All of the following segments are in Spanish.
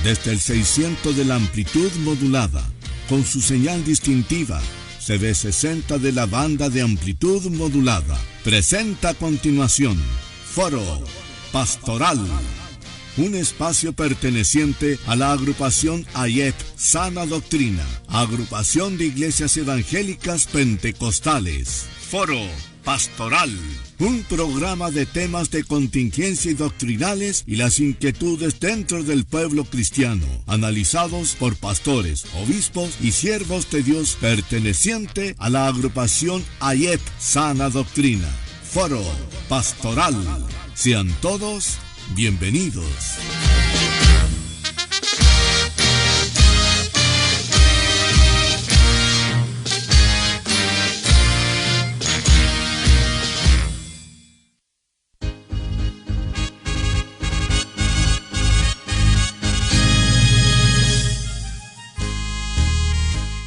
Desde el 600 de la amplitud modulada, con su señal distintiva, CB60 de la banda de amplitud modulada, presenta a continuación Foro Pastoral, un espacio perteneciente a la agrupación AYEP Sana Doctrina, agrupación de iglesias evangélicas pentecostales. Foro Pastoral, un programa de temas de contingencia y doctrinales y las inquietudes dentro del pueblo cristiano, analizados por pastores, obispos y siervos de Dios perteneciente a la agrupación AYEP Sana Doctrina. Foro Pastoral. Sean todos bienvenidos.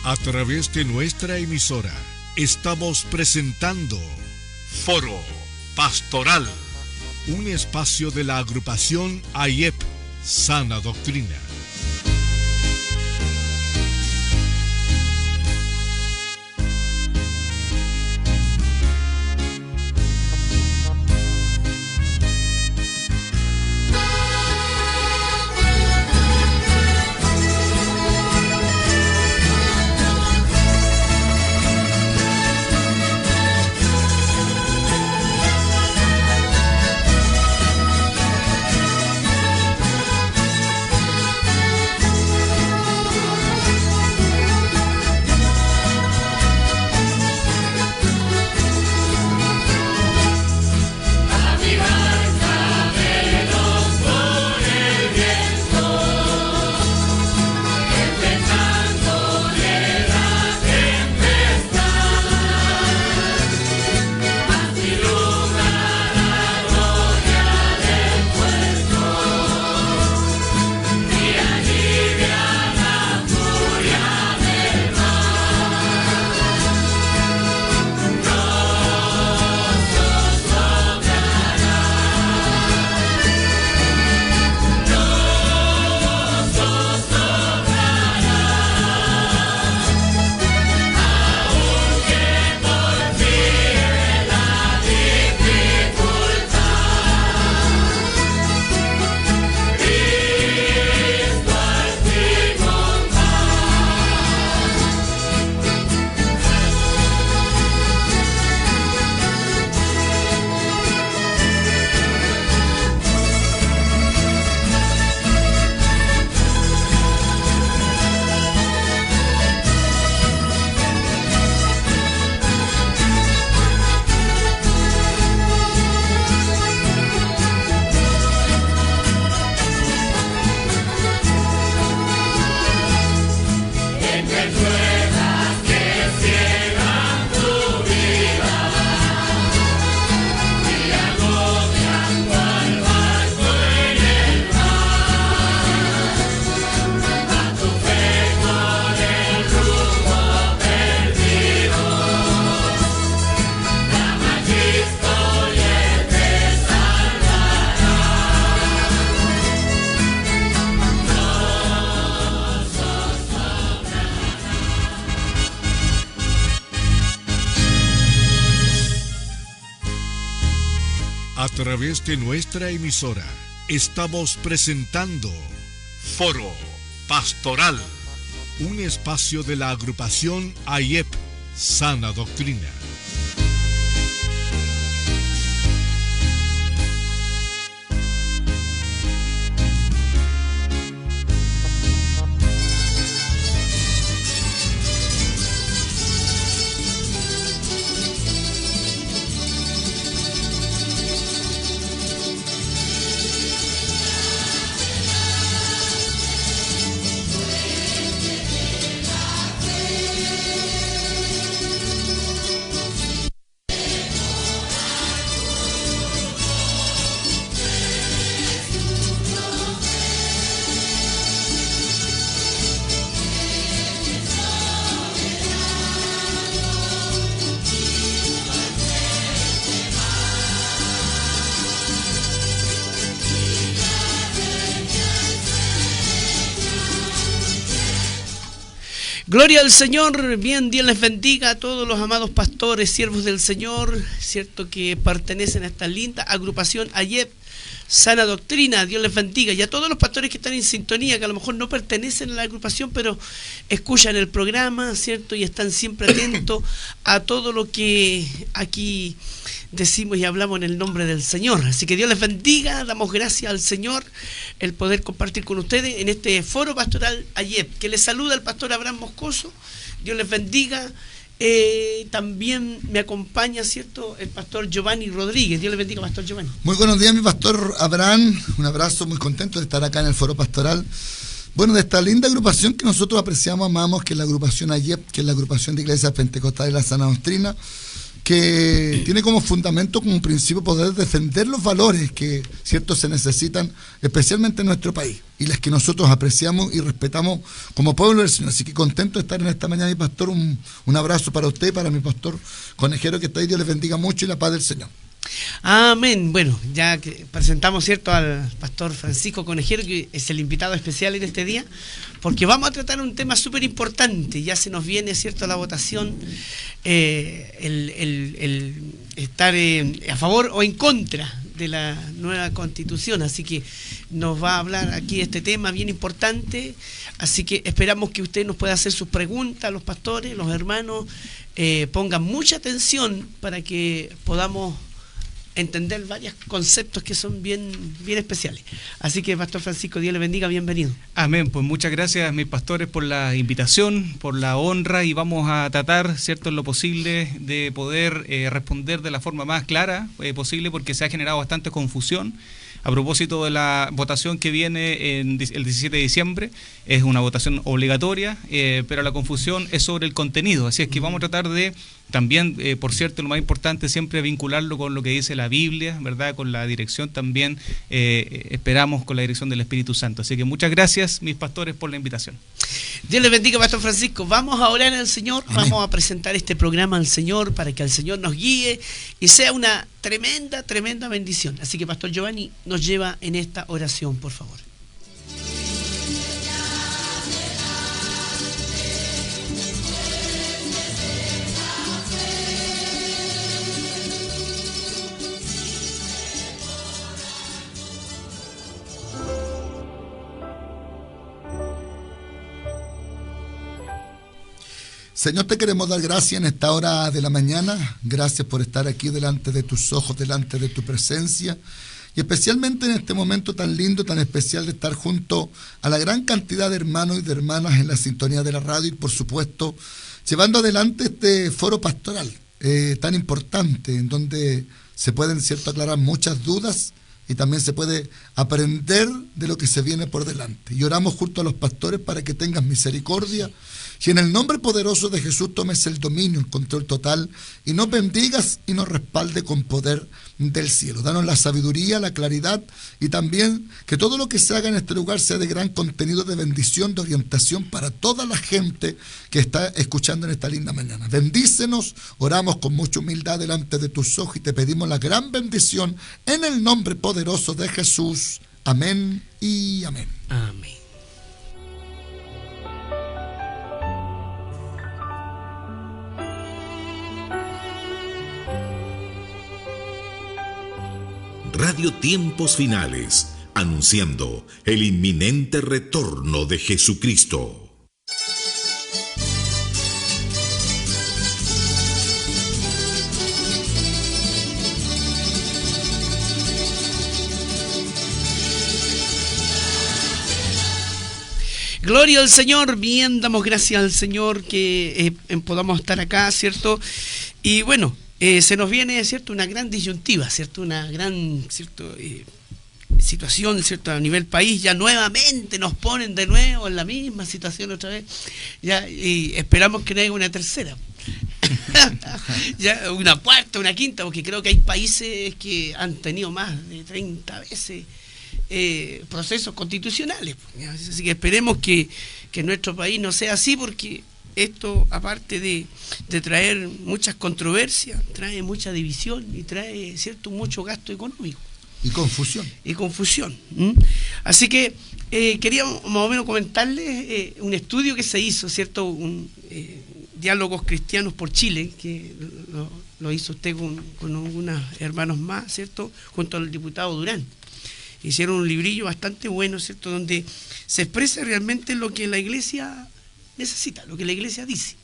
A través de nuestra emisora, estamos presentando Foro Pastoral, un espacio de la agrupación AYEP Sana Doctrina. A través de nuestra emisora, estamos presentando Foro Pastoral, un espacio de la agrupación AYEP Sana Doctrina. Gloria al Señor, bien, Dios les bendiga a todos los amados pastores, siervos del Señor, cierto que pertenecen a esta linda agrupación AYEP, Sana Doctrina, Dios les bendiga, y a todos los pastores que están en sintonía, que a lo mejor no pertenecen a la agrupación, pero escuchan el programa, cierto, y están siempre atentos a todo lo que aquí decimos y hablamos en el nombre del Señor. Así que Dios les bendiga, damos gracias al Señor el poder compartir con ustedes en este foro pastoral AYEP, que les saluda el pastor Abraham Moscoso. Dios les bendiga. También me acompaña, ¿cierto?, el pastor Giovanni Rodríguez. Dios le bendiga, pastor Giovanni. Muy buenos días, mi pastor Abraham. Un abrazo, muy contento de estar acá en el foro pastoral. Bueno, de esta linda agrupación que nosotros apreciamos, amamos, que es la agrupación AYEP, que es la agrupación de Iglesias Pentecostales de la Sana Doctrina, que tiene como fundamento, como principio, poder defender los valores que, cierto, se necesitan, especialmente en nuestro país, y las que nosotros apreciamos y respetamos como pueblo del Señor. Así que contento de estar en esta mañana, mi pastor. Un abrazo para usted y para mi pastor conejero que está ahí. Dios les bendiga mucho y la paz del Señor. Amén. Bueno, ya que presentamos, cierto, al pastor Francisco Conejero, que es el invitado especial en este día, porque vamos a tratar un tema súper importante. Ya se nos viene, cierto, la votación, el estar a favor o en contra de la nueva Constitución. Así que nos va a hablar aquí este tema bien importante. Así que esperamos que usted nos pueda hacer sus preguntas, los pastores, los hermanos, pongan mucha atención para que podamos entender varios conceptos que son bien especiales. Así que, pastor Francisco, Dios le bendiga, bienvenido. Amén, pues muchas gracias, mis pastores, por la invitación, por la honra, y vamos a tratar, cierto, en lo posible de poder responder de la forma más clara posible, porque se ha generado bastante confusión a propósito de la votación que viene el 17 de diciembre. Es una votación obligatoria, pero la confusión es sobre el contenido, así es que vamos a tratar de también, por cierto, lo más importante, siempre vincularlo con lo que dice la Biblia, ¿verdad? Con la dirección también, esperamos, con la dirección del Espíritu Santo. Así que muchas gracias, mis pastores, por la invitación. Dios les bendiga, pastor Francisco. Vamos a orar al Señor. Amén. Vamos a presentar este programa al Señor para que el Señor nos guíe y sea una tremenda bendición. Así que, pastor Giovanni, nos lleva en esta oración, por favor. Señor, te queremos dar gracias en esta hora de la mañana. Gracias por estar aquí delante de tus ojos, delante de tu presencia, y especialmente en este momento tan lindo, tan especial de estar junto a la gran cantidad de hermanos y de hermanas en la sintonía de la radio, y por supuesto llevando adelante este foro pastoral tan importante, en donde se pueden, cierto, aclarar muchas dudas y también se puede aprender de lo que se viene por delante. Y oramos junto a los pastores para que tengas misericordia y en el nombre poderoso de Jesús tomes el dominio, el control total, y nos bendigas y nos respalde con poder del cielo. Danos la sabiduría, la claridad, y también que todo lo que se haga en este lugar sea de gran contenido, de bendición, de orientación para toda la gente que está escuchando en esta linda mañana. Bendícenos, oramos con mucha humildad delante de tus ojos y te pedimos la gran bendición en el nombre poderoso de Jesús. Amén y amén. Amén. Radio Tiempos Finales, anunciando el inminente retorno de Jesucristo. Gloria al Señor, bien, damos gracias al Señor que podamos estar acá, ¿cierto? Y bueno, se nos viene, ¿cierto?, una gran disyuntiva, ¿cierto?, una gran, ¿cierto?, situación, ¿cierto?, a nivel país. Ya nuevamente nos ponen de nuevo en la misma situación otra vez, ya, y esperamos que no haya una tercera. Ya, una cuarta, una quinta, porque creo que hay países que han tenido más de 30 veces procesos constitucionales. Así que esperemos que nuestro país no sea así, porque esto, aparte de traer muchas controversias, trae mucha división y trae, ¿cierto?, mucho gasto económico. Y confusión. Así que quería más o menos comentarles un estudio que se hizo, ¿cierto? Diálogos Cristianos por Chile, que lo hizo usted con unos hermanos más, ¿cierto? Junto al diputado Durán. Hicieron un librillo bastante bueno, ¿cierto? Donde se expresa realmente lo que la iglesia necesita, lo que la iglesia dice.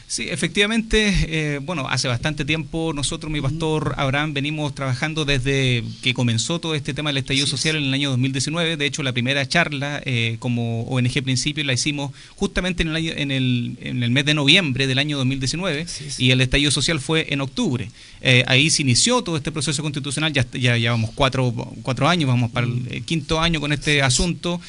Sí, efectivamente, hace bastante tiempo nosotros, mi pastor Abraham, venimos trabajando desde que comenzó todo este tema del estallido social en el año 2019. De hecho, la primera charla como ONG Principio la hicimos justamente en el mes de noviembre del año 2019 y el estallido social fue en octubre. Ahí se inició todo este proceso constitucional, ya llevamos cuatro años, vamos para el quinto año con este asunto.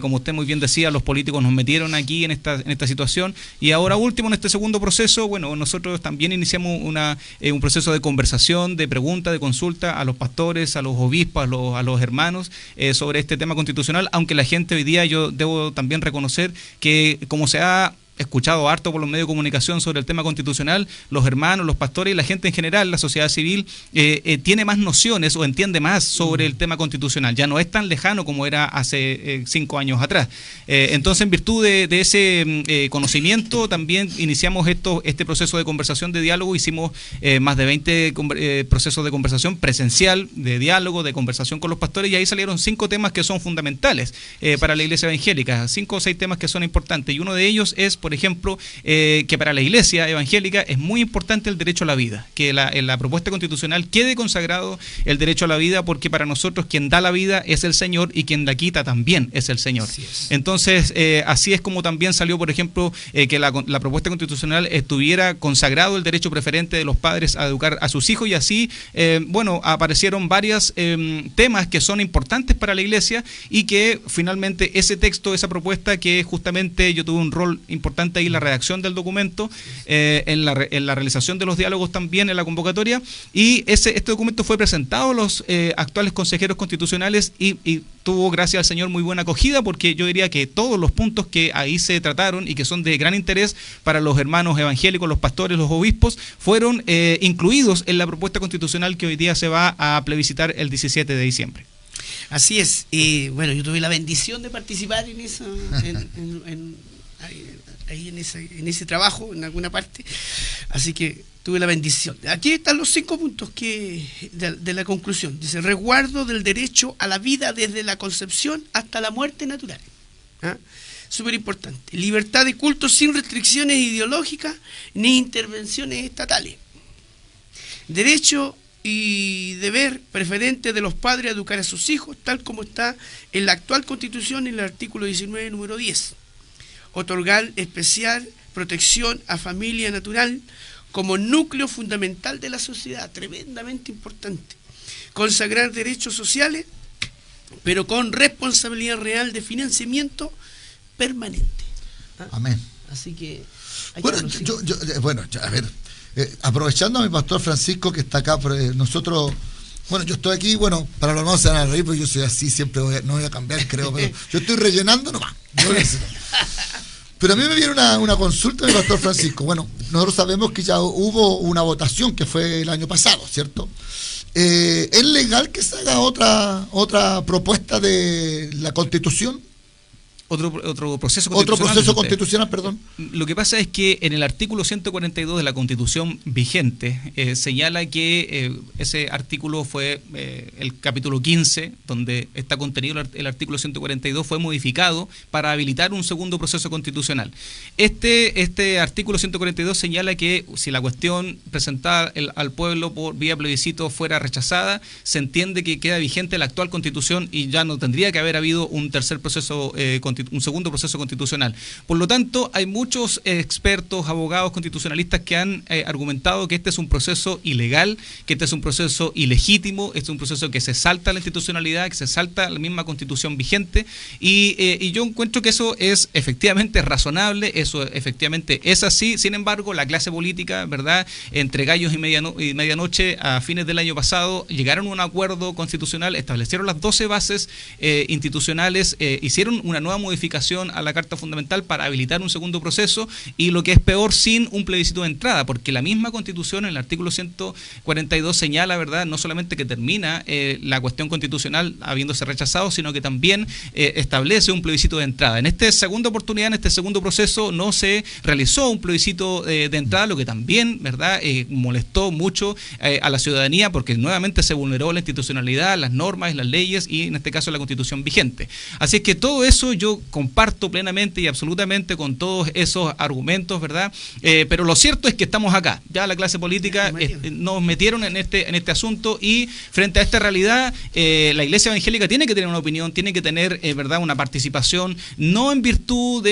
Como usted muy bien decía, los políticos nos metieron aquí en esta situación y ahora último en este segundo proceso, nosotros también iniciamos un proceso de conversación, de pregunta, de consulta a los pastores, a los obispos, a los hermanos sobre este tema constitucional, aunque la gente hoy día, yo debo también reconocer que como se ha escuchado harto por los medios de comunicación sobre el tema constitucional, los hermanos, los pastores y la gente en general, la sociedad civil, tiene más nociones o entiende más sobre el tema constitucional. Ya no es tan lejano como era hace 5 años atrás. Entonces, en virtud de ese conocimiento, también iniciamos este proceso de conversación, de diálogo. Hicimos más de 20 procesos de conversación presencial, de diálogo, de conversación con los pastores, y ahí salieron 5 temas que son fundamentales para la iglesia evangélica, 5 o 6 temas que son importantes, y uno de ellos es, por ejemplo, que para la iglesia evangélica es muy importante el derecho a la vida, que en la propuesta constitucional quede consagrado el derecho a la vida, porque para nosotros quien da la vida es el Señor y quien la quita también es el Señor. Entonces, así es como también salió, por ejemplo, que la propuesta constitucional estuviera consagrado el derecho preferente de los padres a educar a sus hijos, y así, aparecieron varios temas que son importantes para la iglesia, y que finalmente ese texto, esa propuesta, que justamente yo tuve un rol importante ahí en la redacción del documento, en la realización de los diálogos también, en la convocatoria, y este documento fue presentado a los actuales consejeros constitucionales y tuvo, gracias al Señor, muy buena acogida, porque yo diría que todos los puntos que ahí se trataron y que son de gran interés para los hermanos evangélicos, los pastores, los obispos, fueron incluidos en la propuesta constitucional que hoy día se va a plebiscitar el 17 de diciembre. Así es. Yo tuve la bendición de participar en eso, en ese trabajo, en alguna parte, así que tuve la bendición. Aquí están los 5 puntos de la conclusión. Dice: resguardo del derecho a la vida desde la concepción hasta la muerte natural. Súper importante. Libertad de culto sin restricciones ideológicas ni intervenciones estatales. Derecho y deber preferente de los padres a educar a sus hijos, tal como está en la actual Constitución, en el artículo 19, número 10. Otorgar especial protección a familia natural como núcleo fundamental de la sociedad, tremendamente importante. Consagrar derechos sociales, pero con responsabilidad real de financiamiento permanente. Amén. Así que... aprovechando a mi pastor Francisco, que está acá, nosotros... yo estoy aquí, para los hermanos se van a reír, porque yo soy así, siempre no voy a cambiar, creo, pero yo estoy rellenando nomás. Pero a mí me viene una consulta de mi pastor Francisco. Nosotros sabemos que ya hubo una votación que fue el año pasado, ¿cierto? ¿Es legal que se haga otra propuesta de la Constitución? Otro proceso constitucional. Otro proceso constitucional, perdón. Lo que pasa es que en el artículo 142 de la Constitución vigente señala que ese artículo fue el capítulo 15, donde está contenido el artículo 142, fue modificado para habilitar un segundo proceso constitucional. Este artículo 142 señala que si la cuestión presentada al pueblo por vía plebiscito fuera rechazada, se entiende que queda vigente la actual Constitución y ya no tendría que haber habido un un segundo proceso constitucional. Por lo tanto, hay muchos expertos, abogados constitucionalistas que han argumentado que este es un proceso ilegal, que este es un proceso ilegítimo, este es un proceso que se salta la institucionalidad, que se salta la misma Constitución vigente, y yo encuentro que eso es efectivamente razonable, eso efectivamente es así. Sin embargo, la clase política, ¿verdad?, entre gallos y medianoche, a fines del año pasado, llegaron a un acuerdo constitucional, establecieron las 12 bases institucionales, hicieron una nueva modificación a la Carta Fundamental para habilitar un segundo proceso, y lo que es peor, sin un plebiscito de entrada, porque la misma Constitución en el artículo 142 señala, ¿verdad?, no solamente que termina la cuestión constitucional habiéndose rechazado, sino que también establece un plebiscito de entrada. En esta segunda oportunidad, en este segundo proceso, no se realizó un plebiscito de entrada, lo que también, ¿verdad?, molestó mucho a la ciudadanía, porque nuevamente se vulneró la institucionalidad, las normas, las leyes y en este caso la Constitución vigente. Así es que todo eso yo comparto plenamente y absolutamente con todos esos argumentos, ¿verdad? Pero lo cierto es que estamos acá. Ya la clase política nos metieron en este asunto, y frente a esta realidad, la Iglesia evangélica tiene que tener una opinión, tiene que tener, ¿verdad?, una participación, no en virtud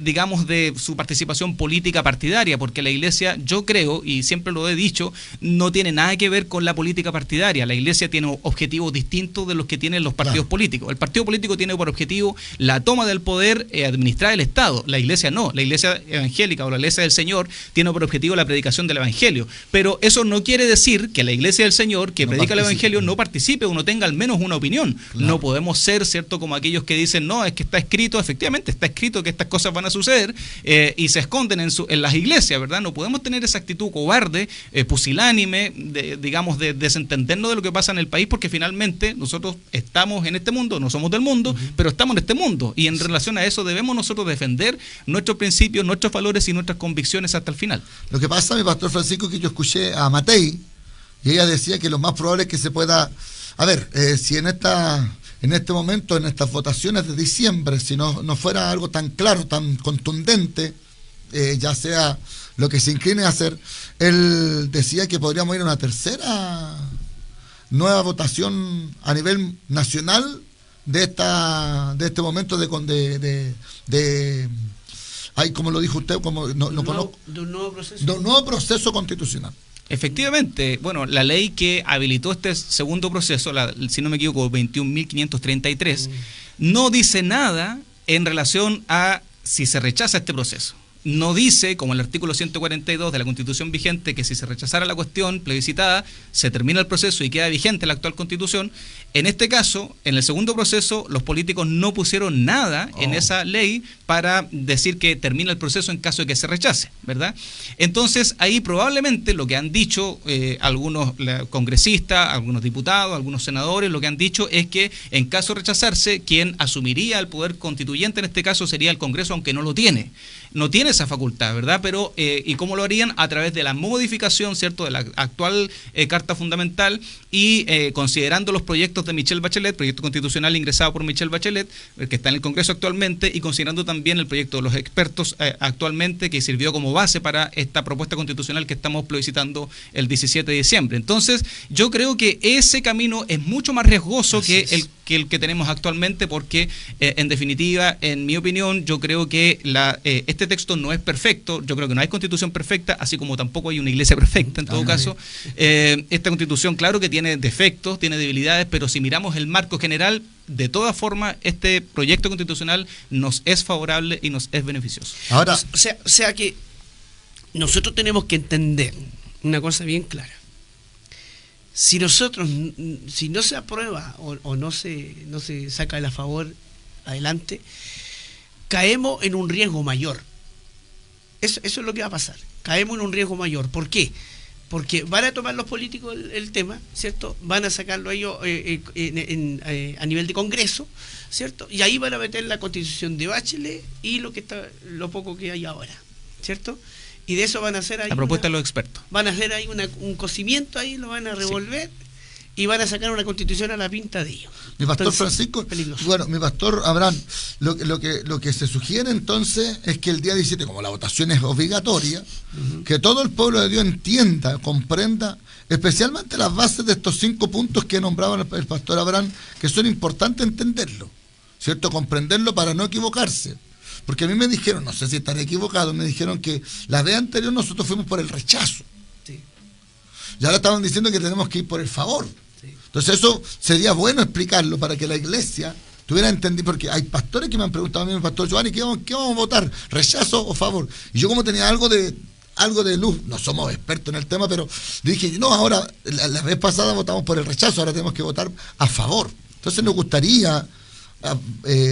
digamos, de su participación política partidaria, porque la Iglesia, yo creo, y siempre lo he dicho, no tiene nada que ver con la política partidaria. La Iglesia tiene objetivos distintos de los que tienen los partidos políticos. El partido político tiene por objetivo la toma del poder, administrar el Estado. La Iglesia no. La Iglesia evangélica o la Iglesia del Señor tiene por objetivo la predicación del Evangelio. Pero eso no quiere decir que la Iglesia del Señor, que predica el Evangelio, no participe o no tenga al menos una opinión. Claro. No podemos ser, ¿cierto?, como aquellos que dicen, no, es que está escrito, efectivamente está escrito que estas cosas van a suceder, y se esconden en las iglesias, ¿verdad? No podemos tener esa actitud cobarde, pusilánime, digamos, de desentendernos de lo que pasa en el país, porque finalmente nosotros estamos en este mundo, no somos del mundo, pero estamos en este mundo, y en relación a eso debemos nosotros defender nuestros principios, nuestros valores y nuestras convicciones hasta el final. Lo que pasa, mi pastor Francisco, que yo escuché a Matei, y ella decía que lo más probable es que se pueda, si en este momento, en estas votaciones de diciembre, si no fuera algo tan claro, tan contundente, ya sea lo que se incline a hacer, él decía que podríamos ir a una tercera nueva votación a nivel nacional de este momento como lo dijo usted, como de un nuevo proceso constitucional. Efectivamente, bueno, la ley que habilitó este segundo proceso, si no me equivoco, 21.533, no dice nada en relación a si se rechaza este proceso. No dice, como el artículo 142 de la Constitución vigente, que si se rechazara la cuestión plebiscitada, se termina el proceso y queda vigente la actual Constitución. En este caso, en el segundo proceso, los políticos no pusieron nada en esa ley para decir que termina el proceso en caso de que se rechace, ¿verdad? Entonces, ahí probablemente lo que han dicho algunos congresistas, algunos diputados, algunos senadores, lo que han dicho es que en caso de rechazarse, quien asumiría el poder constituyente en este caso sería el Congreso, aunque no lo tiene. No tiene esa facultad, ¿verdad? Pero, ¿y cómo lo harían? A través de la modificación, ¿cierto?, de la actual Carta Fundamental, y considerando los proyectos de Michelle Bachelet, proyecto constitucional ingresado por Michelle Bachelet, que está en el Congreso actualmente, y considerando también el proyecto de los expertos actualmente, que sirvió como base para esta propuesta constitucional que estamos plebiscitando el 17 de diciembre. Entonces, yo creo que ese camino es mucho más riesgoso que el que tenemos actualmente, porque en definitiva, en mi opinión, yo creo que este texto no es perfecto. Yo creo que no hay constitución perfecta, así como tampoco hay una iglesia perfecta en todo caso. Esta constitución, claro que tiene defectos, tiene debilidades, pero si miramos el marco general, de todas formas, este proyecto constitucional nos es favorable y nos es beneficioso. Ahora, o sea que nosotros tenemos que entender una cosa bien clara. Si no se aprueba o no se saca el a favor adelante, caemos en un riesgo mayor. Eso es lo que va a pasar. Caemos en un riesgo mayor. ¿Por qué? Porque van a tomar los políticos el tema, ¿cierto? Van a sacarlo ellos a nivel de Congreso, ¿cierto? Y ahí van a meter la Constitución de Bachelet y lo poco que hay ahora, ¿cierto? Y de eso van a hacer ahí la propuesta de los expertos. Van a hacer ahí un cocimiento, ahí lo van a revolver, y van a sacar una constitución a la pinta de ellos. Mi pastor Francisco, bueno, mi pastor Abraham, lo que se sugiere entonces es que el día 17, como la votación es obligatoria, que todo el pueblo de Dios entienda, comprenda, especialmente las bases de estos 5 puntos que nombraba el pastor Abraham, que son importantes entenderlo, ¿cierto? Comprenderlo para no equivocarse. Porque a mí me dijeron, no sé si estaré equivocado, me dijeron que la vez anterior nosotros fuimos por el rechazo. Sí. Y ahora estaban diciendo que tenemos que ir por el favor. Sí. Entonces eso sería bueno explicarlo para que la iglesia tuviera entendido, porque hay pastores que me han preguntado a mí, pastor Giovanni, ¿qué vamos a votar? ¿Rechazo o favor? Y yo, como tenía algo de luz, no somos expertos en el tema, pero dije, no, ahora, la vez pasada votamos por el rechazo, ahora tenemos que votar a favor. Entonces nos gustaría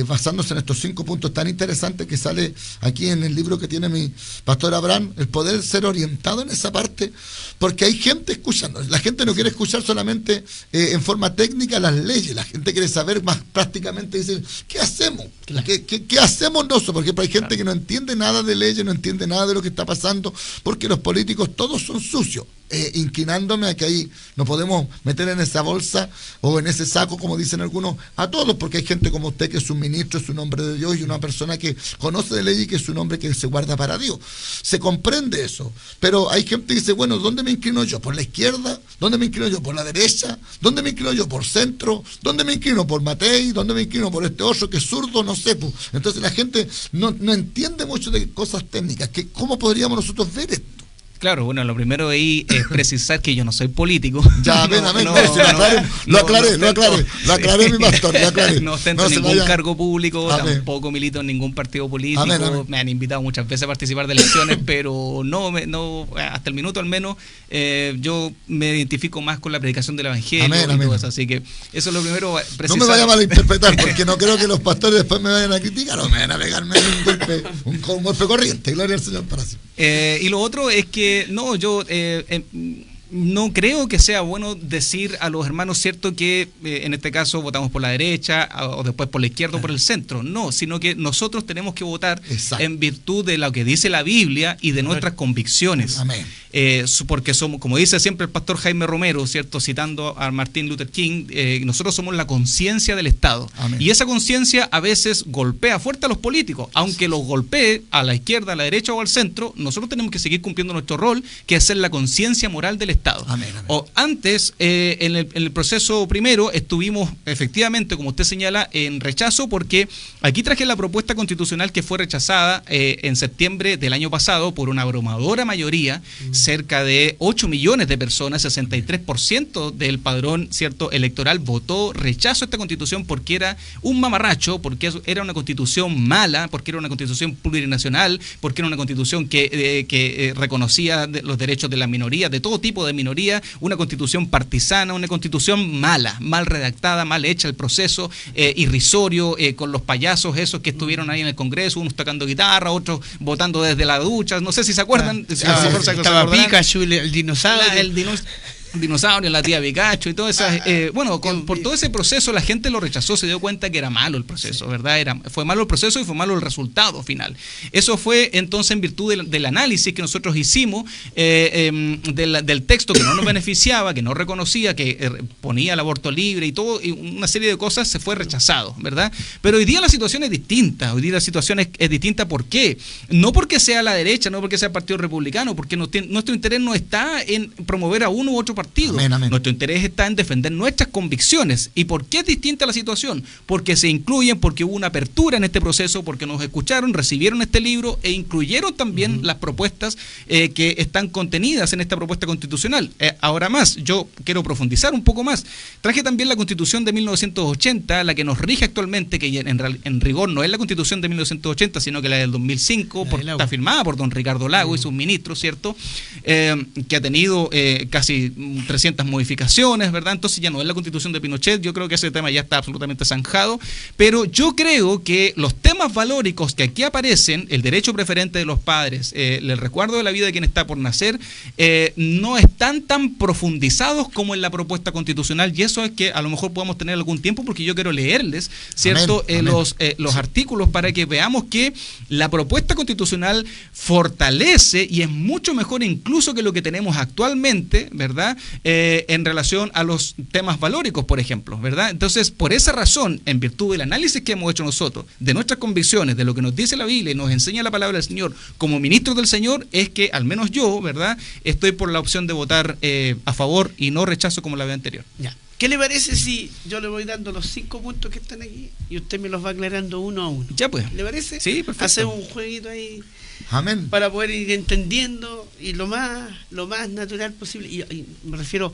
basándose en estos 5 puntos tan interesantes que sale aquí en el libro que tiene mi pastor Abraham, el poder ser orientado en esa parte, porque hay gente escuchando. La gente no quiere escuchar solamente en forma técnica las leyes, la gente quiere saber más prácticamente, dice, ¿qué hacemos? Claro. ¿Qué hacemos nosotros? Porque hay gente que no entiende nada de leyes, no entiende nada de lo que está pasando, porque los políticos todos son sucios. Inclinándome a que ahí no podemos meter en esa bolsa o en ese saco, como dicen algunos, a todos, porque hay gente como usted que es un ministro, es un hombre de Dios y una persona que conoce de ley y que es un hombre que se guarda para Dios. Se comprende eso, pero hay gente que dice, bueno, ¿dónde me inclino yo? ¿Por la izquierda? ¿Dónde me inclino yo? ¿Por la derecha? ¿Dónde me inclino yo? ¿Por centro? ¿Dónde me inclino? ¿Por Matei? ¿Dónde me inclino? ¿Por este otro que es zurdo? No sé. Pues. Entonces la gente no entiende mucho de cosas técnicas. ¿Cómo podríamos nosotros ver esto? Claro, bueno, lo primero ahí es precisar que yo no soy político. Ya, amén. Lo aclaré, mi pastor, lo aclaré. No ostento ningún cargo público, tampoco milito en ningún partido político. Amén. Me han invitado muchas veces a participar de elecciones, pero no, hasta el minuto al menos, yo me identifico más con la predicación del evangelio. Amén. Todo eso, así que eso es lo primero. Precisar. No me vaya a malinterpretar, porque no creo que los pastores después me vayan a criticar o me vayan a pegarme un golpe corriente. Gloria al Señor para siempre. Y lo otro es que no, yo no creo que sea bueno decir a los hermanos, cierto, que en este caso votamos por la derecha o después por la izquierda o por el centro. No, sino que nosotros tenemos que votar en virtud de lo que dice la Biblia y de nuestras convicciones. Amén. Porque somos, como dice siempre el pastor Jaime Romero, cierto, citando a Martin Luther King, nosotros somos la conciencia del Estado. Amén. Y esa conciencia a veces golpea fuerte a los políticos. Aunque los golpee a la izquierda, a la derecha o al centro, nosotros tenemos que seguir cumpliendo nuestro rol, que es ser la conciencia moral del Estado. Amén. O antes, en el proceso primero, estuvimos efectivamente, como usted señala, en rechazo, porque aquí traje la propuesta constitucional que fue rechazada en septiembre del año pasado por una abrumadora mayoría, cerca de 8 millones de personas, 63% del padrón, cierto, electoral votó rechazo a esta constitución porque era un mamarracho, porque era una constitución mala, porque era una constitución plurinacional, porque era una constitución que reconocía los derechos de las minorías, de todo tipo de minoría, una constitución partisana, una constitución mala, mal redactada, mal hecha el proceso, irrisorio, con los payasos esos que estuvieron ahí en el Congreso, unos tocando guitarra, otros votando desde la ducha, no sé si se acuerdan. Estaba Pikachu, el dinosaurio. Dinosaurio, la tía Pikachu y todo eso. Por todo ese proceso la gente lo rechazó, se dio cuenta que era malo el proceso, ¿verdad? Fue malo el proceso y fue malo el resultado final. Eso fue entonces en virtud del análisis que nosotros hicimos del texto que no nos beneficiaba, que no reconocía, que ponía el aborto libre y todo, y una serie de cosas se fue rechazado, ¿verdad? Pero hoy día la situación es distinta. Hoy día la situación es distinta. ¿Por qué? No porque sea la derecha, no porque sea el Partido Republicano, porque nuestro interés no está en promover a uno u otro partido. Amén. Nuestro interés está en defender nuestras convicciones. ¿Y por qué es distinta la situación? Porque se incluyen, porque hubo una apertura en este proceso, porque nos escucharon, recibieron este libro e incluyeron también las propuestas que están contenidas en esta propuesta constitucional. Ahora más, yo quiero profundizar un poco más. Traje también la Constitución de 1980, la que nos rige actualmente, que en rigor no es la Constitución de 1980, sino que la del 2005, está firmada por don Ricardo Lago y sus ministros, ¿cierto? Que ha tenido casi 300 modificaciones, ¿verdad? Entonces ya no es la Constitución de Pinochet. Yo creo que ese tema ya está absolutamente zanjado, pero yo creo que los temas valóricos que aquí aparecen, el derecho preferente de los padres, el resguardo de la vida de quien está por nacer, no están tan profundizados como en la propuesta constitucional, y eso es que a lo mejor podamos tener algún tiempo, porque yo quiero leerles, ¿cierto? Amén. Los artículos para que veamos que la propuesta constitucional fortalece y es mucho mejor incluso que lo que tenemos actualmente, ¿verdad? En relación a los temas valóricos, por ejemplo, ¿verdad? Entonces, por esa razón, en virtud del análisis que hemos hecho nosotros, de nuestras convicciones, de lo que nos dice la Biblia y nos enseña la palabra del Señor, como ministros del Señor, es que, al menos yo, ¿verdad?, estoy por la opción de votar a favor y no rechazo como la vez anterior. Ya. ¿Qué le parece si yo le voy dando los 5 puntos que están aquí y usted me los va aclarando uno a uno? Ya pues. ¿Le parece? Sí, perfecto. Hacer un jueguito ahí. Amén. Para poder ir entendiendo y lo más natural posible. Y me refiero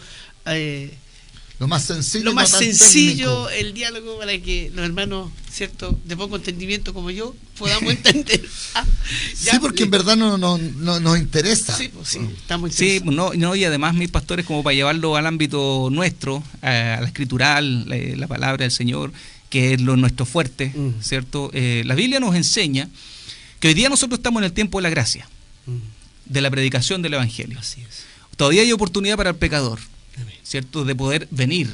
lo más sencillo. Lo más sencillo, el diálogo, para que los hermanos, ¿cierto?, de poco entendimiento como yo, podamos entender. Sí, porque en verdad no nos interesa. Sí, pues sí, estamos interesados. Sí, y además mis pastores, como para llevarlo al ámbito nuestro, a la escritural, la palabra del Señor, que es lo nuestro fuerte, ¿cierto? La Biblia nos enseña que hoy día nosotros estamos en el tiempo de la gracia, de la predicación del Evangelio. Así es. Todavía hay oportunidad para el pecador, Amén. ¿cierto? De poder venir,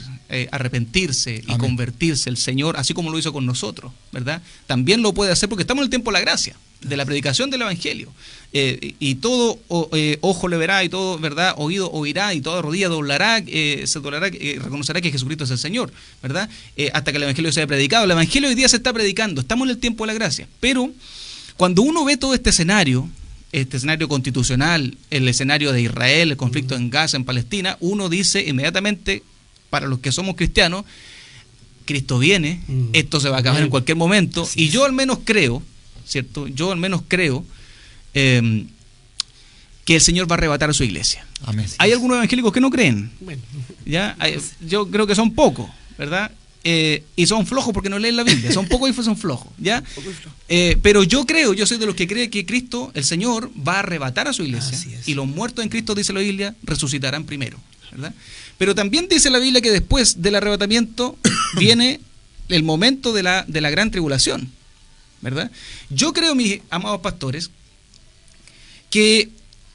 arrepentirse y Amén. convertirse. El Señor, así como lo hizo con nosotros, ¿verdad? También lo puede hacer porque estamos en el tiempo de la gracia, de la predicación del Evangelio. Y todo ojo le verá y todo, ¿verdad? Oído oirá y toda rodilla doblará, se doblará, reconocerá que Jesucristo es el Señor, ¿verdad? Hasta que el Evangelio sea predicado. El Evangelio hoy día se está predicando, estamos en el tiempo de la gracia. Pero cuando uno ve todo este escenario constitucional, el escenario de Israel, el conflicto en Gaza, en Palestina, uno dice inmediatamente, para los que somos cristianos, Cristo viene, esto se va a acabar en cualquier momento, y yo al menos creo, ¿cierto? Yo al menos creo que el Señor va a arrebatar a su iglesia. Amén. Hay algunos evangélicos que no creen, Bueno, ¿ya? Yo creo que son pocos, ¿verdad? Y son flojos porque no leen la Biblia, son pocos y son flojos, ¿ya? Pero yo soy de los que cree que Cristo, el Señor, va a arrebatar a su iglesia, y los muertos en Cristo, dice la Biblia, resucitarán primero, ¿verdad? Pero también dice la Biblia que después del arrebatamiento viene el momento de la gran tribulación, ¿verdad? Yo creo, mis amados pastores, que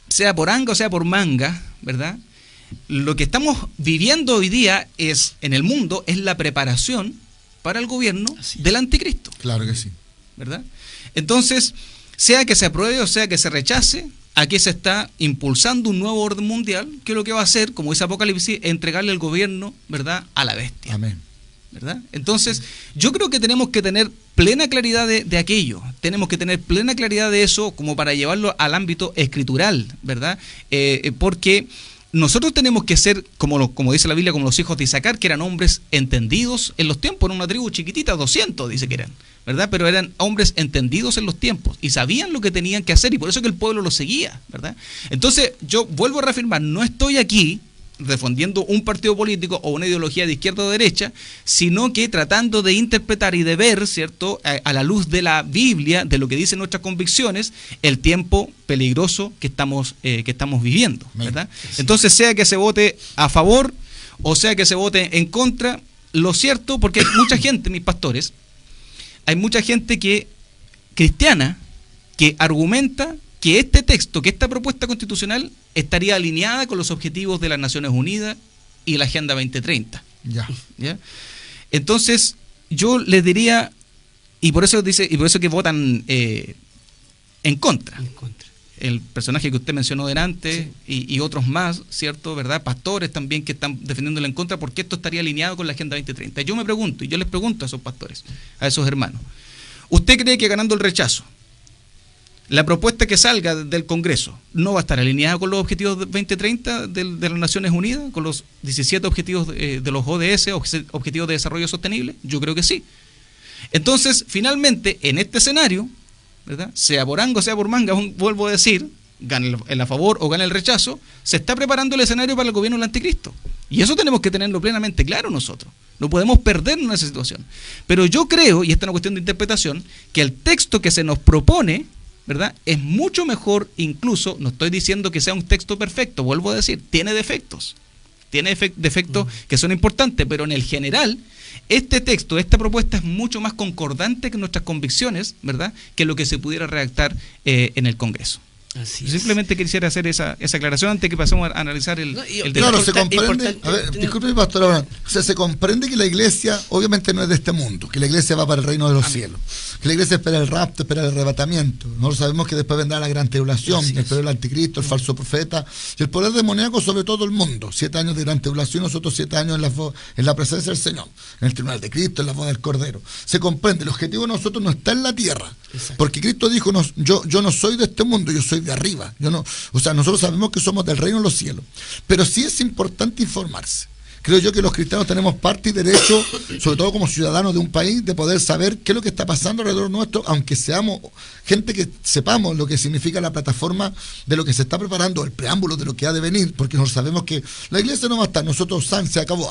sea por anga o sea por manga, ¿verdad? Lo que estamos viviendo hoy día en el mundo es la preparación para el gobierno del anticristo. Claro que sí. ¿Verdad? Entonces, sea que se apruebe o sea que se rechace, aquí se está impulsando un nuevo orden mundial, que lo que va a hacer, como dice Apocalipsis, entregarle el gobierno, ¿verdad?, a la bestia. Amén. ¿Verdad? Entonces, yo creo que tenemos que tener plena claridad de aquello, tenemos que tener plena claridad de eso como para llevarlo al ámbito escritural, ¿verdad? Porque nosotros tenemos que ser, como dice la Biblia, como los hijos de Isaacar, que eran hombres entendidos en los tiempos, en una tribu chiquitita, 200 dice que eran, ¿verdad? Pero eran hombres entendidos en los tiempos y sabían lo que tenían que hacer, y por eso que el pueblo los seguía, ¿verdad? Entonces, yo vuelvo a reafirmar, no estoy aquí defendiendo un partido político o una ideología de izquierda o derecha, sino que tratando de interpretar y de ver, ¿cierto?, a la luz de la Biblia, de lo que dicen nuestras convicciones, el tiempo peligroso que estamos viviendo, ¿verdad? Sí. Entonces, sea que se vote a favor o sea que se vote en contra, lo cierto, porque hay mucha gente, mis pastores, hay mucha gente cristiana que argumenta que este texto, que esta propuesta constitucional estaría alineada con los objetivos de las Naciones Unidas y la Agenda 2030. ¿Ya? Entonces, yo les diría, y por eso que votan en contra. El personaje que usted mencionó delante, sí, y otros más, ¿cierto? ¿Verdad? Pastores también que están defendiéndolo en contra, porque esto estaría alineado con la Agenda 2030. Yo me pregunto, y yo les pregunto a esos pastores, a esos hermanos, ¿usted cree que ganando el rechazo, la propuesta que salga del Congreso no va a estar alineada con los objetivos de 2030 de las Naciones Unidas, con los 17 objetivos de los ODS, objetivos de desarrollo sostenible? Yo creo que sí. Entonces, finalmente, en este escenario, ¿verdad?, sea por anga o sea por manga, vuelvo a decir, gane el a favor o gane el rechazo, se está preparando el escenario para el gobierno del anticristo. Y eso tenemos que tenerlo plenamente claro nosotros. No podemos perdernos en esa situación. Pero yo creo, y esta es una cuestión de interpretación, que el texto que se nos propone, ¿verdad?, es mucho mejor. Incluso, no estoy diciendo que sea un texto perfecto, vuelvo a decir, tiene defectos. Tiene defectos que son importantes, pero en el general, este texto, esta propuesta es mucho más concordante con nuestras convicciones, ¿verdad?, que lo que se pudiera redactar en el Congreso. Simplemente quisiera hacer esa aclaración antes que pasemos a analizar el claro, se comprende. A ver, disculpe, pastor Abraham. O sea, se comprende que la iglesia obviamente no es de este mundo, que la iglesia va para el reino de los cielos, que la iglesia espera el rapto, espera el arrebatamiento. Nosotros sabemos que después vendrá la gran tribulación, el periodo del anticristo, el falso profeta y el poder demoníaco sobre todo el mundo. 7 años de gran tribulación, nosotros 7 años en la presencia del Señor, en el tribunal de Cristo, en la voz del Cordero. Se comprende, el objetivo de nosotros no está en la tierra, porque Cristo dijo, yo no soy de este mundo, yo soy de arriba. Nosotros sabemos que somos del reino de los cielos, pero sí es importante informarse. Creo yo que los cristianos tenemos parte y derecho, sobre todo como ciudadanos de un país, de poder saber qué es lo que está pasando alrededor nuestro, aunque seamos gente que sepamos lo que significa la plataforma de lo que se está preparando, el preámbulo de lo que ha de venir, porque nosotros sabemos que la iglesia no va a estar, nosotros se acabó,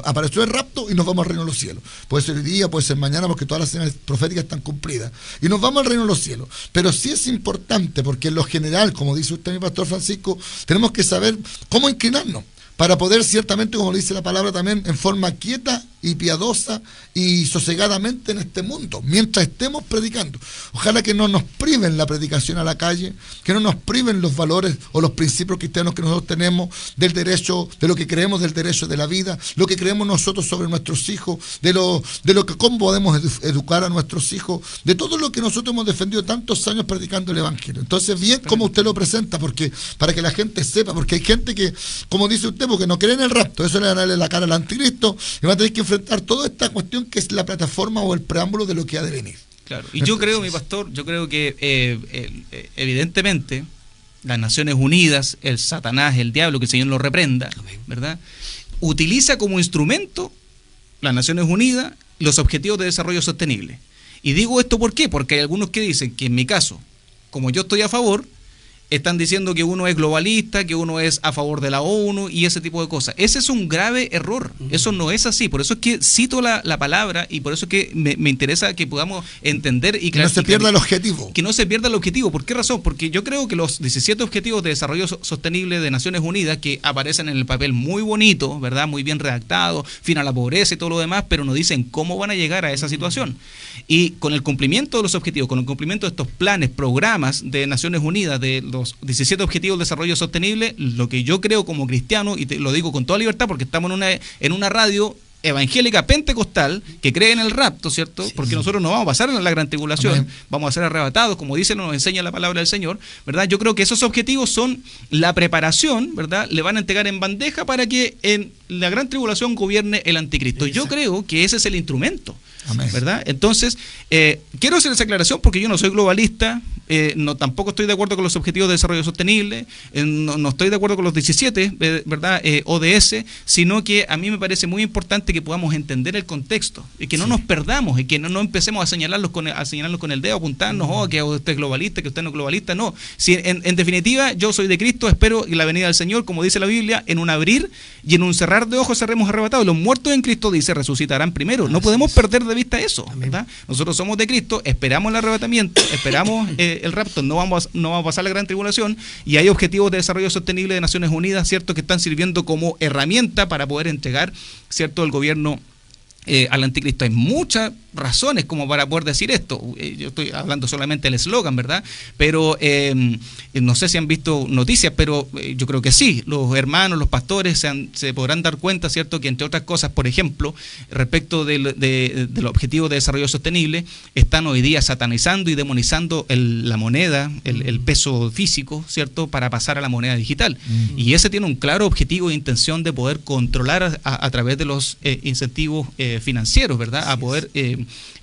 apareció el rapto y nos vamos al reino de los cielos. Puede ser hoy día, puede ser mañana, porque todas las señales proféticas están cumplidas, y nos vamos al reino de los cielos. Pero sí es importante, porque en lo general, como dice usted, mi pastor Francisco, tenemos que saber cómo inclinarnos, para poder ciertamente, como dice la palabra también, en forma quieta y piadosa y sosegadamente en este mundo, mientras estemos predicando. Ojalá que no nos priven la predicación a la calle, que no nos priven los valores o los principios cristianos que nosotros tenemos, del derecho, de lo que creemos del derecho de la vida, lo que creemos nosotros sobre nuestros hijos, de lo que cómo podemos educar a nuestros hijos, de todo lo que nosotros hemos defendido tantos años predicando el Evangelio. Entonces, bien como usted lo presenta, porque para que la gente sepa, porque hay gente que, como dice usted, porque no cree en el rapto, eso le va a darle la cara al anticristo y va a tener que enfrentar toda esta cuestión que es la plataforma o el preámbulo de lo que ha de venir. Claro, y yo creo, mi pastor, que evidentemente las Naciones Unidas, el Satanás, el diablo, que el Señor lo reprenda, ¿verdad?, utiliza como instrumento las Naciones Unidas los objetivos de desarrollo sostenible. Y digo esto ¿por qué? Porque hay algunos que dicen que en mi caso, como yo estoy a favor, están diciendo que uno es globalista, que uno es a favor de la ONU y ese tipo de cosas. Ese es un grave error. Eso no es así. Por eso es que cito la palabra y por eso es que me interesa que podamos entender y que no se pierda el objetivo. Que no se pierda el objetivo. ¿Por qué razón? Porque yo creo que los 17 objetivos de desarrollo sostenible de Naciones Unidas, que aparecen en el papel muy bonito, ¿verdad?, muy bien redactado, fin a la pobreza y todo lo demás, pero no dicen cómo van a llegar a esa situación. Y con el cumplimiento de los objetivos, con el cumplimiento de estos planes, programas de Naciones Unidas, de los 17 Objetivos de Desarrollo Sostenible, lo que yo creo como cristiano, y te lo digo con toda libertad porque estamos en una radio evangélica pentecostal que cree en el rapto, ¿cierto? Sí, porque nosotros no vamos a pasar en la gran tribulación. Amén. Vamos a ser arrebatados, como dice, nos enseña la palabra del Señor, ¿verdad? Yo creo que esos objetivos son la preparación, ¿verdad? Le van a entregar en bandeja para que en la gran tribulación gobierne el anticristo. Exacto. Yo creo que ese es el instrumento. Amén. ¿Verdad? Entonces, quiero hacer esa aclaración porque yo no soy globalista, tampoco estoy de acuerdo con los objetivos de desarrollo sostenible, no estoy de acuerdo con los 17, ¿verdad? ODS, sino que a mí me parece muy importante que podamos entender el contexto y que no nos perdamos y que no empecemos a señalarlos con el dedo, apuntarnos, que usted es globalista, que usted no es globalista, no. Si en definitiva yo soy de Cristo, espero la venida del Señor, como dice la Biblia, en un abrir y en un cerrar de ojos seremos arrebatados. Los muertos en Cristo, dice, resucitarán primero. No podemos perder de vista eso, ¿verdad? Nosotros somos de Cristo, esperamos el arrebatamiento, esperamos el rapto, no vamos a pasar la gran tribulación, y hay objetivos de desarrollo sostenible de Naciones Unidas, ¿cierto?, que están sirviendo como herramienta para poder entregar, ¿cierto?, el gobierno al anticristo. Hay muchas razones como para poder decir esto. Yo estoy hablando solamente del eslogan, ¿verdad? Pero no sé si han visto noticias, pero yo creo que sí. Los hermanos, los pastores se podrán dar cuenta, ¿cierto?, que entre otras cosas, por ejemplo, respecto de los objetivos de desarrollo sostenible, están hoy día satanizando y demonizando la moneda, el peso físico, ¿cierto?, para pasar a la moneda digital. Y ese tiene un claro objetivo e intención de poder controlar a través de los incentivos financieros, ¿verdad?, a poder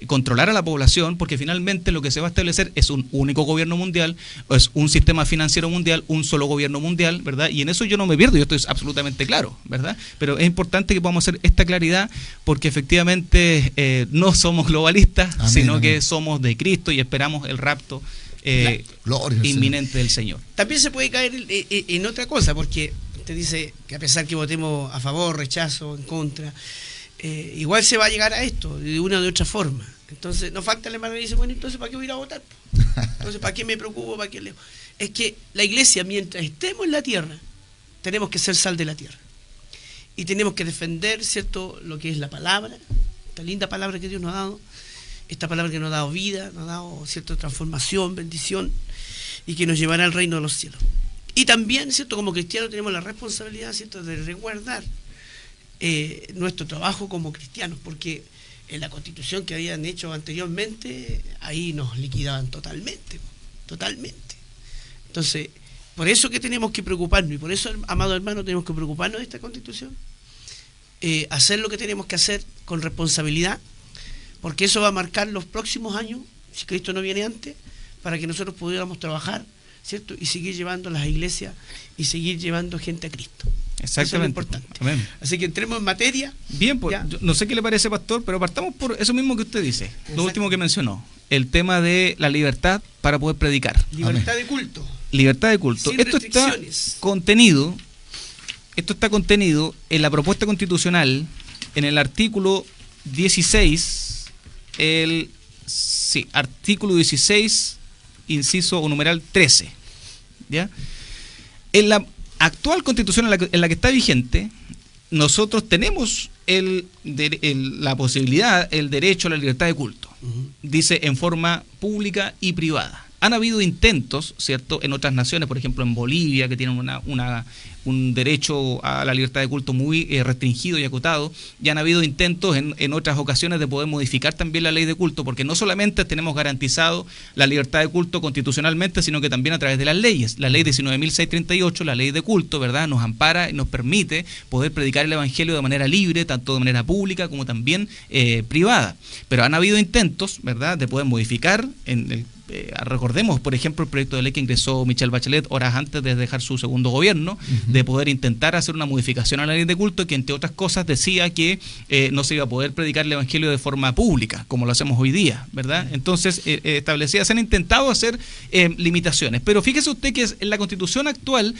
controlar a la población, porque finalmente lo que se va a establecer es un único gobierno mundial, es un sistema financiero mundial, un solo gobierno mundial, ¿verdad? Y en eso yo no me pierdo, yo estoy absolutamente claro, ¿verdad? Pero es importante que podamos hacer esta claridad, porque efectivamente no somos globalistas, amén, sino que somos de Cristo y esperamos el rapto inminente del Señor. También se puede caer en otra cosa, porque usted dice que a pesar que votemos a favor, rechazo, en contra, igual se va a llegar a esto de una u otra forma. Entonces nos falta el hermano y dice, bueno, entonces ¿para qué voy a ir a votar? Entonces ¿para qué me preocupo? ¿Para qué leo? Es que la iglesia, mientras estemos en la tierra, tenemos que ser sal de la tierra y tenemos que defender, ¿cierto?, lo que es la palabra, esta linda palabra que Dios nos ha dado, esta palabra que nos ha dado vida, nos ha dado, ¿cierto?, transformación, bendición, y que nos llevará al reino de los cielos. Y también, ¿cierto?, como cristianos tenemos la responsabilidad, ¿cierto?, de resguardar nuestro trabajo como cristianos, porque en la constitución que habían hecho anteriormente, ahí nos liquidaban totalmente. Entonces, por eso que tenemos que preocuparnos, y por eso, amado hermano, tenemos que preocuparnos de esta constitución, hacer lo que tenemos que hacer con responsabilidad, porque eso va a marcar los próximos años, si Cristo no viene antes, para que nosotros pudiéramos trabajar, ¿cierto?, y seguir llevando a las iglesias y seguir llevando gente a Cristo. Exactamente. Eso es lo importante. Amén. Así que entremos en materia. Bien, pues, no sé qué le parece, pastor, pero partamos por eso mismo que usted dice, lo último que mencionó, el tema de la libertad para poder predicar. Libertad Amén. De culto. Libertad de culto. Esto está contenido en la propuesta constitucional, en el artículo 16, artículo 16, inciso o numeral 13, ¿ya? En la actual constitución en la que está vigente, nosotros tenemos la posibilidad, el derecho a la libertad de culto. Dice en forma pública y privada. Han habido intentos, ¿cierto?, en otras naciones, por ejemplo en Bolivia, que tienen un derecho a la libertad de culto muy restringido y acotado, y han habido intentos en otras ocasiones de poder modificar también la ley de culto, porque no solamente tenemos garantizado la libertad de culto constitucionalmente, sino que también a través de las leyes. La ley 19.638, la ley de culto, ¿verdad?, nos ampara y nos permite poder predicar el evangelio de manera libre, tanto de manera pública como también privada. Pero han habido intentos, ¿verdad?, de poder modificar recordemos, por ejemplo, el proyecto de ley que ingresó Michelle Bachelet horas antes de dejar su segundo gobierno, de poder intentar hacer una modificación a la ley de culto que, entre otras cosas, decía que no se iba a poder predicar el evangelio de forma pública, como lo hacemos hoy día, ¿verdad? Entonces, se han intentado hacer limitaciones, pero fíjese usted que en la Constitución actual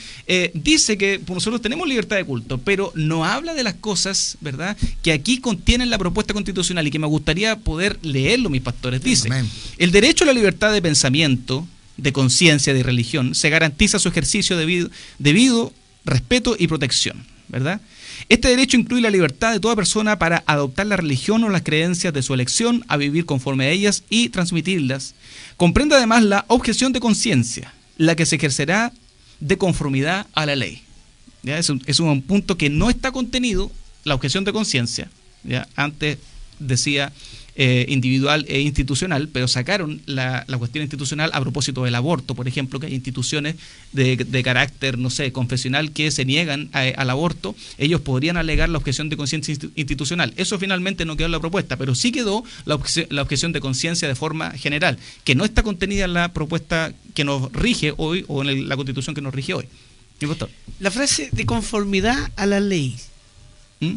dice que nosotros tenemos libertad de culto, pero no habla de las cosas, ¿verdad?, que aquí contienen la propuesta constitucional y que me gustaría poder leerlo, mis pastores. Dice: el derecho a la libertad de pensamiento, de conciencia, de religión, se garantiza su ejercicio debido respeto y protección, ¿verdad? Este derecho incluye la libertad de toda persona para adoptar la religión o las creencias de su elección, a vivir conforme a ellas y transmitirlas. Comprende además la objeción de conciencia, la que se ejercerá de conformidad a la ley. ¿Ya? Es un punto que no está contenido, la objeción de conciencia. ¿Ya? Antes decía individual e institucional, pero sacaron la cuestión institucional a propósito del aborto, por ejemplo, que hay instituciones de carácter, no sé, confesional que se niegan al aborto. Ellos podrían alegar la objeción de conciencia institucional. Eso finalmente no quedó en la propuesta, pero sí quedó la objeción de conciencia de forma general, que no está contenida en la propuesta que nos rige hoy o en la Constitución que nos rige hoy. La frase de conformidad a la ley,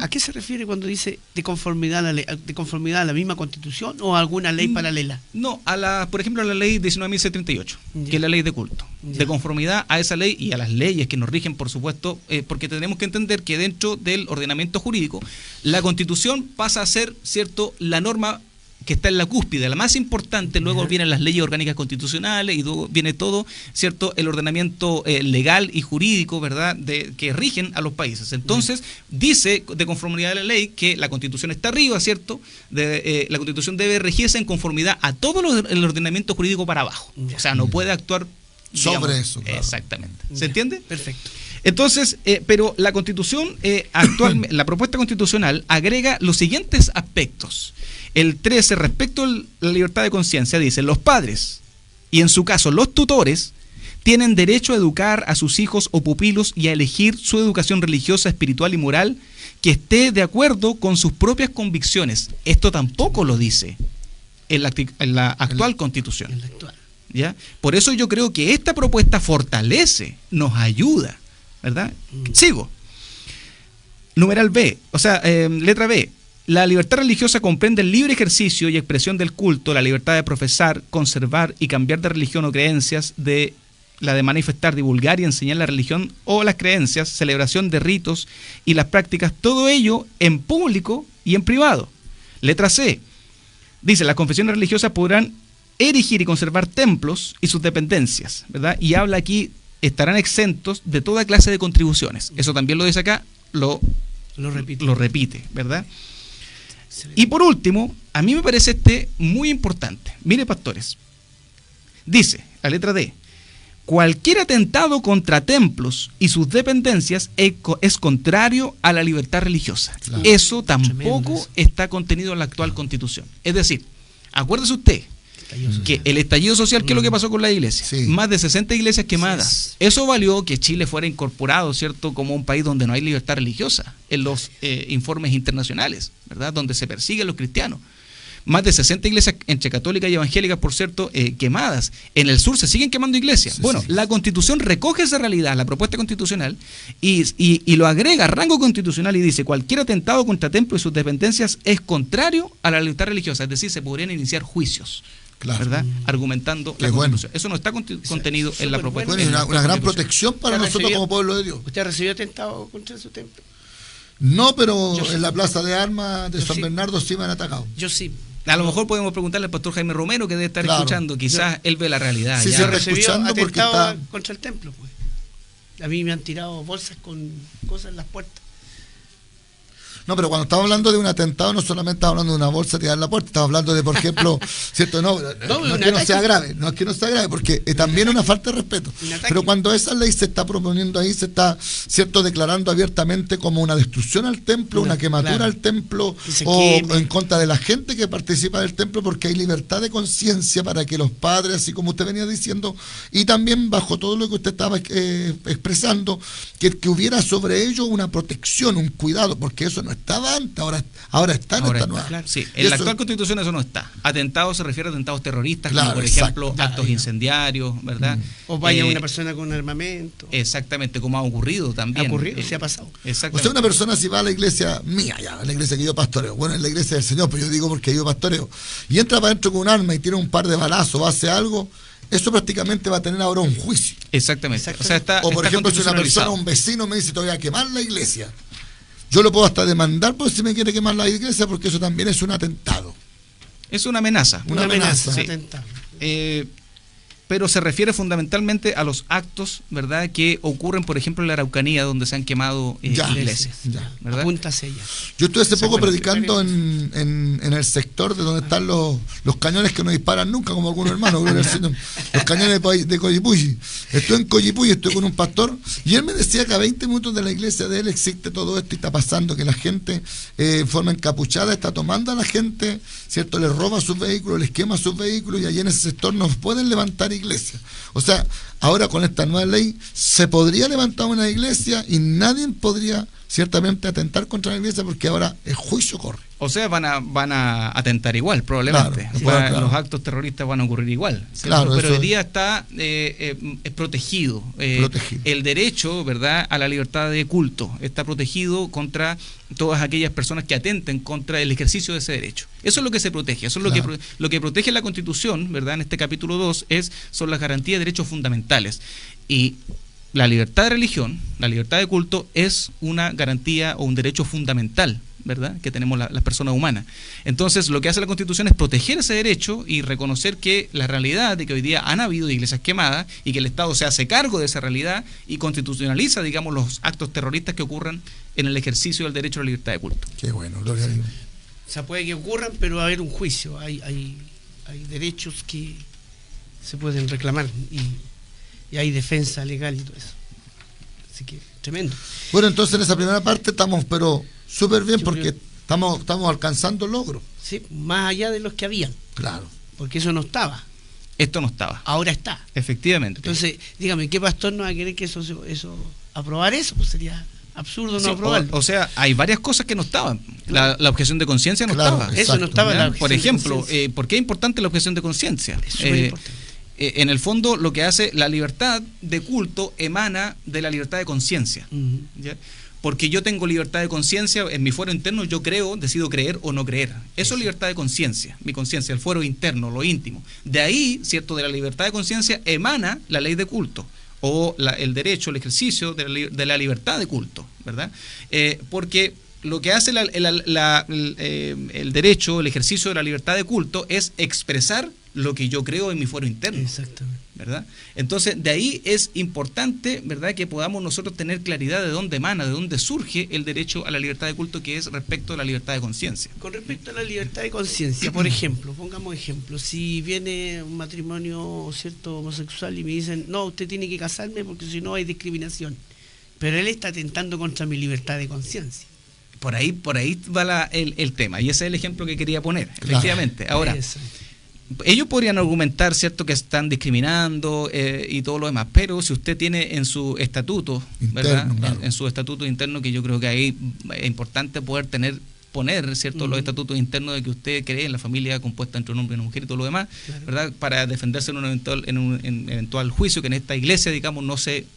¿a qué se refiere cuando dice de conformidad a la ley? ¿De conformidad a la misma Constitución o a alguna ley paralela? No, por ejemplo, a la ley 19.638, que es la ley de culto. De conformidad a esa ley y a las leyes que nos rigen, por supuesto, porque tenemos que entender que dentro del ordenamiento jurídico, la Constitución pasa a ser, ¿cierto?, la norma que está en la cúspide, la más importante. Luego vienen las leyes orgánicas constitucionales y luego viene todo, ¿cierto?, el ordenamiento legal y jurídico, ¿verdad?, que rigen a los países. Entonces, dice de conformidad a la ley que la Constitución está arriba, ¿cierto? La Constitución debe regirse en conformidad a todo el ordenamiento jurídico para abajo. O sea, no puede actuar, digamos, sobre eso. Claro. Exactamente. ¿Se entiende? Perfecto. Entonces, pero la Constitución actualmente, la propuesta constitucional agrega los siguientes aspectos. El 13, respecto a la libertad de conciencia, dice: los padres, y en su caso los tutores, tienen derecho a educar a sus hijos o pupilos y a elegir su educación religiosa, espiritual y moral que esté de acuerdo con sus propias convicciones. Esto tampoco lo dice en la actual Constitución. En la actual. ¿Ya? Por eso yo creo que esta propuesta fortalece, nos ayuda, ¿verdad? Sigo. Numeral B, letra B. La libertad religiosa comprende el libre ejercicio y expresión del culto, la libertad de profesar, conservar y cambiar de religión o creencias, la de manifestar, divulgar y enseñar la religión o las creencias, celebración de ritos y las prácticas, todo ello en público y en privado. Letra C. Dice: las confesiones religiosas podrán erigir y conservar templos y sus dependencias, ¿verdad? Y habla aquí, estarán exentos de toda clase de contribuciones. Eso también lo dice acá, lo repite, ¿verdad? Y por último, a mí me parece muy importante. Mire, pastores, dice la letra D: cualquier atentado contra templos y sus dependencias es contrario a la libertad religiosa. Claro. Eso tampoco está contenido en la actual Constitución. Es decir, acuérdese usted que el estallido social, ¿qué es lo que pasó con la iglesia? Sí. Más de 60 iglesias quemadas. Sí. Eso valió que Chile fuera incorporado, ¿cierto?, como un país donde no hay libertad religiosa en los informes internacionales, ¿verdad?, donde se persiguen a los cristianos. Más de 60 iglesias entre católicas y evangélicas, por cierto, quemadas. En el sur se siguen quemando iglesias. Sí, bueno, sí. La Constitución recoge esa realidad, la propuesta constitucional, y lo agrega a rango constitucional y dice: cualquier atentado contra templos y sus dependencias es contrario a la libertad religiosa. Es decir, se podrían iniciar juicios. Claro. ¿Verdad? Argumentando la Constitución. Eso no está contenido en la propuesta. Bueno, una gran protección para nosotros como pueblo de Dios. ¿Usted recibió atentado contra su templo? No, pero en la plaza de armas de San Bernardo sí me han atacado. Yo sí. A lo mejor podemos preguntarle al pastor Jaime Romero, que debe estar escuchando. Quizás él ve la realidad. Sí, se recibió atentado contra el templo, pues. A mí me han tirado bolsas con cosas en las puertas. No, pero cuando estamos hablando de un atentado, no solamente estamos hablando de una bolsa tirada en la puerta, estamos hablando de, por ejemplo, ¿cierto? No es que no sea grave, porque también es una falta de respeto. Pero cuando esa ley se está proponiendo ahí, se está, ¿cierto?, declarando abiertamente como una destrucción al templo, una quematura al templo, o en contra de la gente que participa del templo, porque hay libertad de conciencia para que los padres, así como usted venía diciendo, y también bajo todo lo que usted estaba expresando, que hubiera sobre ello una protección, un cuidado, porque eso no estaba antes, ahora está en esta nueva. Claro. Sí, en la actual Constitución eso no está. Atentados se refiere a atentados terroristas, como por ejemplo actos incendiarios, ¿verdad? O vaya una persona con un armamento. Exactamente, como ha ocurrido también. Se ha pasado. O sea, una persona si va a la iglesia mía, a la iglesia que yo pastoreo, bueno, en la iglesia del Señor, pero yo digo porque yo pastoreo, y entra para adentro con un arma y tira un par de balazos o hace algo, eso prácticamente va a tener ahora un juicio. Exactamente. O sea, por ejemplo, si una persona, un vecino me dice, te voy a quemar la iglesia, yo lo puedo hasta demandar por si me quiere quemar la iglesia, porque eso también es un atentado. Es una amenaza. Una amenaza. Sí. Pero se refiere fundamentalmente a los actos, ¿verdad?, que ocurren, por ejemplo, en la Araucanía, donde se han quemado iglesias. ¿Verdad? Apúntase ya. Yo estuve hace poco predicando en el sector de donde están los cañones que no disparan nunca, como algunos hermanos, los cañones de Coyipulli. Estuve en Coyipulli, estuve con un pastor, y él me decía que a 20 minutos de la iglesia de él existe todo esto y está pasando, que la gente, en forma encapuchada, está tomando a la gente, ¿cierto? Les roba sus vehículos, les quema sus vehículos, y allí en ese sector no pueden levantar iglesia. O sea, ahora con esta nueva ley se podría levantar una iglesia y nadie podría ciertamente atentar contra la iglesia, porque ahora el juicio corre. O sea, van a atentar igual, probablemente. Claro. Los actos terroristas van a ocurrir igual. Claro, pero hoy día está protegido. El derecho, ¿verdad?, a la libertad de culto está protegido contra todas aquellas personas que atenten contra el ejercicio de ese derecho. Eso es lo que se protege. Eso es lo que protege la Constitución, ¿verdad?, en este capítulo 2, son las garantías de derechos fundamentales. Y la libertad de religión, la libertad de culto, es una garantía o un derecho fundamental, ¿verdad?, que tenemos las personas humanas. Entonces, lo que hace la Constitución es proteger ese derecho y reconocer que la realidad de que hoy día han habido iglesias quemadas y que el Estado se hace cargo de esa realidad y constitucionaliza, digamos, los actos terroristas que ocurran en el ejercicio del derecho a la libertad de culto. Qué bueno, gloria a Dios. O sea, puede que ocurran, pero va a haber un juicio. Hay derechos que se pueden reclamar y hay defensa legal y todo eso. Así que, tremendo. Bueno, entonces en esa primera parte estamos, pero súper bien, porque estamos alcanzando logros. Sí, más allá de los que habían. Claro. Porque eso no estaba. Esto no estaba. Ahora está. Efectivamente. Entonces, dígame, ¿qué pastor no va a querer que eso aprobar eso? Pues sería absurdo no aprobarlo. O sea, hay varias cosas que no estaban. La objeción de conciencia no estaba. Exacto. Eso no estaba en la objeción. Por ejemplo, ¿por qué es importante la objeción de conciencia? Es súper importante. En el fondo, lo que hace la libertad de culto emana de la libertad de conciencia. ¿Ya? Porque yo tengo libertad de conciencia, en mi fuero interno yo decido creer o no creer. Eso es libertad de conciencia, mi conciencia, el fuero interno, lo íntimo. De ahí, ¿cierto?, de la libertad de conciencia emana la ley de culto, o el derecho, el ejercicio de la libertad de culto, ¿verdad? Porque lo que hace el derecho, el ejercicio de la libertad de culto es expresar lo que yo creo en mi fuero interno. Exactamente. ¿Verdad? Entonces, de ahí es importante, ¿verdad?, que podamos nosotros tener claridad de dónde emana, de dónde surge el derecho a la libertad de culto, que es respecto a la libertad de conciencia. Con respecto a la libertad de conciencia, por ejemplo, pongamos ejemplo, si viene un matrimonio, ¿cierto?, homosexual y me dicen, no, usted tiene que casarme porque si no hay discriminación, pero él está atentando contra mi libertad de conciencia. Por ahí va el tema, y ese es el ejemplo que quería poner, efectivamente. Ahora, ellos podrían argumentar, ¿cierto?, que están discriminando y todo lo demás, pero si usted tiene en su estatuto, ¿verdad?, claro, en su estatuto interno, que yo creo que ahí es importante poder poner, ¿cierto?, los estatutos internos de que usted cree en la familia compuesta entre un hombre y una mujer y todo lo demás, claro, ¿verdad?, para defenderse en un eventual juicio, que en esta iglesia, digamos, no se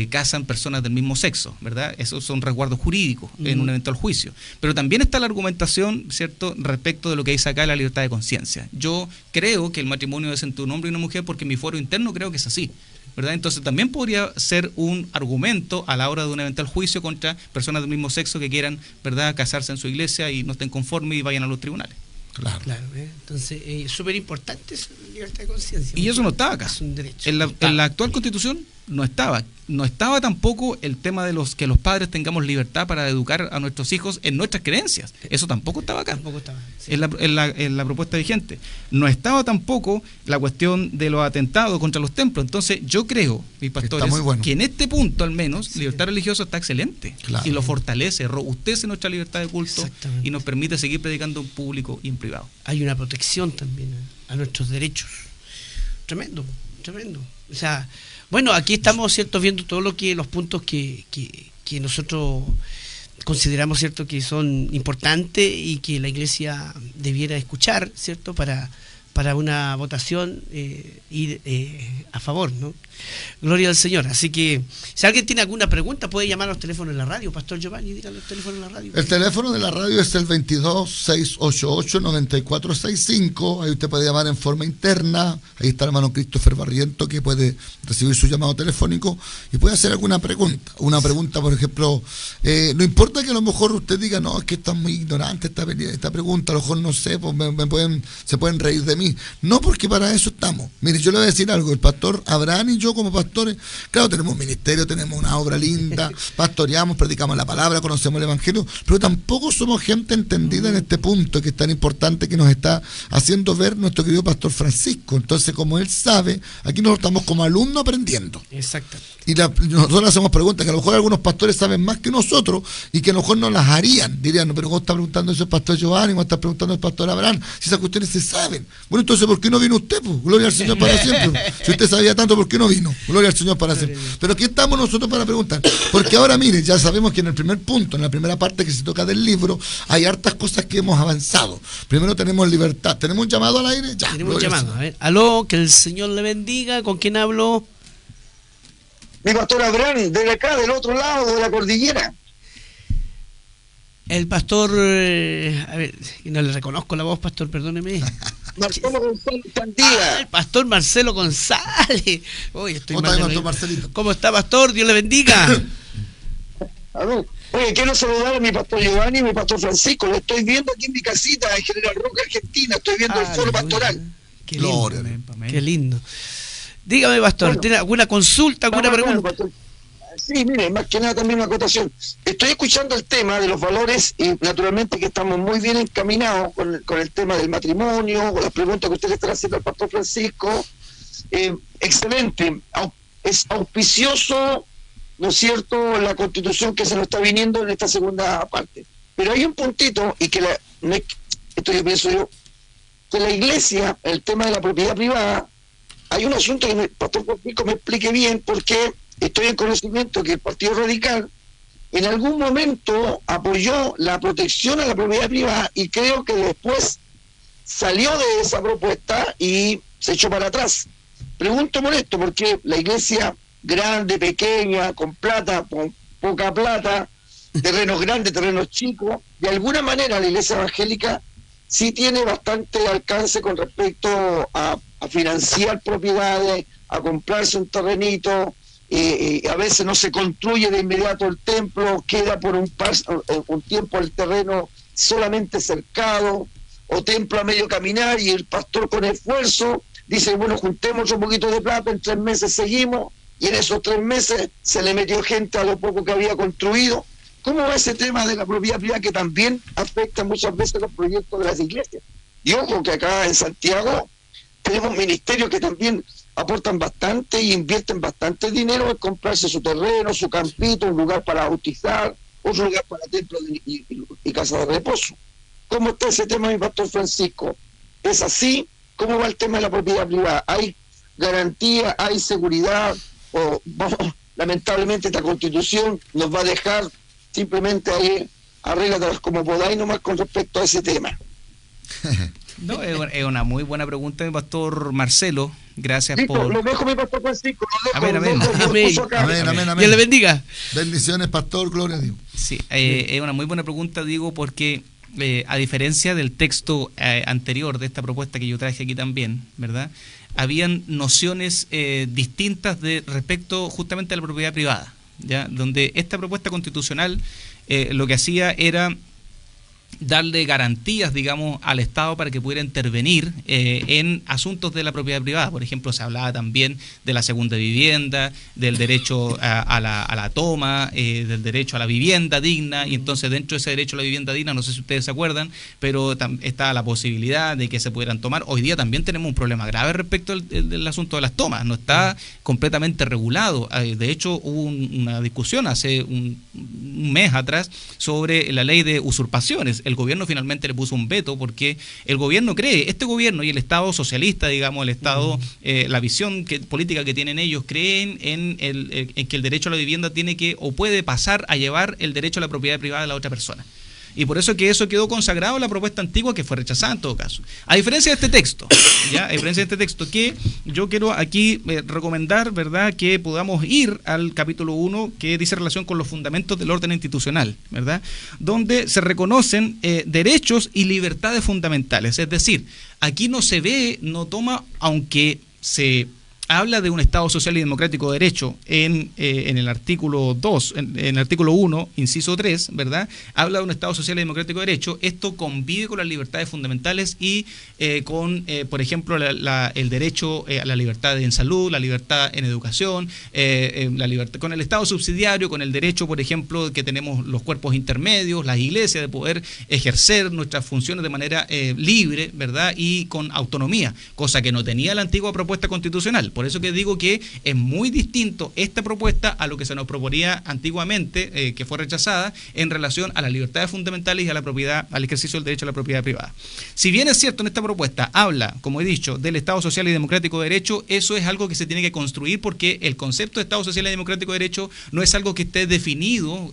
casan personas del mismo sexo, ¿verdad? Esos son resguardos jurídicos en un eventual juicio. Pero también está la argumentación, ¿cierto?, respecto de lo que dice acá la libertad de conciencia. Yo creo que el matrimonio es entre un hombre y una mujer porque en mi fuero interno creo que es así, ¿verdad? Entonces también podría ser un argumento a la hora de un eventual juicio contra personas del mismo sexo que quieran, ¿verdad?, casarse en su iglesia y no estén conformes y vayan a los tribunales. Claro. Entonces, es súper importante esa libertad de conciencia. Y eso no estaba acá. Es un derecho. En la actual Constitución no estaba. No estaba tampoco el tema de que los padres tengamos libertad para educar a nuestros hijos en nuestras creencias. Eso tampoco estaba acá. Tampoco estaba. Sí. En la propuesta vigente. No estaba tampoco la cuestión de los atentados contra los templos. Entonces, yo creo, mis pastores, que en este punto al menos, libertad religiosa está excelente. Claro. Y lo fortalece, robustece nuestra libertad de culto y nos permite seguir predicando en público y en privado. Hay una protección también a nuestros derechos. Tremendo, tremendo. O sea, bueno, aquí estamos, ¿cierto?, viendo todo lo que los puntos que nosotros consideramos, ¿cierto?, que son importantes y que la Iglesia debiera escuchar, ¿cierto?, para una votación ir a favor, ¿no? Gloria al Señor. Así que si alguien tiene alguna pregunta puede llamar a los teléfonos en la radio. Pastor Giovanni, díganle los teléfonos en la radio. El teléfono de la radio es el 22-688-9465. Ahí usted puede llamar en forma interna. Ahí está el hermano Christopher Barriento, que puede recibir su llamado telefónico y puede hacer alguna pregunta. Una pregunta, por ejemplo, no importa que a lo mejor usted diga, no, es que está muy ignorante esta pregunta, a lo mejor no sé, pues se pueden reír de mí. No, porque para eso estamos. Mire, yo le voy a decir algo. El pastor Abraham y yo como pastores, claro, tenemos un ministerio, tenemos una obra linda, pastoreamos, predicamos la palabra, conocemos el evangelio, pero tampoco somos gente entendida en este punto que es tan importante que nos está haciendo ver nuestro querido pastor Francisco. Entonces, como él sabe, aquí nosotros estamos como alumnos aprendiendo. Exactamente. Y nosotros le hacemos preguntas que a lo mejor algunos pastores saben más que nosotros y que a lo mejor no las harían. Dirían, no, pero ¿cómo está preguntando eso el pastor Giovanni? ¿Cómo está preguntando el pastor Abraham? Si esas cuestiones se saben. Bueno, entonces, ¿por qué no vino usted? Pues? Gloria al Señor para siempre. Si usted sabía tanto, ¿por qué no vino? Gloria al Señor para siempre. Pero aquí estamos nosotros para preguntar. Porque ahora, mire, ya sabemos que en el primer punto, en la primera parte que se toca del libro, hay hartas cosas que hemos avanzado. Primero tenemos libertad. ¿Tenemos un llamado al aire? Ya. Tenemos un llamado. A ver, aló, que el Señor le bendiga. ¿Con quién hablo? Mi pastor Abraham, desde acá, del otro lado de la cordillera. El pastor, a ver, no le reconozco la voz, pastor, perdóneme. Marcelo González Candía. El pastor Marcelo González. Uy, estoy mal. Marcelito. ¿Cómo está, pastor? Dios le bendiga. A ver, oye, quiero saludar a mi pastor Giovanni y mi pastor Francisco. Lo estoy viendo aquí en mi casita, en General Roca, Argentina. Estoy viendo el foro pastoral. Qué lindo. Qué lindo. Dígame, pastor, bueno, ¿tiene alguna consulta, alguna pregunta? Pastor. Sí, mire, más que nada también una acotación. Estoy escuchando el tema de los valores y naturalmente que estamos muy bien encaminados con el tema del matrimonio, con las preguntas que usted le está haciendo al pastor Francisco. Excelente. Es auspicioso, ¿no es cierto?, la Constitución que se nos está viniendo en esta segunda parte. Pero hay un puntito, y que esto yo pienso que la Iglesia, el tema de la propiedad privada, hay un asunto que el pastor Francisco me explique bien, porque estoy en conocimiento que el Partido Radical en algún momento apoyó la protección a la propiedad privada y creo que después salió de esa propuesta y se echó para atrás. Pregunto por esto, porque la iglesia grande, pequeña, con plata, con poca plata, terrenos grandes, terrenos chicos, de alguna manera la iglesia evangélica sí tiene bastante alcance con respecto a financiar propiedades, a comprarse un terrenito. A veces no se construye de inmediato el templo, queda por un tiempo el terreno solamente cercado, o templo a medio caminar, y el pastor con esfuerzo dice, bueno, juntemos un poquito de plata, en 3 meses seguimos, y en esos 3 meses se le metió gente a lo poco que había construido. ¿Cómo va ese tema de la propiedad privada que también afecta muchas veces los proyectos de las iglesias? Y ojo que acá en Santiago tenemos ministerios que también aportan bastante y invierten bastante dinero en comprarse su terreno, su campito, un lugar para bautizar, otro lugar para templo y casa de reposo. ¿Cómo está ese tema, mi pastor Francisco? ¿Es así? ¿Cómo va el tema de la propiedad privada? ¿Hay garantía? ¿Hay seguridad? ¿O lamentablemente esta Constitución nos va a dejar simplemente ahí, arréglatelas como podáis nomás con respecto a ese tema? No, es una muy buena pregunta, mi pastor Marcelo. Gracias sí, por... Lo dejo, mi pastor Francisco. Amén. Dios le bendiga. Bendiciones, pastor, gloria a Dios. Sí, es una muy buena pregunta, digo, porque a diferencia del texto anterior de esta propuesta que yo traje aquí también, ¿verdad?, habían nociones distintas respecto justamente a la propiedad privada, ¿ya?, donde esta propuesta constitucional lo que hacía era darle garantías, digamos, al Estado para que pudiera intervenir en asuntos de la propiedad privada. Por ejemplo, se hablaba también de la segunda vivienda, del derecho a la toma, del derecho a la vivienda digna, y entonces dentro de ese derecho a la vivienda digna, no sé si ustedes se acuerdan, pero está la posibilidad de que se pudieran tomar. Hoy día también tenemos un problema grave respecto del asunto de las tomas, no está completamente regulado. De hecho, hubo una discusión hace un mes atrás sobre la ley de usurpaciones. El gobierno finalmente le puso un veto porque el gobierno cree, este gobierno y el Estado socialista, digamos, el Estado, la visión política que tienen ellos, creen en que el derecho a la vivienda tiene que o puede pasar a llevar el derecho a la propiedad privada de la otra persona. Y por eso que eso quedó consagrado en la propuesta antigua, que fue rechazada en todo caso. A diferencia de este texto, que yo quiero aquí recomendar, ¿verdad?, que podamos ir al capítulo 1, que dice relación con los fundamentos del orden institucional, ¿verdad?, donde se reconocen derechos y libertades fundamentales. Es decir, aquí no se ve, no toma, aunque se habla de un Estado social y democrático de derecho en el artículo 2, en el artículo 1, inciso 3, ¿verdad? Habla de un Estado social y democrático de derecho. Esto convive con las libertades fundamentales y con, por ejemplo, el derecho a la libertad en salud, la libertad en educación, la libertad con el Estado subsidiario, con el derecho, por ejemplo, que tenemos los cuerpos intermedios, las iglesias, de poder ejercer nuestras funciones de manera libre, ¿verdad? Y con autonomía, cosa que no tenía la antigua propuesta constitucional. Por eso que digo que es muy distinto esta propuesta a lo que se nos proponía antiguamente, que fue rechazada, en relación a las libertades fundamentales y a la propiedad, al ejercicio del derecho a la propiedad privada. Si bien es cierto, en esta propuesta habla, como he dicho, del Estado social y democrático de derecho, eso es algo que se tiene que construir, porque el concepto de Estado social y democrático de derecho no es algo que esté definido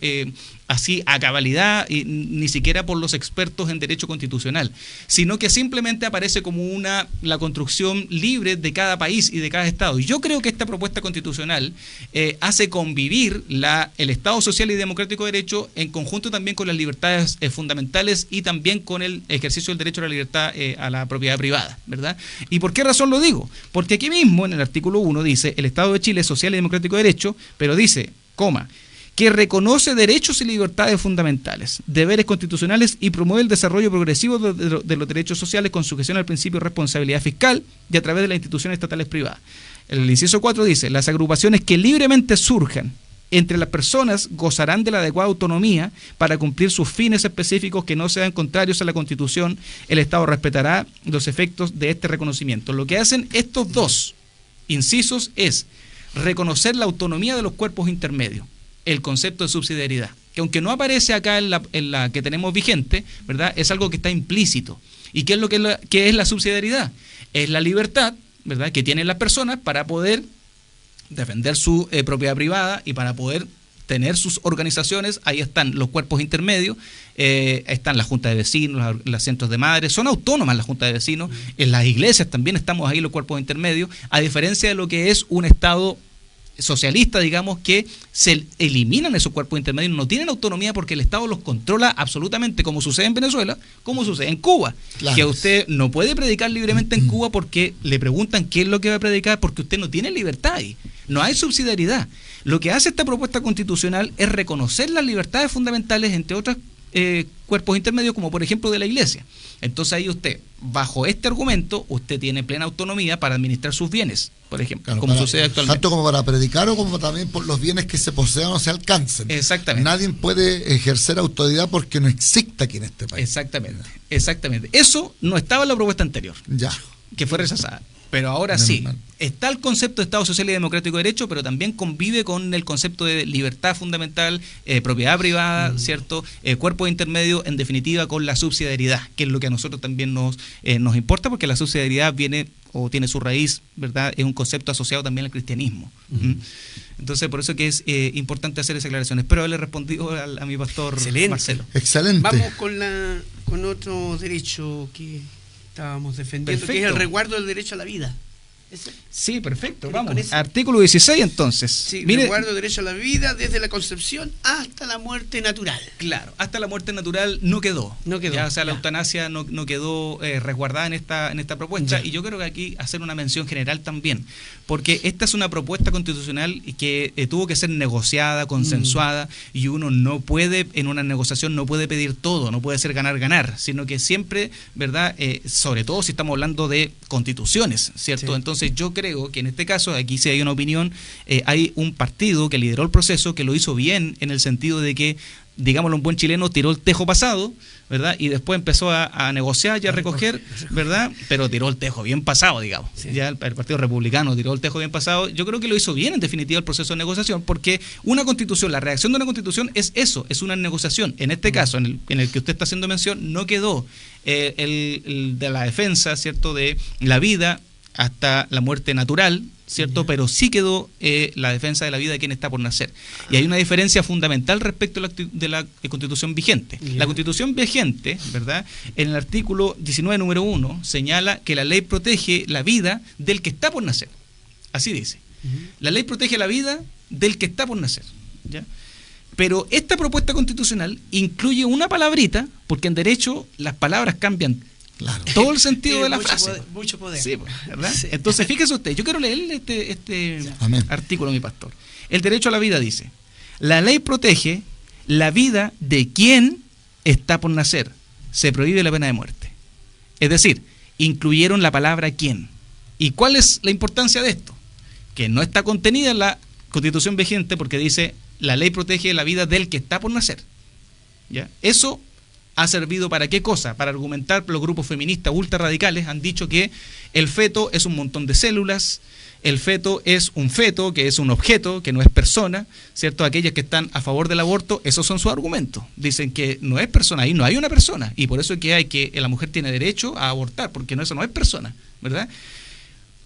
así a cabalidad, y ni siquiera por los expertos en derecho constitucional, sino que simplemente aparece como la construcción libre de cada país y de cada Estado. Y yo creo que esta propuesta constitucional hace convivir el Estado social y democrático de derecho en conjunto también con las libertades fundamentales y también con el ejercicio del derecho a la libertad a la propiedad privada, ¿verdad? ¿Y por qué razón lo digo? Porque aquí mismo en el artículo 1 dice: el Estado de Chile es social y democrático de derecho, pero dice, que reconoce derechos y libertades fundamentales, deberes constitucionales y promueve el desarrollo progresivo de los derechos sociales con sujeción al principio de responsabilidad fiscal y a través de las instituciones estatales privadas. El inciso 4 dice: las agrupaciones que libremente surjan entre las personas gozarán de la adecuada autonomía para cumplir sus fines específicos que no sean contrarios a la Constitución. El Estado respetará los efectos de este reconocimiento. Lo que hacen estos dos incisos es reconocer la autonomía de los cuerpos intermedios, el concepto de subsidiariedad, que aunque no aparece acá en la que tenemos vigente, ¿verdad?, es algo que está implícito. ¿Y qué es lo que es la subsidiariedad? Es la libertad, ¿verdad?, que tienen las personas para poder defender su propiedad privada y para poder tener sus organizaciones. Ahí están los cuerpos intermedios, están las juntas de vecinos, los centros de madres, son autónomas las juntas de vecinos, en las iglesias también estamos ahí los cuerpos intermedios, a diferencia de lo que es un Estado socialista, digamos, que se eliminan esos cuerpos intermedios, no tienen autonomía porque el Estado los controla absolutamente, como sucede en Venezuela, como sucede en Cuba. Claro. Que usted no puede predicar libremente en Cuba porque le preguntan qué es lo que va a predicar, porque usted no tiene libertad ahí. No hay subsidiariedad. Lo que hace esta propuesta constitucional es reconocer las libertades fundamentales, entre otras cuerpos intermedios, como por ejemplo de la iglesia. Entonces ahí usted, bajo este argumento, usted tiene plena autonomía para administrar sus bienes, por ejemplo, claro, como sucede actualmente. Tanto como para predicar o como también por los bienes que se posean o se alcancen. Exactamente. Nadie puede ejercer autoridad porque no exista aquí en este país. Exactamente. Eso no estaba en la propuesta anterior, ya, que fue rechazada. Pero ahora sí, está el concepto de Estado social y democrático de derecho, pero también convive con el concepto de libertad fundamental, propiedad privada, ¿cierto? Cuerpo intermedio, en definitiva, con la subsidiariedad, que es lo que a nosotros también nos importa, porque la subsidiariedad viene o tiene su raíz, ¿verdad? Es un concepto asociado también al cristianismo. Entonces, por eso que es importante hacer esas aclaraciones. Espero haberle respondido a mi pastor Marcelo. Excelente. Vamos con otro derecho que estábamos defendiendo. Perfecto. Que es el resguardo del derecho a la vida. Sí, perfecto. ¿Quieres Vamos. con ese? Artículo 16 entonces. Sí, Mire, resguardo derecho a la vida desde la concepción hasta la muerte natural. claro, hasta la muerte natural no quedó. No quedó, Ya, o sea, la ya. eutanasia no quedó resguardada en esta propuesta. Ya. Y yo creo que aquí hacer una mención general también, porque esta es una propuesta constitucional que tuvo que ser negociada, consensuada, y uno no puede, en una negociación, no puede pedir todo, no puede ser ganar, sino que siempre, ¿verdad? Sobre todo si estamos hablando de constituciones, ¿cierto? Sí. Entonces yo creo que en este caso, aquí sí hay una opinión, hay un partido que lideró el proceso, que lo hizo bien en el sentido de que, digámoslo un buen chileno, tiró el tejo pasado, ¿verdad? Y después empezó a negociar y a recoger, ¿verdad? Pero tiró el tejo bien pasado, digamos. Sí. Ya el Partido Republicano tiró el tejo bien pasado. Yo creo que lo hizo bien, en definitiva, el proceso de negociación, porque una constitución, la redacción de una constitución es eso, es una negociación. En este caso, en el que usted está haciendo mención, no quedó el de la defensa, ¿cierto?, de la vida hasta la muerte natural, ¿cierto? Pero sí quedó la defensa de la vida de quien está por nacer. Y hay una diferencia fundamental respecto de la Constitución vigente. La Constitución vigente, ¿verdad?, en el artículo 19, número 1, señala que la ley protege la vida del que está por nacer. Así dice. La ley protege la vida del que está por nacer, ¿ya? Pero esta propuesta constitucional incluye una palabrita, porque en derecho las palabras cambian todo el sentido Tiene de la mucho frase. poder, mucho poder. Sí, ¿verdad? Sí. Entonces, fíjese usted, yo quiero leerle este Amén. artículo, mi pastor. El derecho a la vida dice: la ley protege la vida de quien está por nacer. Se prohíbe la pena de muerte. Es decir, incluyeron la palabra quien. ¿Y cuál es la importancia de esto? Que no está contenida en la Constitución vigente, porque dice: la ley protege la vida del que está por nacer. ¿Ya? Eso ha servido para qué cosa? Para argumentar. Los grupos feministas ultra radicales han dicho que el feto es un montón de células, el feto es un feto, que es un objeto, que no es persona, ¿cierto? Aquellas que están a favor del aborto, esos son sus argumentos. Dicen que no es persona, ahí no hay una persona, y por eso es que la mujer tiene derecho a abortar, porque eso no es persona, ¿verdad?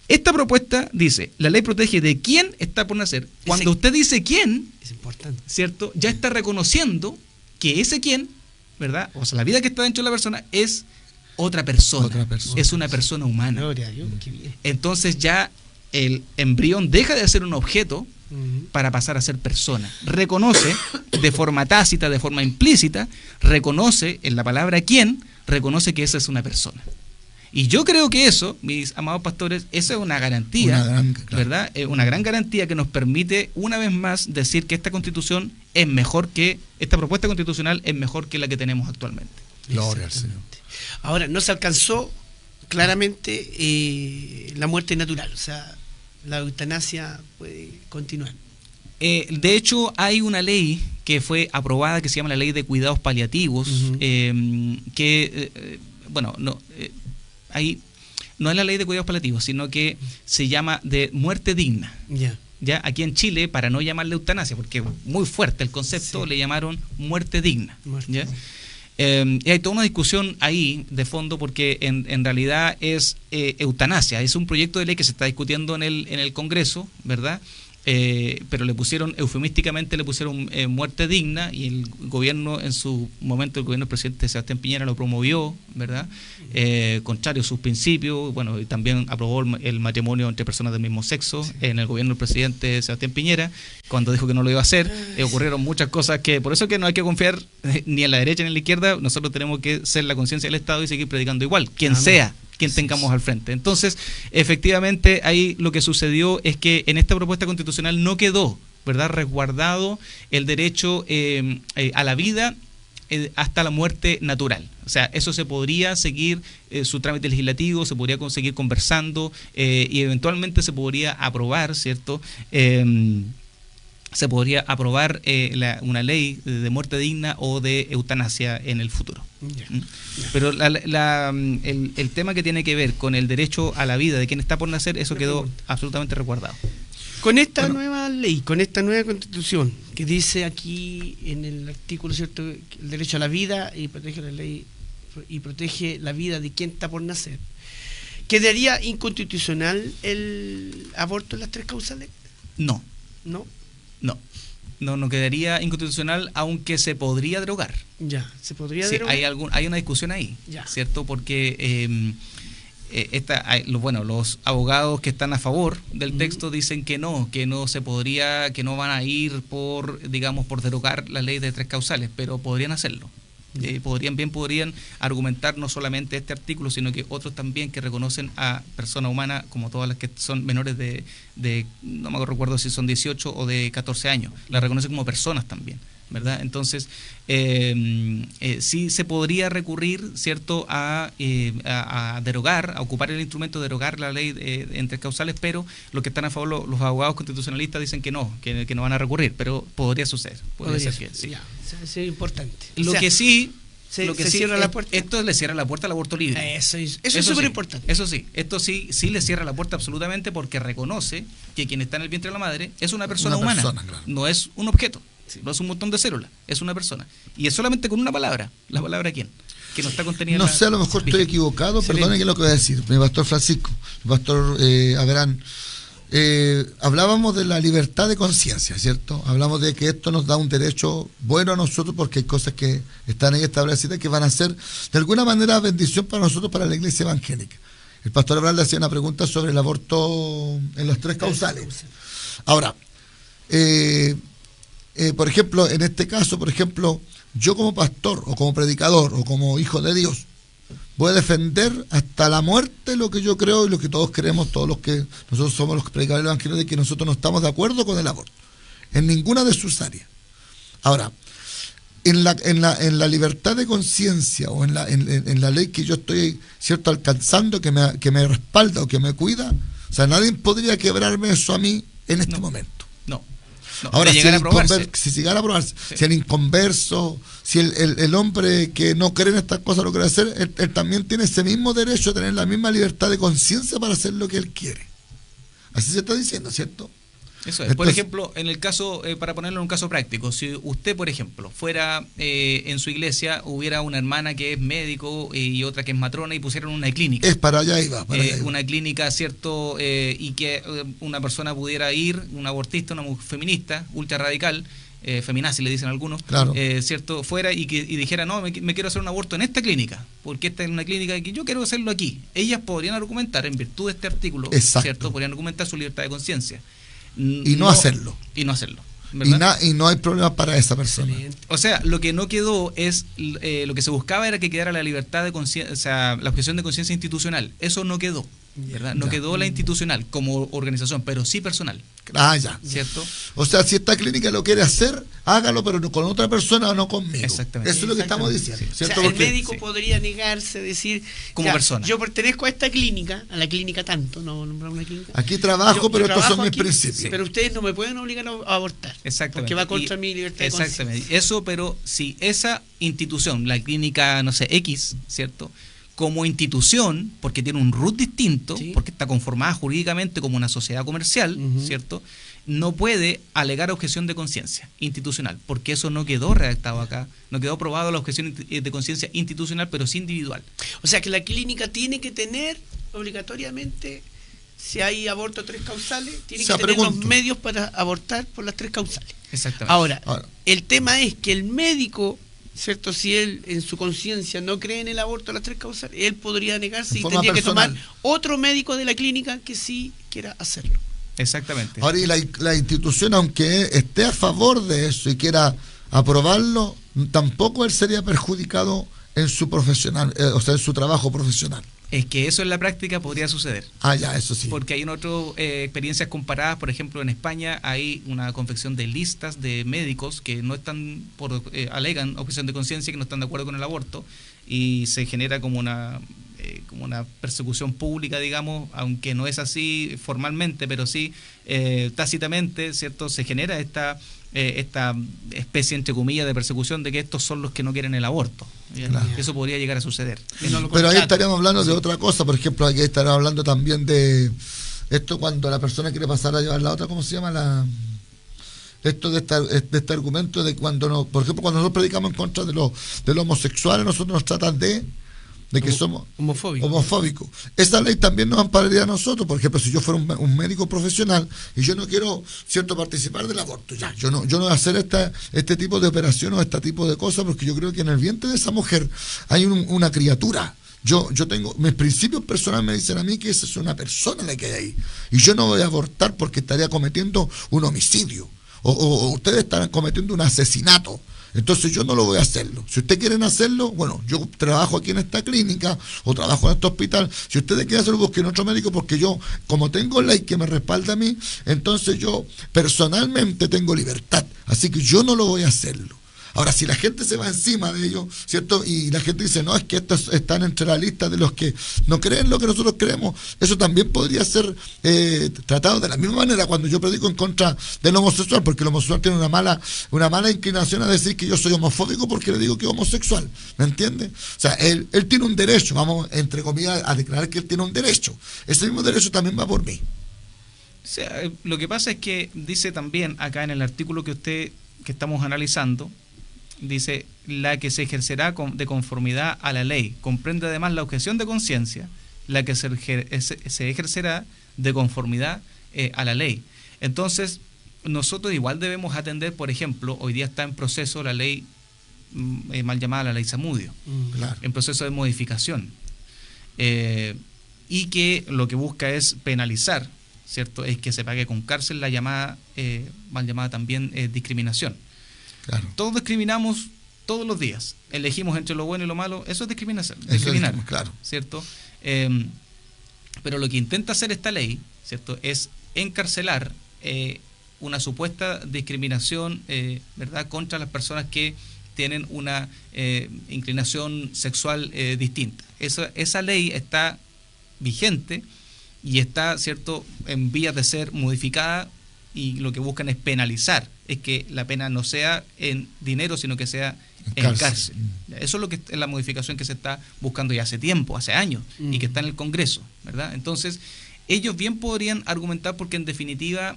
Esta propuesta dice: la ley protege de quién está por nacer. Cuando usted dice quién, Es importante. ¿cierto?, ya está reconociendo que ese quién, ¿verdad?, o sea, la vida que está dentro de la persona es otra persona, es una persona humana. Gloria a Dios, qué bien. Entonces ya el embrión deja de ser un objeto para pasar a ser persona. Reconoce de forma tácita, de forma implícita, reconoce en la palabra quién, reconoce que esa es una persona. Y yo creo que eso, mis amados pastores, esa es una garantía, ¿verdad? Una gran garantía que nos permite una vez más decir que esta constitución es mejor que, esta propuesta constitucional es mejor que la que tenemos actualmente. Gloria al Señor. Ahora, no se alcanzó claramente la muerte natural, o sea, la eutanasia puede continuar. De hecho, hay una ley que fue aprobada que se llama la Ley de Cuidados Paliativos, ahí no es la Ley de Cuidados Paliativos, sino que se llama de muerte digna. Ya aquí en Chile, para no llamarle eutanasia, porque es muy fuerte el concepto, Sí. le llamaron muerte digna. Muerte ¿ya? digna. Y hay toda una discusión ahí de fondo, porque en realidad es eutanasia, es un proyecto de ley que se está discutiendo en el Congreso, ¿verdad? Pero eufemísticamente le pusieron muerte digna, y el gobierno, en su momento, el gobierno del presidente Sebastián Piñera lo promovió, ¿verdad? Contrario a sus principios. Bueno, y también aprobó el matrimonio entre personas del mismo sexo. Sí. En el gobierno del presidente Sebastián Piñera, cuando dijo que no lo iba a hacer, ocurrieron muchas cosas que, por eso que no hay que confiar ni en la derecha ni en la izquierda. Nosotros tenemos que ser la conciencia del Estado y seguir predicando igual, quien sea quien tengamos al frente. Entonces, efectivamente, ahí lo que sucedió es que en esta propuesta constitucional no quedó, ¿verdad?, resguardado el derecho a la vida hasta la muerte natural. O sea, eso se podría seguir su trámite legislativo, se podría seguir conversando, y eventualmente se podría aprobar, ¿cierto?, se podría aprobar una ley de muerte digna o de eutanasia en el futuro. Pero el tema que tiene que ver con el derecho a la vida de quien está por nacer, eso quedó absolutamente resguardado. Con esta nueva ley, con esta nueva constitución, que dice aquí en el artículo, ¿cierto?, el derecho a la vida y protege la ley y protege la vida de quien está por nacer, ¿quedaría inconstitucional el aborto en las 3 causales? No. ¿No? No quedaría inconstitucional, aunque se podría derogar. Ya, se podría derogar. Hay una discusión ahí, ya, ¿cierto? Porque los abogados que están a favor del texto dicen que no se podría, que no van a ir por derogar la ley de 3 causales, pero podrían hacerlo. Podrían argumentar no solamente este artículo, sino que otros también que reconocen a persona humana como todas las que son menores de no me recuerdo si son 18 o de 14 años, las reconocen como personas también, ¿verdad? Entonces, sí se podría recurrir, ¿cierto?, a derogar, a ocupar el instrumento de derogar la ley en 3 causales, pero los que están a favor, los abogados constitucionalistas dicen que no van a recurrir, pero podría suceder. Podría ser que sí. Eso es importante. Lo que sí cierra la puerta. Esto le cierra la puerta al aborto libre. Eso es súper importante. Eso sí, esto sí le cierra la puerta absolutamente, porque reconoce que quien está en el vientre de la madre es una persona humana, claro. No es un objeto, no es un montón de células, es una persona. Y es solamente con una palabra. ¿La palabra quién? Que no está contenida. No sé, a lo mejor estoy equivocado, perdone que lo que voy a decir. Mi pastor Francisco, mi pastor Averán, hablábamos de la libertad de conciencia, ¿cierto? Hablamos de que esto nos da un derecho bueno a nosotros, porque hay cosas que están ahí establecidas que van a ser de alguna manera bendición para nosotros, para la iglesia evangélica. El pastor Abraham le hacía una pregunta sobre el aborto en las 3 causales. Ahora, por ejemplo, en este caso, yo como pastor o como predicador o como hijo de Dios voy a defender hasta la muerte lo que yo creo y lo que todos creemos, todos los que nosotros somos los predicadores del evangelio, de que nosotros no estamos de acuerdo con el aborto en ninguna de sus áreas. Ahora, en la libertad de conciencia o en la ley que yo estoy, ¿cierto?, alcanzando, que me respalda o que me cuida, o sea, nadie podría quebrarme eso a mí en este momento. Ahora, si llegara a aprobarse, si el inconverso, si el hombre que no cree en estas cosas lo quiere hacer, él también tiene ese mismo derecho a tener la misma libertad de conciencia para hacer lo que él quiere. Así se está diciendo, ¿cierto? Eso es. Por ejemplo, en el caso, para ponerlo en un caso práctico, si usted, por ejemplo, fuera en su iglesia, hubiera una hermana que es médico y otra que es matrona y pusieran una clínica. Es para allá iba. Una clínica, ¿cierto? Y que una persona pudiera ir, un abortista, una mujer feminista, ultra radical, feminazi le dicen algunos, claro. ¿Cierto? Fuera y dijera, no, me quiero hacer un aborto en esta clínica, porque esta es una clínica que yo quiero hacerlo aquí. Ellas podrían argumentar, en virtud de este artículo, ¿cierto? Podrían argumentar su libertad de conciencia. Y no hacerlo. ¿verdad? Y no hay problema para esa persona. O sea, lo que no quedó es, lo que se buscaba era que quedara la libertad de conciencia, o sea, la objeción de conciencia institucional. Eso no quedó, ¿verdad? No quedó la institucional como organización, pero sí personal. Ya. ¿Cierto? O sea, si esta clínica lo quiere hacer, hágalo, pero no con otra persona o no conmigo. Exactamente. Eso es lo que estamos diciendo. Sí. O sea, el médico podría negarse, decir, como persona. Yo pertenezco a esta clínica, a la clínica tanto, no una clínica. Aquí trabajo, pero estos son mis principios. Sí. Pero ustedes no me pueden obligar a abortar. Exactamente. Porque va contra mi libertad de conciencia. Exactamente. Eso, pero si esa institución, la clínica, no sé, X, ¿cierto?, como institución, porque tiene un root distinto, porque está conformada jurídicamente como una sociedad comercial, ¿cierto?, no puede alegar objeción de conciencia institucional, porque eso no quedó redactado acá, no quedó aprobado la objeción de conciencia institucional, pero sí individual. O sea que la clínica tiene que tener obligatoriamente, si hay aborto 3 causales, tiene que tener los medios para abortar por las 3 causales. Exactamente. Ahora, el tema es que el médico, ¿cierto? Si él en su conciencia no cree en el aborto a las 3 causales, él podría negarse y tendría que tomar otro médico de la clínica que sí quiera hacerlo. Exactamente. Ahora, y la institución, aunque esté a favor de eso y quiera aprobarlo, tampoco él sería perjudicado en su profesional, o sea, en su trabajo profesional. Es que eso en la práctica podría suceder. Eso sí. Porque hay otras experiencias comparadas. Por ejemplo, en España hay una confección de listas de médicos que no están, alegan objeción de conciencia, que no están de acuerdo con el aborto, y se genera como una persecución pública, digamos, aunque no es así formalmente, pero sí tácitamente, ¿cierto? Se genera esta especie, entre comillas, de persecución de que estos son los que no quieren el aborto. Claro. Eso podría llegar a suceder. Pero ahí estaríamos hablando de otra cosa. Por ejemplo, aquí estaríamos hablando también de esto cuando la persona quiere pasar a llevar la otra, ¿cómo se llama? Esto de este argumento de cuando por ejemplo, cuando nosotros predicamos en contra de los homosexuales, nosotros nos tratan de que somos homofóbicos. Esa ley también nos ampararía a nosotros. Por ejemplo, si yo fuera un médico profesional y yo no quiero, ¿cierto?, participar del aborto, yo no voy a hacer este tipo de operación o este tipo de cosas, porque yo creo que en el vientre de esa mujer hay una criatura, yo tengo, mis principios personales me dicen a mí que esa es una persona la que hay ahí. Y yo no voy a abortar porque estaría cometiendo un homicidio. O ustedes estarán cometiendo un asesinato. Entonces yo no lo voy a hacerlo. Si ustedes quieren hacerlo, bueno, yo trabajo aquí en esta clínica o trabajo en este hospital. Si ustedes quieren hacerlo, busquen otro médico, porque yo, como tengo ley que me respalda a mí, entonces yo personalmente tengo libertad. Así que yo no lo voy a hacerlo. Ahora, si la gente se va encima de ellos, ¿cierto? Y la gente dice, no, es que estos están entre la lista de los que no creen lo que nosotros creemos, eso también podría ser tratado de la misma manera cuando yo predico en contra del homosexual, porque el homosexual tiene una mala inclinación a decir que yo soy homofóbico porque le digo que es homosexual, ¿me entiende? O sea, él tiene un derecho, vamos, entre comillas, a declarar que él tiene un derecho. Ese mismo derecho también va por mí. O sea, lo que pasa es que dice también acá en el artículo que estamos analizando, dice, la que se ejercerá de conformidad a la ley. Comprende además la objeción de conciencia, la que se ejercerá de conformidad a la ley. Entonces, nosotros igual debemos atender, por ejemplo, hoy día está en proceso la ley mal llamada la ley Zamudio, claro, en proceso de modificación, y que lo que busca es penalizar, ¿cierto? Es que se pague con cárcel la llamada, mal llamada también discriminación. Claro. Todos discriminamos todos los días, elegimos entre lo bueno y lo malo, eso es discriminar, claro, ¿cierto? Pero lo que intenta hacer esta ley, ¿cierto?, es encarcelar una supuesta discriminación, ¿verdad?, contra las personas que tienen una inclinación sexual distinta. Esa ley está vigente y está, ¿cierto?, en vías de ser modificada, y lo que buscan es penalizar, es que la pena no sea en dinero, sino que sea en cárcel. Eso es lo que es la modificación que se está buscando ya hace tiempo, hace años, y que está en el Congreso, ¿verdad? Entonces, ellos bien podrían argumentar, porque en definitiva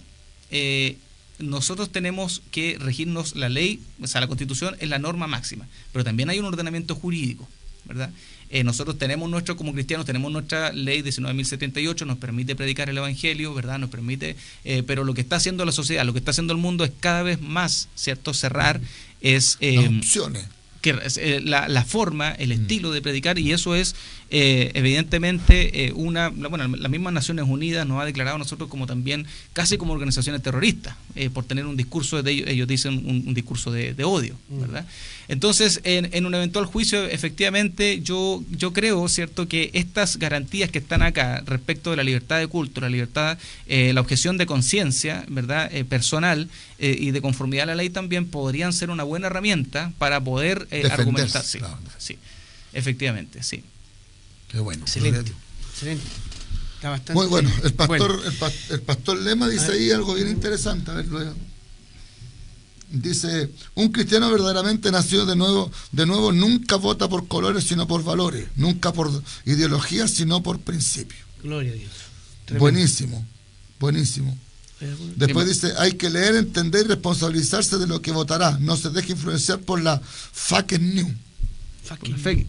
nosotros tenemos que regirnos la ley, o sea, la Constitución es la norma máxima, pero también hay un ordenamiento jurídico, ¿verdad? Nosotros tenemos como cristianos, tenemos nuestra ley 19.078, nos permite predicar el Evangelio, ¿verdad? Nos permite, pero lo que está haciendo la sociedad, lo que está haciendo el mundo es cada vez más, ¿cierto?, cerrar las opciones. La forma, el estilo de predicar, y eso es evidentemente las mismas Naciones Unidas nos ha declarado a nosotros como también casi como organizaciones terroristas, por tener un discurso ellos dicen un discurso de odio, ¿verdad? Entonces, en un eventual juicio, efectivamente, yo creo, ¿cierto?, que estas garantías que están acá respecto de la libertad de culto, la libertad, la objeción de conciencia, ¿verdad?, personal, y de conformidad a la ley también podrían ser una buena herramienta para poder argumentar. Sí, claro. Sí, efectivamente, sí. Qué bueno. Excelente. Está bastante muy bueno. El pastor Lema dice ahí algo bien interesante. A ver, luego. Dice, un cristiano verdaderamente nacido de nuevo nunca vota por colores sino por valores, nunca por ideologías sino por principios. Gloria a Dios. Tremendo. Buenísimo. Después dice, hay que leer, entender y responsabilizarse de lo que votará. No se deje influenciar por la fake news.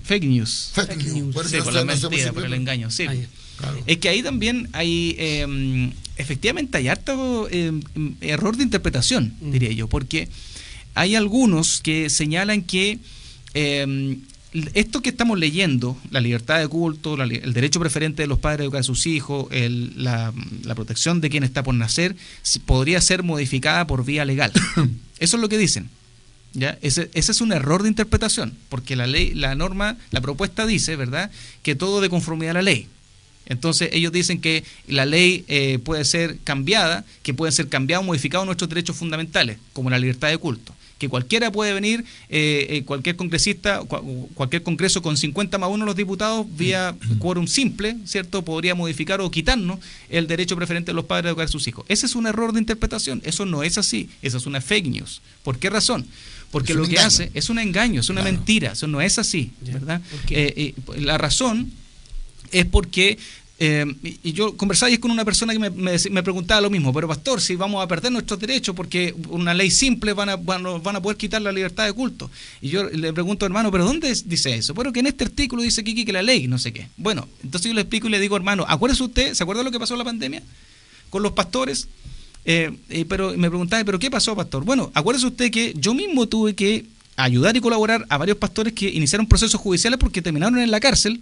Fake news. Por la mentira, por el engaño. Sí. Claro. Es que ahí también hay, efectivamente hay harto error de interpretación, diría yo, porque hay algunos que señalan que esto que estamos leyendo, la libertad de culto, el derecho preferente de los padres a educar a sus hijos, la protección de quien está por nacer, podría ser modificada por vía legal. Eso es lo que dicen. ¿Ya? Ese es un error de interpretación, porque la ley, la norma, la propuesta dice, ¿verdad?, que todo de conformidad a la ley. Entonces ellos dicen que la ley puede ser cambiada, que pueden ser cambiados o modificados nuestros derechos fundamentales, como la libertad de culto, que cualquiera puede venir, cualquier congresista, cualquier congreso con 50 más 1 los diputados, vía quórum simple, ¿cierto?, podría modificar o quitarnos el derecho preferente de los padres a educar a sus hijos. Ese es un error de interpretación, eso no es así, esa es una fake news. ¿Por qué razón? Porque lo que hace es un engaño, es una mentira, eso no es así, ¿verdad? La razón es porque y yo conversaba con una persona que me preguntaba lo mismo, pero pastor, si vamos a perder nuestros derechos porque una ley simple van a poder quitar la libertad de culto. Y yo le pregunto, hermano, ¿pero dónde dice eso? Bueno, que en este artículo dice que la ley, no sé qué. Bueno, entonces yo le explico y le digo, hermano, acuérdese usted, ¿se acuerda lo que pasó en la pandemia con los pastores? Pero me preguntaba, ¿pero qué pasó, pastor? Bueno, acuérdese usted que yo mismo tuve que ayudar y colaborar a varios pastores que iniciaron procesos judiciales porque terminaron en la cárcel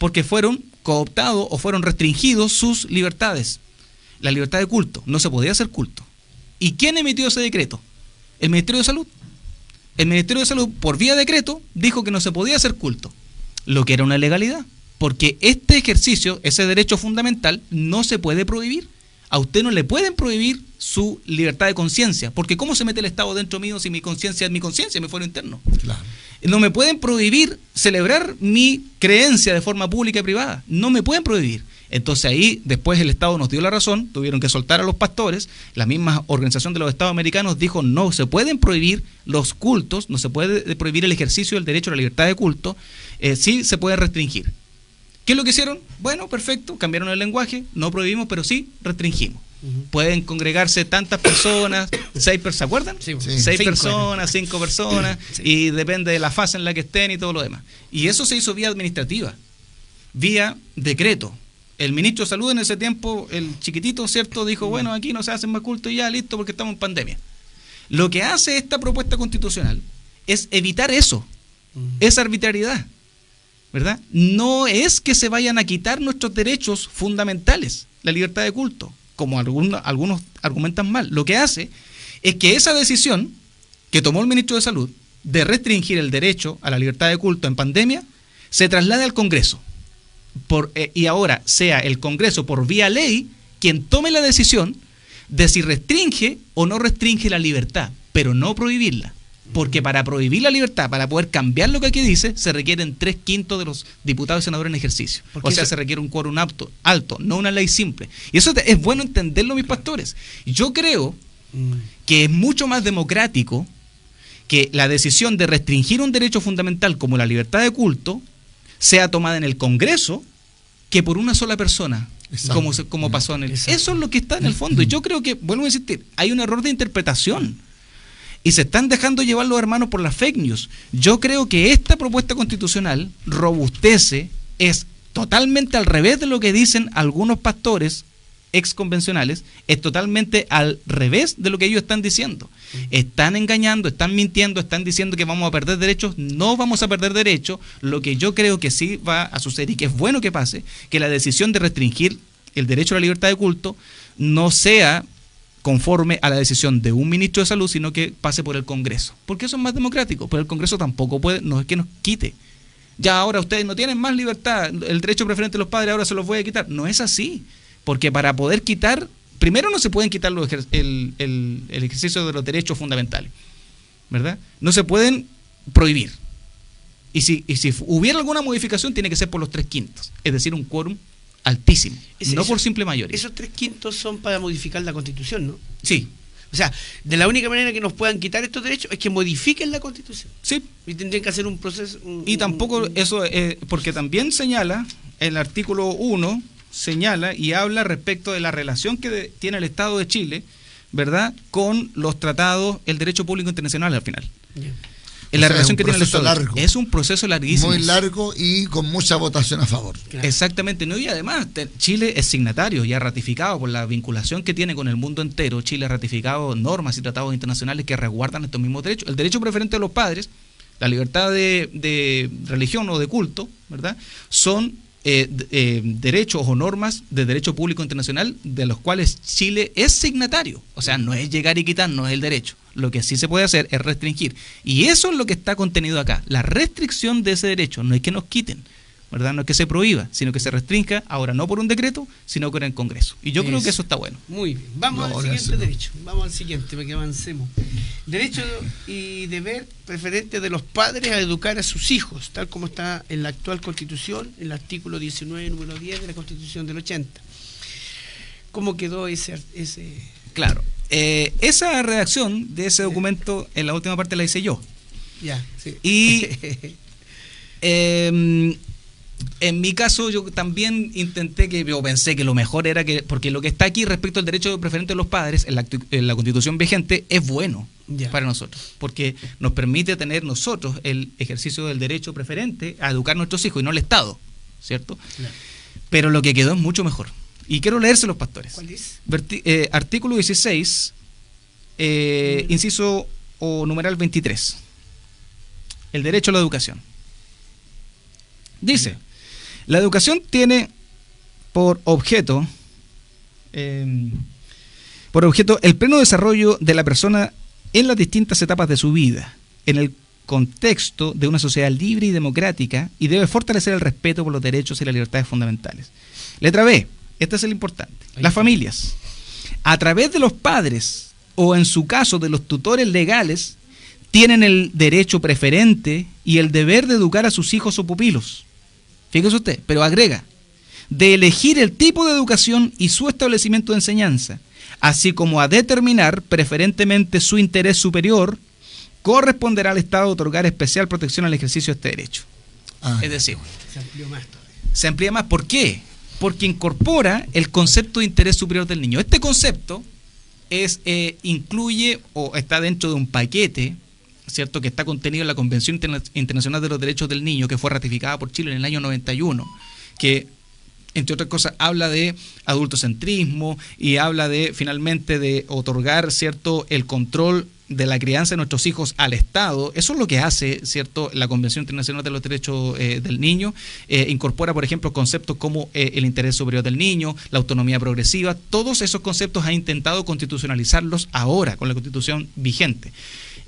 porque fueron cooptados o fueron restringidos sus libertades. La libertad de culto, no se podía hacer culto. ¿Y quién emitió ese decreto? El Ministerio de Salud. El Ministerio de Salud, por vía de decreto, dijo que no se podía hacer culto, lo que era una ilegalidad, porque este ejercicio, ese derecho fundamental, no se puede prohibir. A usted no le pueden prohibir su libertad de conciencia, porque ¿cómo se mete el Estado dentro mío si mi conciencia es mi conciencia, mi fuero interno? Claro. No me pueden prohibir celebrar mi creencia de forma pública y privada, no me pueden prohibir. Entonces ahí después el Estado nos dio la razón, tuvieron que soltar a los pastores, la misma Organización de los Estados Americanos dijo no se pueden prohibir los cultos, no se puede prohibir el ejercicio del derecho a la libertad de culto, sí se puede restringir. ¿Qué es lo que hicieron? Bueno, perfecto, cambiaron el lenguaje, no prohibimos, pero sí restringimos. Pueden congregarse tantas personas, 6 personas, ¿se acuerdan? Sí, 6 personas, 5 personas, sí. Y depende de la fase en la que estén y todo lo demás. Y eso se hizo vía administrativa, vía decreto. El ministro de Salud en ese tiempo, el chiquitito, ¿cierto? Dijo, bueno, aquí no se hacen más cultos y ya, listo, porque estamos en pandemia. Lo que hace esta propuesta constitucional es evitar eso, esa arbitrariedad, ¿verdad? No es que se vayan a quitar nuestros derechos fundamentales, la libertad de culto, como algunos argumentan mal. Lo que hace es que esa decisión que tomó el ministro de Salud de restringir el derecho a la libertad de culto en pandemia se traslade al Congreso. Y ahora sea el Congreso por vía ley quien tome la decisión de si restringe o no restringe la libertad, pero no prohibirla. Porque para prohibir la libertad, para poder cambiar lo que aquí dice, se requieren 3/5 de los diputados y senadores en ejercicio. O sea, se requiere un quórum alto, no una ley simple. Y eso es bueno entenderlo, mis pastores. Yo creo que es mucho más democrático que la decisión de restringir un derecho fundamental como la libertad de culto sea tomada en el Congreso que por una sola persona, como pasó en el... Exacto. Eso es lo que está en el fondo. Y yo creo que, vuelvo a insistir, hay un error de interpretación. Y se están dejando llevar los hermanos por las fake news. Yo creo que esta propuesta constitucional robustece, es totalmente al revés de lo que dicen algunos pastores exconvencionales, es totalmente al revés de lo que ellos están diciendo. Están engañando, están mintiendo, están diciendo que vamos a perder derechos. No vamos a perder derechos. Lo que yo creo que sí va a suceder y que es bueno que pase, que la decisión de restringir el derecho a la libertad de culto no sea conforme a la decisión de un ministro de Salud, sino que pase por el Congreso, porque eso es más democrático. Pero el Congreso tampoco puede, no es que nos quite. Ya ahora ustedes no tienen más libertad, el derecho preferente de los padres ahora se los voy a quitar. No es así, porque para poder quitar, primero no se pueden quitar el ejercicio de los derechos fundamentales, ¿verdad? No se pueden prohibir. Y si hubiera alguna modificación, tiene que ser por los 3/5, es decir, un quórum altísimo, no por simple mayoría. Esos 3/5 son para modificar la Constitución, ¿no? Sí. O sea, de la única manera que nos puedan quitar estos derechos es que modifiquen la Constitución. Sí. Y tendrían que hacer un proceso... Y tampoco eso, porque también señala, el artículo 1, señala y habla respecto de la relación que tiene el Estado de Chile, ¿verdad?, con los tratados, el derecho público internacional al final. Yeah. En la relación que tiene el Estado. Largo, es un proceso larguísimo. Muy largo y con mucha votación a favor. Claro. Exactamente. No, y además, Chile es signatario y ha ratificado por la vinculación que tiene con el mundo entero. Chile ha ratificado normas y tratados internacionales que resguardan estos mismos derechos. El derecho preferente de los padres, la libertad de religión o de culto, ¿verdad?, son derechos o normas de derecho público internacional de los cuales Chile es signatario. O sea, no es llegar y quitar, no es el derecho. Lo que sí se puede hacer es restringir. Y eso es lo que está contenido acá. La restricción de ese derecho. No es que nos quiten, ¿verdad? No es que se prohíba, sino que se restrinja, ahora no por un decreto, sino con el Congreso. Y yo creo que eso está bueno. Muy bien. Vamos al siguiente derecho. Vamos al siguiente para que avancemos. Derecho y deber preferente de los padres a educar a sus hijos, tal como está en la actual Constitución, el artículo 19, número 10 de la Constitución del 80. ¿Cómo quedó ese? Claro. Esa redacción de ese documento, en la última parte la hice yo. Ya, sí. Y en mi caso yo también pensé que lo mejor era que, porque lo que está aquí respecto al derecho preferente de los padres en la Constitución vigente es bueno para nosotros, porque nos permite tener nosotros el ejercicio del derecho preferente a educar a nuestros hijos y no el Estado, ¿cierto? Claro. Pero lo que quedó es mucho mejor. Y quiero leerse los pastores. ¿Cuál es? Artículo 16, inciso o numeral 23. El derecho a la educación. Dice: La educación tiene por objeto el pleno desarrollo de la persona en las distintas etapas de su vida, en el contexto de una sociedad libre y democrática, y debe fortalecer el respeto por los derechos y las libertades fundamentales. Letra B, este es el importante. Las familias, a través de los padres o en su caso de los tutores legales, tienen el derecho preferente y el deber de educar a sus hijos o pupilos. Fíjese usted, pero agrega, de elegir el tipo de educación y su establecimiento de enseñanza, así como a determinar preferentemente su interés superior, corresponderá al Estado otorgar especial protección al ejercicio de este derecho. Es decir, se amplía más. ¿Por qué? Porque incorpora el concepto de interés superior del niño. Este concepto incluye o está dentro de un paquete, ¿cierto?, que está contenido en la Convención Internacional de los Derechos del Niño, que fue ratificada por Chile en el año 91, que entre otras cosas habla de adultocentrismo y habla de finalmente de otorgar, ¿cierto?, el control de la crianza de nuestros hijos al Estado. Eso es lo que hace, ¿cierto?, la Convención Internacional de los Derechos del Niño. Incorpora, por ejemplo, conceptos como el interés superior del niño, la autonomía progresiva. Todos esos conceptos ha intentado constitucionalizarlos ahora con la Constitución vigente.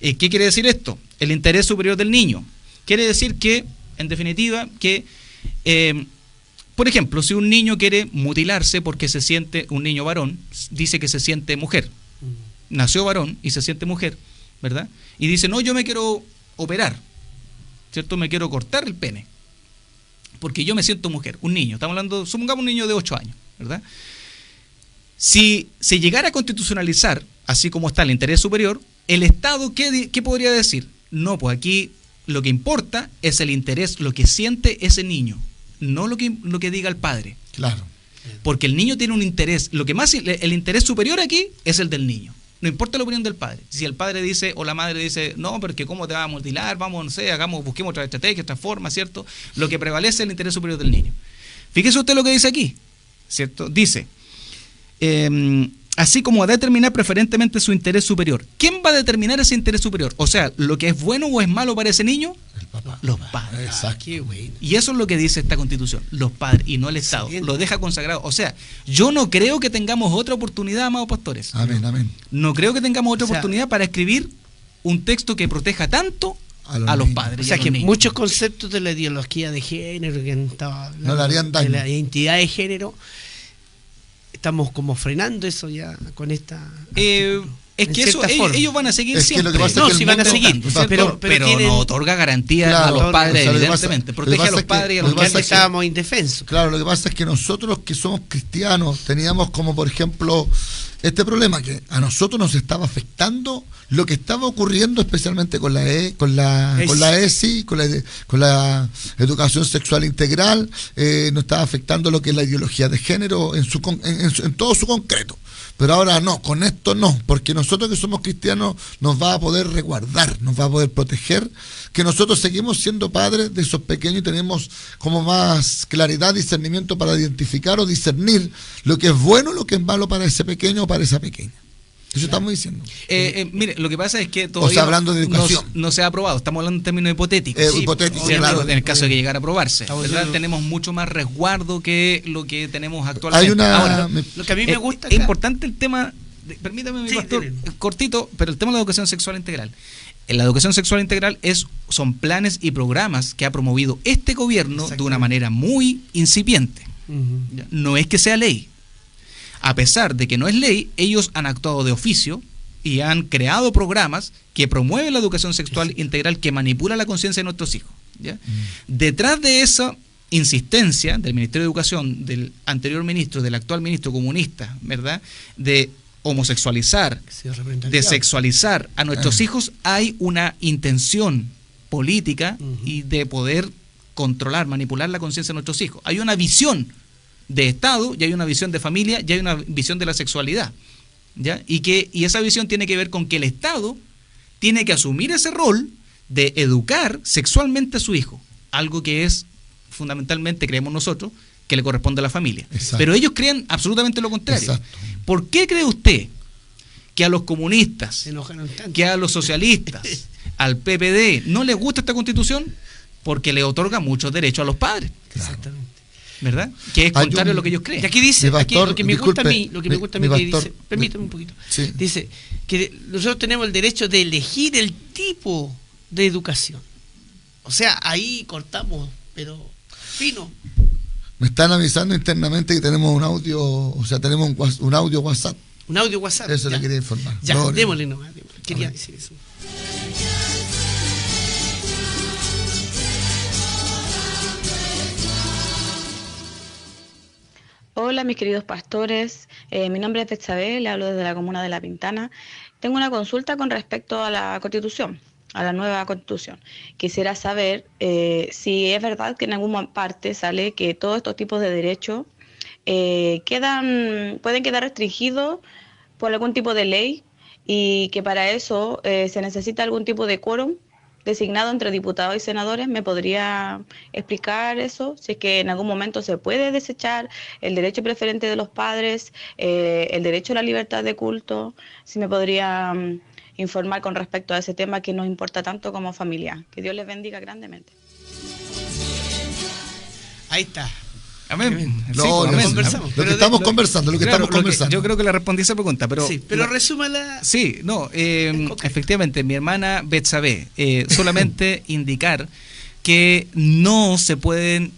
¿Qué quiere decir esto? El interés superior del niño. Quiere decir que, en definitiva, que por ejemplo, si un niño quiere mutilarse porque se siente, un niño varón, dice que se siente mujer, nació varón y se siente mujer, ¿verdad? Y dice, no, yo me quiero operar, ¿cierto? Me quiero cortar el pene, porque yo me siento mujer. Un niño, estamos hablando, supongamos un niño de 8 años, ¿verdad? Si se llegara a constitucionalizar, así como está el interés superior, el Estado, ¿qué podría decir? No, pues aquí lo que importa es el interés, lo que siente ese niño, no lo que diga el padre. Claro. Porque el niño tiene un interés, el interés superior aquí es el del niño. No importa la opinión del padre. Si el padre dice o la madre dice, no, pero es que cómo te vas a mutilar, vamos, no sé, busquemos otra estrategia, otra forma, ¿cierto? Lo que prevalece es el interés superior del niño. Fíjese usted lo que dice aquí, ¿cierto? Dice, así como a determinar preferentemente su interés superior. ¿Quién va a determinar ese interés superior? O sea, ¿lo que es bueno o es malo para ese niño? El papá. Los padres. Exacto. Qué bueno. Y eso es lo que dice esta Constitución, los padres y no el Estado. Excelente. Lo deja consagrado. O sea, yo no creo que tengamos otra oportunidad, amados pastores. Amén, amén. No creo que tengamos otra O sea, oportunidad para escribir un texto que proteja tanto a los a los niños. padres. O y sea a los que niños. muchos conceptos de la ideología de género que estaba hablando, No le harían daño. de la identidad de género, estamos como frenando eso ya con esta Es en que eso cierta forma. ellos van a seguir Es que siempre. lo que pasa No, es que sí el van a mundo- seguir, Pastor, pero tienen- no otorga garantía Claro, a los padres, o sea, lo que pasa- evidentemente. lo que Protege a pasa los es que- padres y a lo los que porque pasa antes es que- estábamos indefensos. Claro, lo que pasa es que nosotros que somos cristianos teníamos como, por ejemplo, este problema que a nosotros nos estaba afectando lo que estaba ocurriendo especialmente con la ESI, con la educación sexual integral, nos estaba afectando lo que es la ideología de género en todo su concreto. Pero ahora no, con esto no, porque nosotros que somos cristianos nos va a poder resguardar, nos va a poder proteger, que nosotros seguimos siendo padres de esos pequeños y tenemos como más claridad, discernimiento para identificar o discernir lo que es bueno, lo que es malo para ese pequeño o para esa pequeña. Eso estamos diciendo. Mire, lo que pasa es que todavía O sea, hablando de educación. no se ha aprobado, estamos hablando en términos hipotéticos. Hipotético, ¿cierto? claro. En el caso de que llegara a aprobarse, Estamos ¿verdad? viendo- Tenemos mucho más resguardo que lo que tenemos actualmente. Hay una... Ahora, Lo que a mí me gusta es acá- importante el tema, permítame, mi Sí, pastor, dile. cortito, pero el tema de la educación sexual integral. La educación sexual integral son planes y programas que ha promovido este gobierno de una manera muy incipiente. ¿Ya? No es que sea ley. A pesar de que no es ley, ellos han actuado de oficio y han creado programas que promueven la educación sexual integral, que manipula la conciencia de nuestros hijos. ¿Ya? Detrás de esa insistencia del Ministerio de Educación, del anterior ministro, del actual ministro comunista, ¿verdad?, de homosexualizar, de sexualizar a nuestros hijos, hay una intención política y de poder controlar, manipular la conciencia de nuestros hijos. Hay una visión de Estado, y hay una visión de familia, y hay una visión de la sexualidad, ¿ya? Y esa visión tiene que ver con que el Estado tiene que asumir ese rol de educar sexualmente a su hijo, algo que es fundamentalmente, creemos nosotros, que le corresponde a la familia. Exacto. Pero ellos creen absolutamente lo contrario. Exacto. ¿Por qué cree usted que a los comunistas, Se enojaron tanto. que a los socialistas, al PPD no les gusta esta Constitución? Porque le otorga muchos derechos a los padres. Exactamente. ¿verdad? Que es contrario a lo que ellos creen. Y aquí dice, pastor, lo que me gusta a mí, que pastor, dice, permítame un poquito, sí. dice que nosotros tenemos el derecho de elegir el tipo de educación. O sea, ahí cortamos, pero fino. Me están avisando internamente que tenemos un audio, o sea, tenemos un audio WhatsApp. Un audio WhatsApp. Eso ya. le quería informar. Ya, Gloria. démosle nomás. Quería decir eso. Hola mis queridos pastores, mi nombre es Betsabe, le hablo desde la comuna de La Pintana. Tengo una consulta con respecto a la Constitución, a la nueva Constitución. Quisiera saber si es verdad que en alguna parte sale que todos estos tipos de derechos pueden quedar restringidos por algún tipo de ley y que para eso se necesita algún tipo de quórum designado entre diputados y senadores. ¿Me podría explicar eso? Si es que en algún momento se puede desechar el derecho preferente de los padres, el derecho a la libertad de culto. Si me podría informar con respecto a ese tema que nos importa tanto como familia. Que Dios les bendiga grandemente. Ahí está. Amén. No, Sí, amén. Conversamos. Lo que estamos conversando, Yo creo que le respondí esa pregunta, pero... Sí, pero resúmala. Sí, no, efectivamente, mi hermana Betsabe, solamente indicar que no se pueden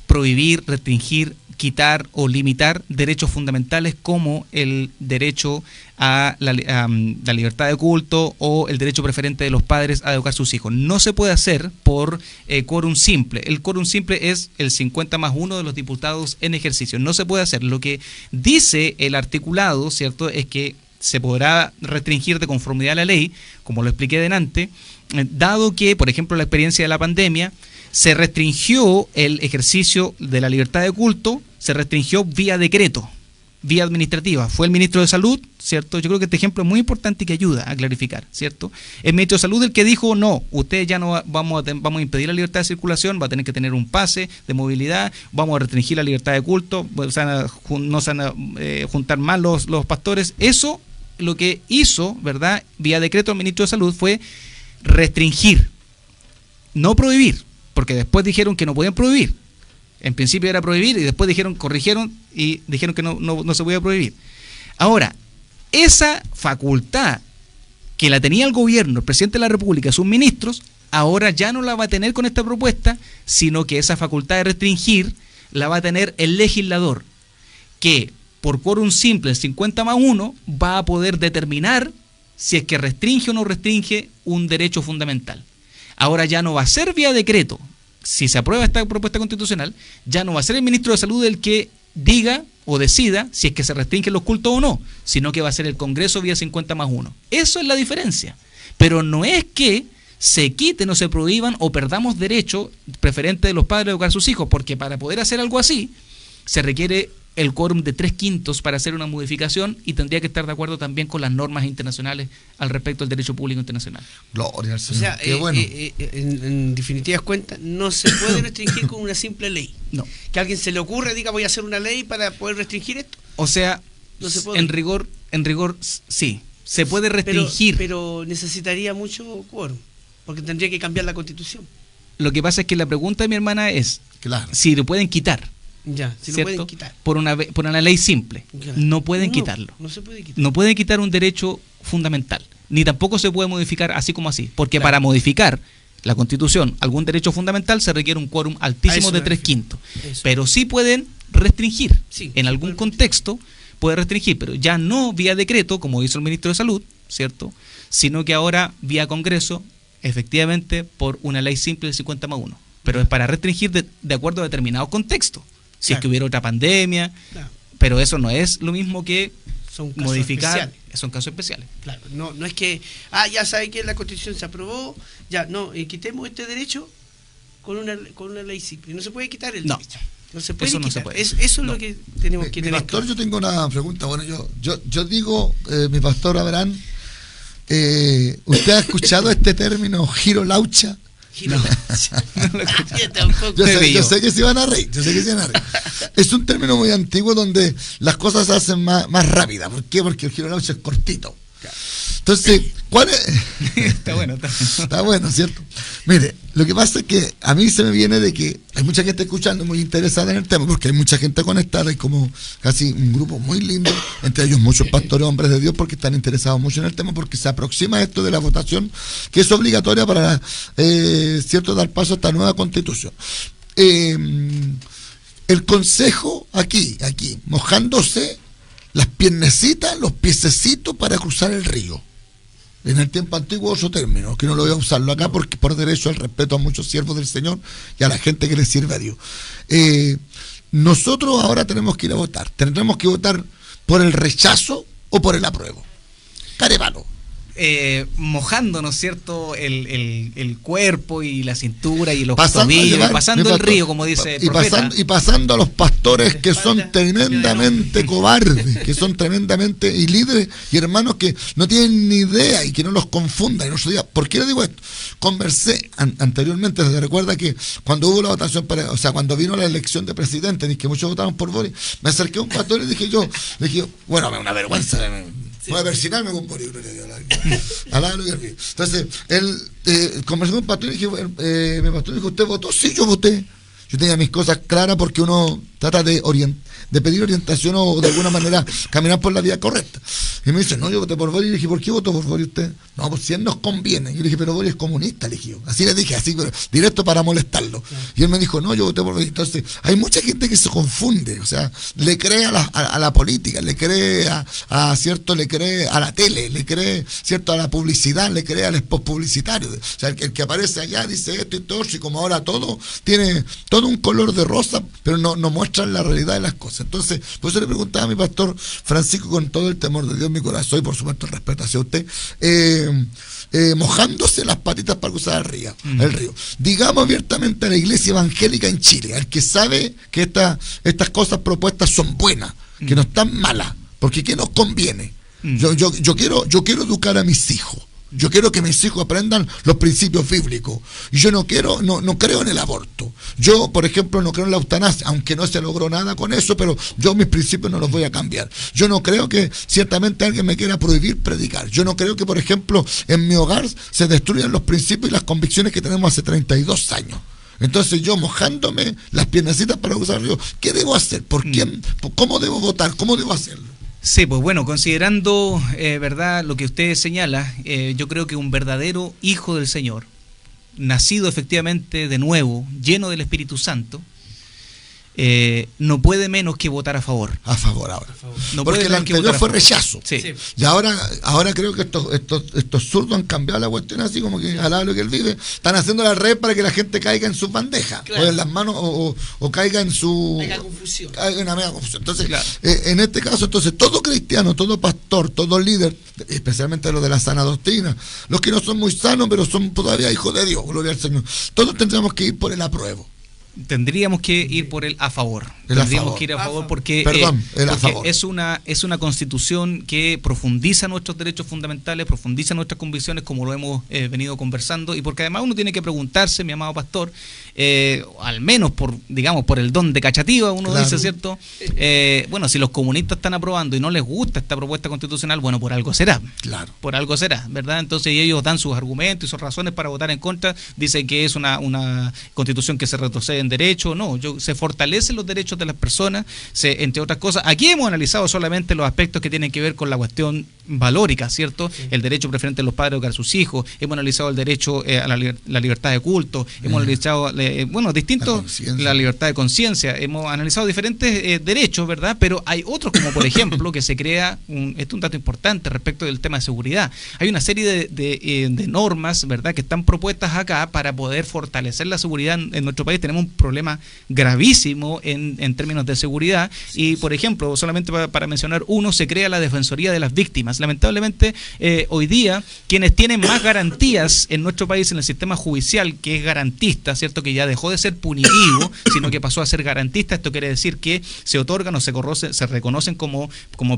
prohibir, restringir, quitar o limitar derechos fundamentales como el derecho a la libertad de culto o el derecho preferente de los padres a educar a sus hijos. No se puede hacer por quórum simple. El quórum simple es el 50+1 de los diputados en ejercicio. No se puede hacer. Lo que dice el articulado, ¿cierto?, es que se podrá restringir de conformidad a la ley, como lo expliqué delante, dado que, por ejemplo, la experiencia de la pandemia, se restringió el ejercicio de la libertad de culto, se restringió vía decreto, vía administrativa. Fue el ministro de Salud, ¿cierto? Yo creo que este ejemplo es muy importante y que ayuda a clarificar, ¿cierto? El ministro de Salud el que dijo, no, ustedes ya no vamos a impedir la libertad de circulación, va a tener que tener un pase de movilidad, vamos a restringir la libertad de culto, no se van a juntar más los pastores. Eso lo que hizo, ¿verdad?, vía decreto el ministro de Salud fue restringir, no prohibir. Porque después dijeron que no podían prohibir. En principio era prohibir y después corrigieron y dijeron que no se podía prohibir. Ahora, esa facultad que la tenía el gobierno, el presidente de la República, sus ministros, ahora ya no la va a tener con esta propuesta, sino que esa facultad de restringir la va a tener el legislador, que por quórum simple, el 50+1, va a poder determinar si es que restringe o no restringe un derecho fundamental. Ahora ya no va a ser vía decreto. Si se aprueba esta propuesta constitucional, ya no va a ser el ministro de Salud el que diga o decida si es que se restringen los cultos o no, sino que va a ser el Congreso vía 50+1. Eso es la diferencia. Pero no es que se quiten o se prohíban o perdamos derecho preferente de los padres a educar a sus hijos, porque para poder hacer algo así se requiere el quórum de 3/5 para hacer una modificación y tendría que estar de acuerdo también con las normas internacionales al respecto del derecho público internacional. Gloria al Señor. O sea, qué bueno. en definitivas cuentas, no se puede restringir con una simple ley. No. Que a alguien se le ocurra y diga voy a hacer una ley para poder restringir esto. O sea, No se puede. en rigor sí, se puede restringir. Pero necesitaría mucho quórum, porque tendría que cambiar la Constitución. Lo que pasa es que la pregunta de mi hermana es Claro. si lo pueden quitar. Ya, si lo ¿cierto? pueden quitar. Por una ley simple. Claro. No pueden quitarlo. No se puede quitar. No pueden quitar un derecho fundamental, ni tampoco se puede modificar así como así, porque para modificar la Constitución, algún derecho fundamental, se requiere un quórum altísimo de 3/5. Pero sí pueden restringir, en algún contexto puede restringir, pero ya no vía decreto, como hizo el ministro de Salud, ¿cierto? Sino que ahora vía Congreso, efectivamente por una ley simple del 50+1. Pero es para restringir de acuerdo a determinados contextos. Si es que hubiera otra pandemia, pero eso no es lo mismo que son casos modificar, especiales. son casos especiales. Claro, no es que, ya sabe que la Constitución se aprobó, ya, no, quitemos este derecho con una ley simple. No se puede quitar el derecho. No se puede eso quitar. No se puede. Eso es lo que tenemos que tener. Pastor, yo tengo una pregunta. Bueno, yo digo, mi pastor Abraham, ¿usted ha escuchado este término giro laucha? No lo escuché tampoco. Yo sé que se van a reír, Es un término muy antiguo donde las cosas se hacen más rápidas. ¿Por qué? Porque el giro laucha es cortito. Entonces, ¿cuál es? Está bueno. Está bueno, ¿cierto? Mire, lo que pasa es que a mí se me viene de que hay mucha gente escuchando muy interesada en el tema, porque hay mucha gente conectada y como casi un grupo muy lindo, entre ellos muchos pastores, hombres de Dios, porque están interesados mucho en el tema, porque se aproxima esto de la votación, que es obligatoria para, ¿cierto?, dar paso a esta nueva constitución. El consejo aquí, mojándose las piernecitas, los piececitos para cruzar el río. En el tiempo antiguo otro término, que no lo voy a usarlo acá porque por derecho al respeto a muchos siervos del Señor y a la gente que le sirve a Dios. Nosotros ahora tenemos que ir a votar. Tendremos que votar por el rechazo o por el apruebo. Carevalo. Mojando, ¿no es cierto?, el cuerpo y la cintura y los tobillos, pasando el río, como dice el profeta. Y pasando a los pastores que son tremendamente cobardes, que son tremendamente, y líderes y hermanos que no tienen ni idea y que no los confundan. ¿Por qué le digo esto? Conversé anteriormente, se recuerda que cuando hubo la votación, cuando vino la elección de presidente, y que muchos votaron por Boris, me acerqué a un pastor y le dije, bueno, me da una vergüenza, voy a persinarme con Boris. Entonces, él conversó con un pastor y dije, mi pastor dijo, ¿usted votó? Sí, yo voté. Yo tenía mis cosas claras porque uno trata de pedir orientación o de alguna manera caminar por la vía correcta. Y me dice, no, yo voté por Boris. Y le dije, ¿por qué votó por Boris usted? No, pues si él nos conviene. Y yo le dije, pero Boris es comunista, le dije. Así le dije, así, directo para molestarlo. Y él me dijo, no, yo voté por Boris. Entonces, hay mucha gente que se confunde, o sea, le cree a la política, le cree ¿cierto? Le cree a la tele, le cree, ¿cierto?, a la publicidad, le cree al spot publicitario. O sea, el que aparece allá dice esto y todo, y como ahora todo tiene todo un color de rosa, pero no muestran la realidad de las cosas. Entonces, por eso le preguntaba a mi pastor Francisco, con todo el temor de Dios en mi corazón y por supuesto el respeto hacia usted, mojándose las patitas para cruzar el río. Digamos abiertamente a la iglesia evangélica en Chile, al que sabe que estas cosas propuestas son buenas, que no están malas, porque ¿qué nos conviene? Yo quiero educar a mis hijos. Yo quiero que mis hijos aprendan los principios bíblicos. Y yo no creo en el aborto. Yo, por ejemplo, no creo en la eutanasia, aunque no se logró nada con eso, pero yo mis principios no los voy a cambiar. Yo no creo que ciertamente alguien me quiera prohibir predicar. Yo no creo que, por ejemplo, en mi hogar se destruyan los principios y las convicciones que tenemos hace 32 años. Entonces yo, mojándome las piernecitas para usar el río, ¿qué debo hacer? ¿Por quién? ¿Cómo debo votar? ¿Cómo debo hacerlo? Sí, pues bueno, considerando, verdad, lo que usted señala, yo creo que un verdadero hijo del Señor, nacido efectivamente de nuevo, lleno del Espíritu Santo, no puede menos que votar a favor. A favor ahora. No porque el anterior fue rechazo. Sí. Y ahora creo que estos zurdos han cambiado la cuestión así, como que al lado de lo que él vive, están haciendo la red para que la gente caiga en sus bandejas, claro, o en las manos, o caiga en su... Mega confusión. Caiga en una mega confusión. Entonces, claro, en este caso, todo cristiano, todo pastor, todo líder, especialmente los de la sana doctrina, los que no son muy sanos, pero son todavía hijos de Dios, gloria al Señor, todos tendríamos que ir por el apruebo. Tendríamos que ir por el a favor. Tendríamos que ir a favor porque, es una constitución que profundiza nuestros derechos fundamentales, profundiza nuestras convicciones, como lo hemos venido conversando, y porque además uno tiene que preguntarse, mi amado pastor, al menos por el don de cachativa, uno claro, dice, ¿cierto? Bueno, si los comunistas están aprobando y no les gusta esta propuesta constitucional, bueno, por algo será. Claro. Por algo será, ¿verdad? Entonces ellos dan sus argumentos y sus razones para votar en contra, dicen que es una constitución que se retrocede en derecho. No, se fortalecen los derechos de las personas, entre otras cosas. Aquí hemos analizado solamente los aspectos que tienen que ver con la cuestión valórica, ¿cierto? Sí. El derecho preferente de los padres a educar a sus hijos, hemos analizado el derecho a la libertad de culto, hemos analizado, la libertad de conciencia, hemos analizado diferentes derechos, ¿verdad? Pero hay otros, como por ejemplo, que se crea, esto es un dato importante respecto del tema de seguridad. Hay una serie de normas, ¿verdad?, que están propuestas acá para poder fortalecer la seguridad en nuestro país. Tenemos un problema gravísimo en términos de seguridad y, por ejemplo, solamente para mencionar uno, se crea la Defensoría de las Víctimas. Lamentablemente, hoy día, quienes tienen más garantías en nuestro país en el sistema judicial, que es garantista, ¿cierto?, que ya dejó de ser punitivo, sino que pasó a ser garantista. Esto quiere decir que se otorgan o se reconocen como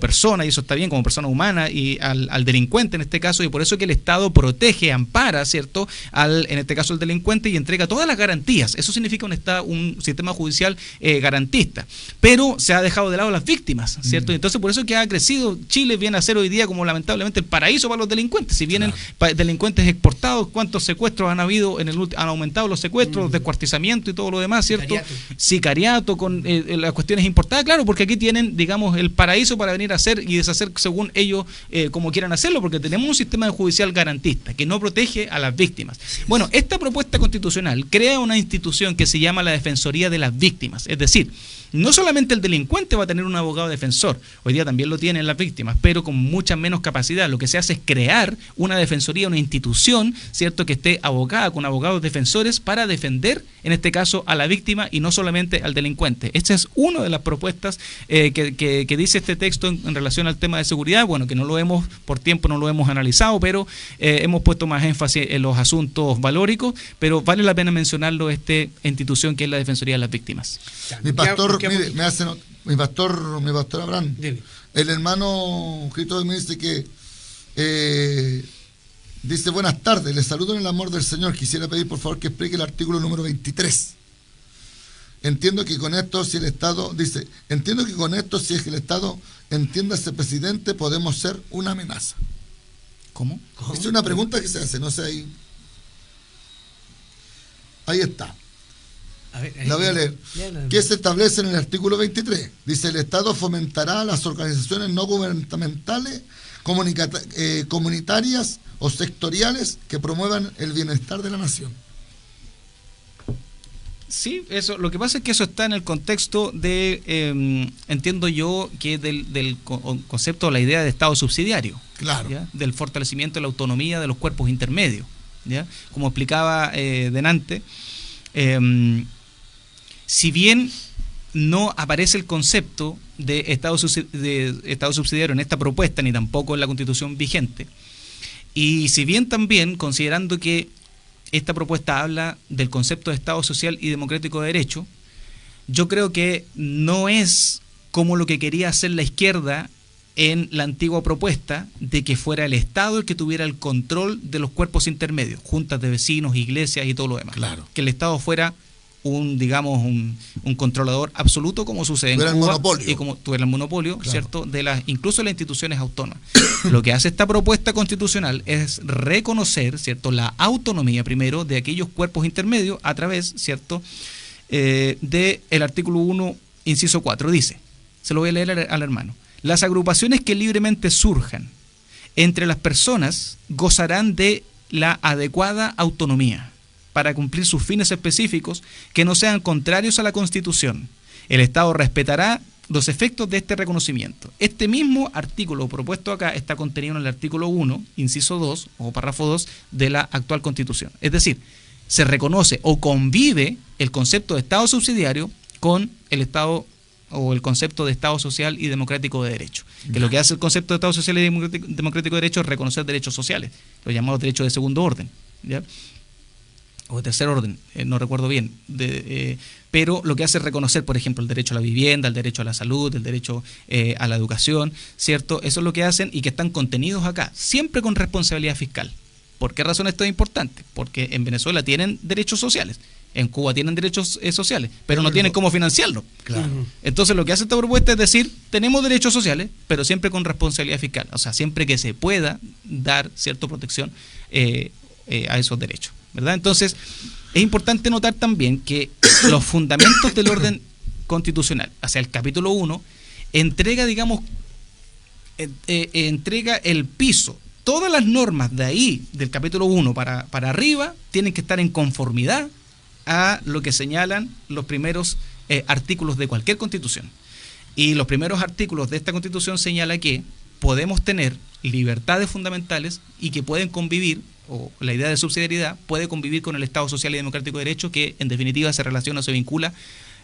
persona, y eso está bien, como persona humana, y al delincuente en este caso, y por eso que el Estado protege, ampara, ¿cierto?, en este caso al delincuente, y entrega todas las garantías. Eso significa un Estado falta un sistema judicial garantista. Pero se ha dejado de lado las víctimas, ¿cierto? Entonces por eso es que ha crecido. Chile viene a ser hoy día como lamentablemente el paraíso para los delincuentes. Si vienen delincuentes exportados, ¿cuántos secuestros han habido? Han aumentado los secuestros, descuartizamiento y todo lo demás, ¿cierto? Sicariato con las cuestiones importadas, claro, porque aquí tienen, digamos, el paraíso para venir a hacer y deshacer según ellos como quieran hacerlo, porque tenemos un sistema judicial garantista que no protege a las víctimas. Bueno, esta propuesta constitucional crea una institución que se llama la Defensoría de las Víctimas, es decir, no solamente el delincuente va a tener un abogado defensor, hoy día también lo tienen las víctimas, pero con mucha menos capacidad. Lo que se hace es crear una defensoría, una institución, ¿cierto?, que esté abocada con abogados defensores para defender, en este caso, a la víctima y no solamente al delincuente. Esta es una de las propuestas que dice este texto en relación al tema de seguridad. Bueno, que no lo hemos, por tiempo no lo hemos analizado, pero hemos puesto más énfasis en los asuntos valóricos, pero vale la pena mencionarlo, esta institución que es la Defensoría de las Víctimas. Mi pastor, mire, mi pastor Abraham, dile. El hermano Cristo me dice que dice: buenas tardes, les saludo en el amor del Señor. Quisiera pedir por favor que explique el artículo número 23. Entiendo que con esto, si el Estado, dice, entiendo que con esto, si es que el Estado entienda a ese presidente, podemos ser una amenaza. ¿Cómo? Es una pregunta que se hace, no sé, ahí está. A ver, la voy a leer. ¿Qué se establece en el artículo 23? Dice: el Estado fomentará las organizaciones no gubernamentales, comunitarias o sectoriales que promuevan el bienestar de la nación. Sí, eso. Lo que pasa es que eso está en el contexto de, entiendo yo, que del concepto, la idea de Estado subsidiario. Claro. ¿Ya? Del fortalecimiento de la autonomía de los cuerpos intermedios. ¿Ya? Como explicaba delante, si bien no aparece el concepto de Estado subsidiario en esta propuesta, ni tampoco en la Constitución vigente, y si bien también, considerando que esta propuesta habla del concepto de Estado social y democrático de derecho, yo creo que no es como lo que quería hacer la izquierda en la antigua propuesta de que fuera el Estado el que tuviera el control de los cuerpos intermedios, juntas de vecinos, iglesias y todo lo demás. Claro. Que el Estado fuera un controlador absoluto, como sucede en Cuba, y como tuviera el monopolio, claro, ¿cierto?, incluso de las instituciones autónomas. Lo que hace esta propuesta constitucional es reconocer, ¿cierto?, la autonomía primero de aquellos cuerpos intermedios a través, ¿cierto?, del artículo 1, inciso 4. Dice, se lo voy a leer al hermano: las agrupaciones que libremente surjan entre las personas gozarán de la adecuada autonomía para cumplir sus fines específicos que no sean contrarios a la Constitución. El Estado respetará los efectos de este reconocimiento. Este mismo artículo propuesto acá está contenido en el artículo 1, inciso 2, o párrafo 2, de la actual Constitución. Es decir, se reconoce o convive el concepto de Estado subsidiario con el Estado o el concepto de Estado social y democrático de derecho. Que lo que hace el concepto de Estado social y democrático de derecho es reconocer derechos sociales, los llamados derechos de segundo orden, ¿ya?, o de tercer orden, no recuerdo bien, pero lo que hace es reconocer, por ejemplo, el derecho a la vivienda, el derecho a la salud, el derecho a la educación, ¿cierto? Eso es lo que hacen y que están contenidos acá, siempre con responsabilidad fiscal. ¿Por qué razón esto es importante? Porque en Venezuela tienen derechos sociales, en Cuba tienen derechos sociales, pero no tienen cómo financiarlo. Claro. Entonces lo que hace esta propuesta es decir, tenemos derechos sociales, pero siempre con responsabilidad fiscal, o sea, siempre que se pueda dar cierta protección a esos derechos, ¿verdad? Entonces, es importante notar también que los fundamentos del orden constitucional, hacia el capítulo 1, entrega, digamos, entrega el piso. Todas las normas de ahí, del capítulo 1 para arriba, tienen que estar en conformidad a lo que señalan los primeros artículos de cualquier constitución. Y los primeros artículos de esta constitución señala que podemos tener libertades fundamentales y que pueden convivir, o la idea de subsidiariedad puede convivir con el Estado social y democrático de derecho, que en definitiva se relaciona o se vincula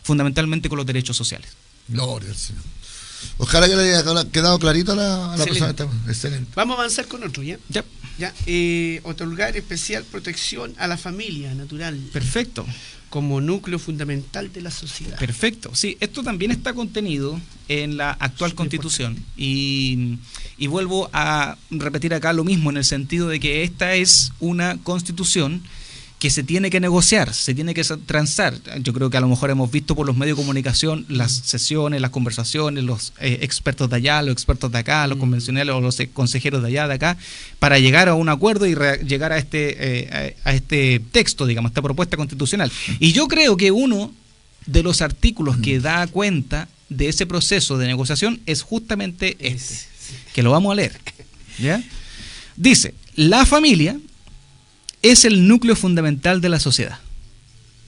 fundamentalmente con los derechos sociales. Gloria al Señor. Ojalá que le haya quedado clarito a la persona. Excelente. Vamos a avanzar con otro, ¿ya? Ya. Otorgar especial protección a la familia natural. Perfecto. Como núcleo fundamental de la sociedad. Perfecto. Sí, esto también está contenido en la actual Constitución y vuelvo a repetir acá lo mismo, en el sentido de que esta es una Constitución que se tiene que negociar, se tiene que transar. Yo creo que a lo mejor hemos visto por los medios de comunicación las sesiones, las conversaciones, los expertos de allá, los expertos de acá, los convencionales o los consejeros de allá, de acá, para llegar a un acuerdo y llegar a este texto, digamos, esta propuesta constitucional. Y yo creo que uno de los artículos que da cuenta de ese proceso de negociación es justamente que lo vamos a leer, ¿ya? Dice: la familia es el núcleo fundamental de la sociedad.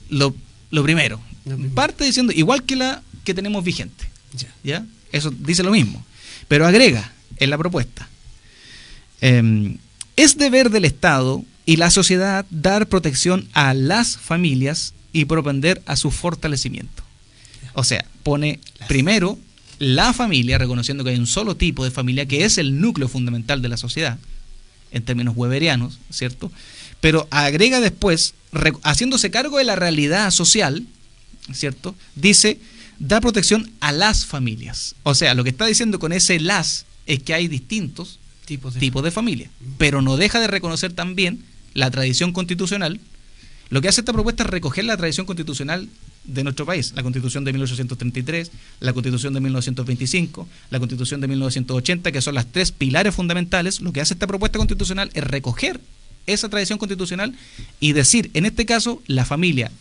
Lo primero. Parte diciendo, igual que la que tenemos vigente. ¿Ya? Eso dice lo mismo. Pero agrega en la propuesta: es deber del Estado y la sociedad dar protección a las familias y propender a su fortalecimiento. O sea, pone primero la familia, reconociendo que hay un solo tipo de familia que es el núcleo fundamental de la sociedad, en términos weberianos, ¿cierto? Pero agrega después, haciéndose cargo de la realidad social, ¿cierto? Dice, da protección a las familias. O sea, lo que está diciendo con ese las es que hay distintos tipos de familia, pero no deja de reconocer también la tradición constitucional. Lo que hace esta propuesta es recoger la tradición constitucional de nuestro país, la Constitución de 1833, la Constitución de 1925, la Constitución de 1980, que son las tres pilares fundamentales. Lo que hace esta propuesta constitucional es recoger esa tradición constitucional y decir, en este caso, la familia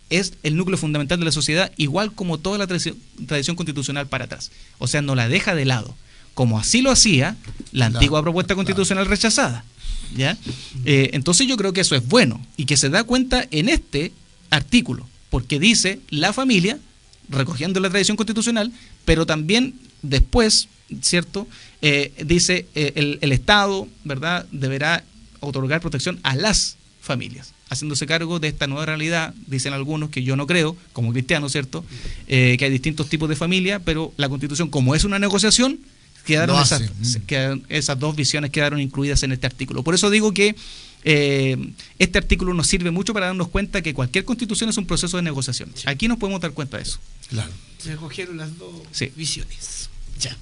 es el núcleo fundamental de la sociedad, igual como toda la tradición constitucional para atrás. O sea, no la deja de lado, como así lo hacía la antigua propuesta constitucional rechazada, ¿ya? Entonces yo creo que eso es bueno y que se da cuenta en este artículo, porque dice la familia, recogiendo la tradición constitucional, pero también después, ¿cierto? Dice el Estado, ¿verdad?, deberá otorgar protección a las familias, haciéndose cargo de esta nueva realidad. Dicen algunos, que yo no creo, como cristiano, ¿cierto?, que hay distintos tipos de familia, pero la Constitución, como es una negociación, quedaron esas dos visiones quedaron incluidas en este artículo. Por eso digo que este artículo nos sirve mucho para darnos cuenta que cualquier constitución es un proceso de negociación. Sí. Aquí nos podemos dar cuenta de eso. Claro. Se recogieron las dos visiones. Ya.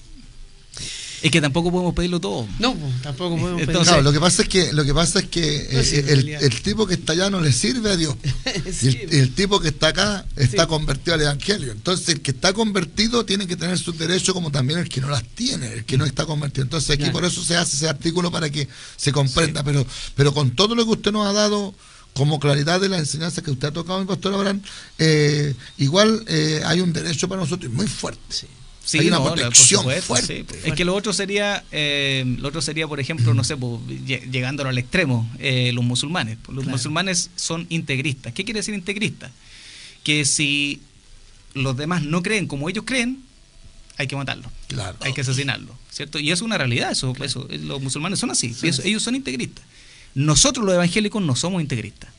Es que tampoco podemos pedirlo todo. No, tampoco podemos pedirlo. Claro, lo que pasa es que el tipo que está allá no le sirve a Dios. Sí. Y el tipo que está acá está convertido al Evangelio. Entonces el que está convertido tiene que tener sus derechos, como también el que no las tiene, el que no está convertido. Entonces aquí por eso se hace ese artículo, para que se comprenda. Sí. Pero con todo lo que usted nos ha dado como claridad de la enseñanza que usted ha tocado, mi pastor Abraham, igual hay un derecho para nosotros muy fuerte. Sí. Sí, hay una protección fuerte. Sí. Es que lo otro sería, por ejemplo, no sé, llegándolo al extremo, los musulmanes. Los musulmanes son integristas. ¿Qué quiere decir integrista? Que si los demás no creen como ellos creen, hay que matarlos, hay que asesinarlos, ¿cierto? Y es una realidad, eso los musulmanes son así, ellos son integristas. Nosotros los evangélicos no somos integristas.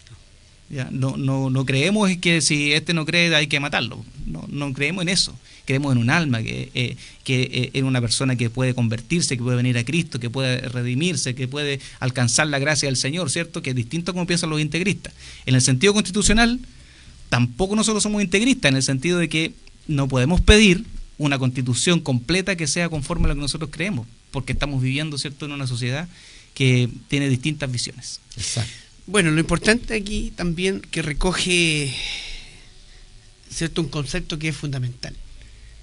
¿Ya? No creemos que si este no cree hay que matarlo. No creemos en eso. Creemos en un alma, que en una persona que puede convertirse, que puede venir a Cristo, que puede redimirse, que puede alcanzar la gracia del Señor, ¿cierto? Que es distinto a como piensan los integristas. En el sentido constitucional, tampoco nosotros somos integristas, en el sentido de que no podemos pedir una constitución completa que sea conforme a lo que nosotros creemos, porque estamos viviendo, ¿cierto?, en una sociedad que tiene distintas visiones. Exacto. Bueno, lo importante aquí también que recoge, ¿cierto?, un concepto que es fundamental,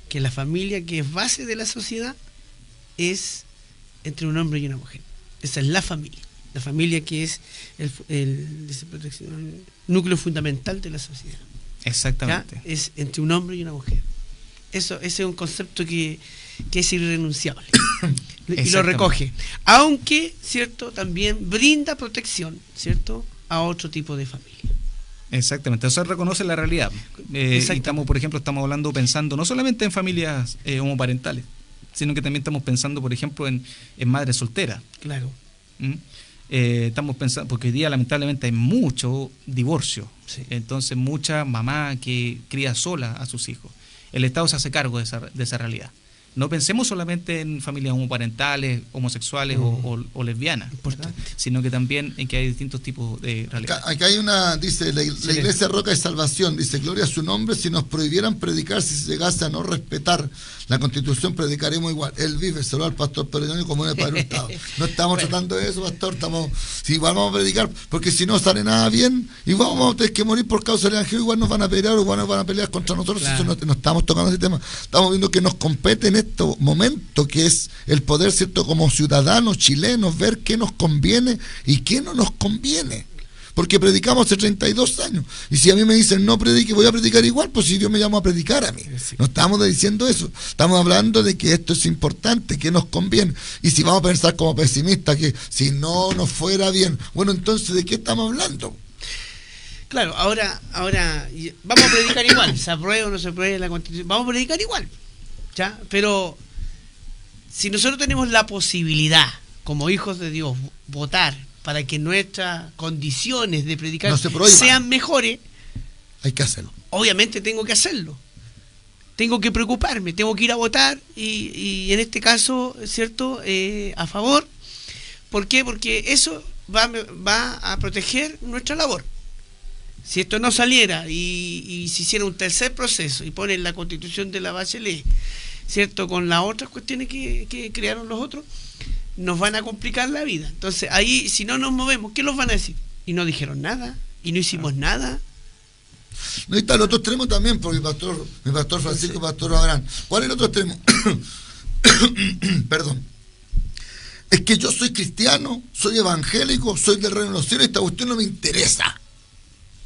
que la familia, que es base de la sociedad, es entre un hombre y una mujer. Esa es la familia que es el núcleo fundamental de la sociedad. Exactamente. ¿Ya? Es entre un hombre y una mujer. Ese es un concepto que es irrenunciable. Y lo recoge. Aunque, ¿cierto?, también brinda protección, ¿cierto?, a otro tipo de familia. Exactamente, eso reconoce la realidad. Y estamos hablando, pensando no solamente en familias homoparentales, sino que también estamos pensando, por ejemplo, en madres solteras. Claro. Estamos pensando, porque hoy día lamentablemente hay mucho divorcio. Sí. Entonces mucha mamá que cría sola a sus hijos. El Estado se hace cargo de esa realidad. No pensemos solamente en familias homoparentales, homosexuales o lesbianas, ¿verdad? Sino que también en que hay distintos tipos de realidades. Acá hay una, dice, la Iglesia Roca de Salvación, dice, gloria a su nombre, si nos prohibieran predicar, si se llegase a no respetar la Constitución, predicaremos igual. Él vive, se lo al pastor Pereño como el Padre Hurtado. No estamos tratando de eso, pastor, si igual vamos a predicar, porque si no sale nada bien, igual vamos a tener que morir por causa del Evangelio, igual nos van a pelear, igual nos van a pelear contra nosotros, claro. Eso no estamos tocando ese tema, estamos viendo que nos compete en este momento, que es el poder, ¿cierto?, como ciudadanos chilenos, ver qué nos conviene y qué no nos conviene. Porque predicamos hace 32 años. Y si a mí me dicen no predique, voy a predicar igual, pues si Dios me llamó a predicar a mí. Sí. No estamos diciendo eso. Estamos hablando de que esto es importante, que nos conviene. Y si vamos a pensar como pesimistas, que si no nos fuera bien, bueno, entonces, ¿de qué estamos hablando? Claro, ahora vamos a predicar igual. Se apruebe o no se apruebe la Constitución, vamos a predicar igual. ¿Ya? Pero si nosotros tenemos la posibilidad, como hijos de Dios, votar para que nuestras condiciones de predicar sean mejores, hay que hacerlo. Obviamente tengo que hacerlo. Tengo que preocuparme, tengo que ir a votar y en este caso, ¿cierto?, a favor. ¿Por qué? Porque eso va a proteger nuestra labor. Si esto no saliera y se hiciera un tercer proceso y ponen la Constitución de la Bachelet, ¿cierto?, con las otras cuestiones que crearon los otros, nos van a complicar la vida. Entonces ahí, si no nos movemos, ¿qué nos van a decir? Y no dijeron nada, y no hicimos nada. No, y está el otro extremo también, porque mi pastor Francisco, pastor Abraham. ¿Cuál es el otro extremo? Perdón. Es que yo soy cristiano, soy evangélico, soy del reino de los cielos, y esta cuestión no me interesa.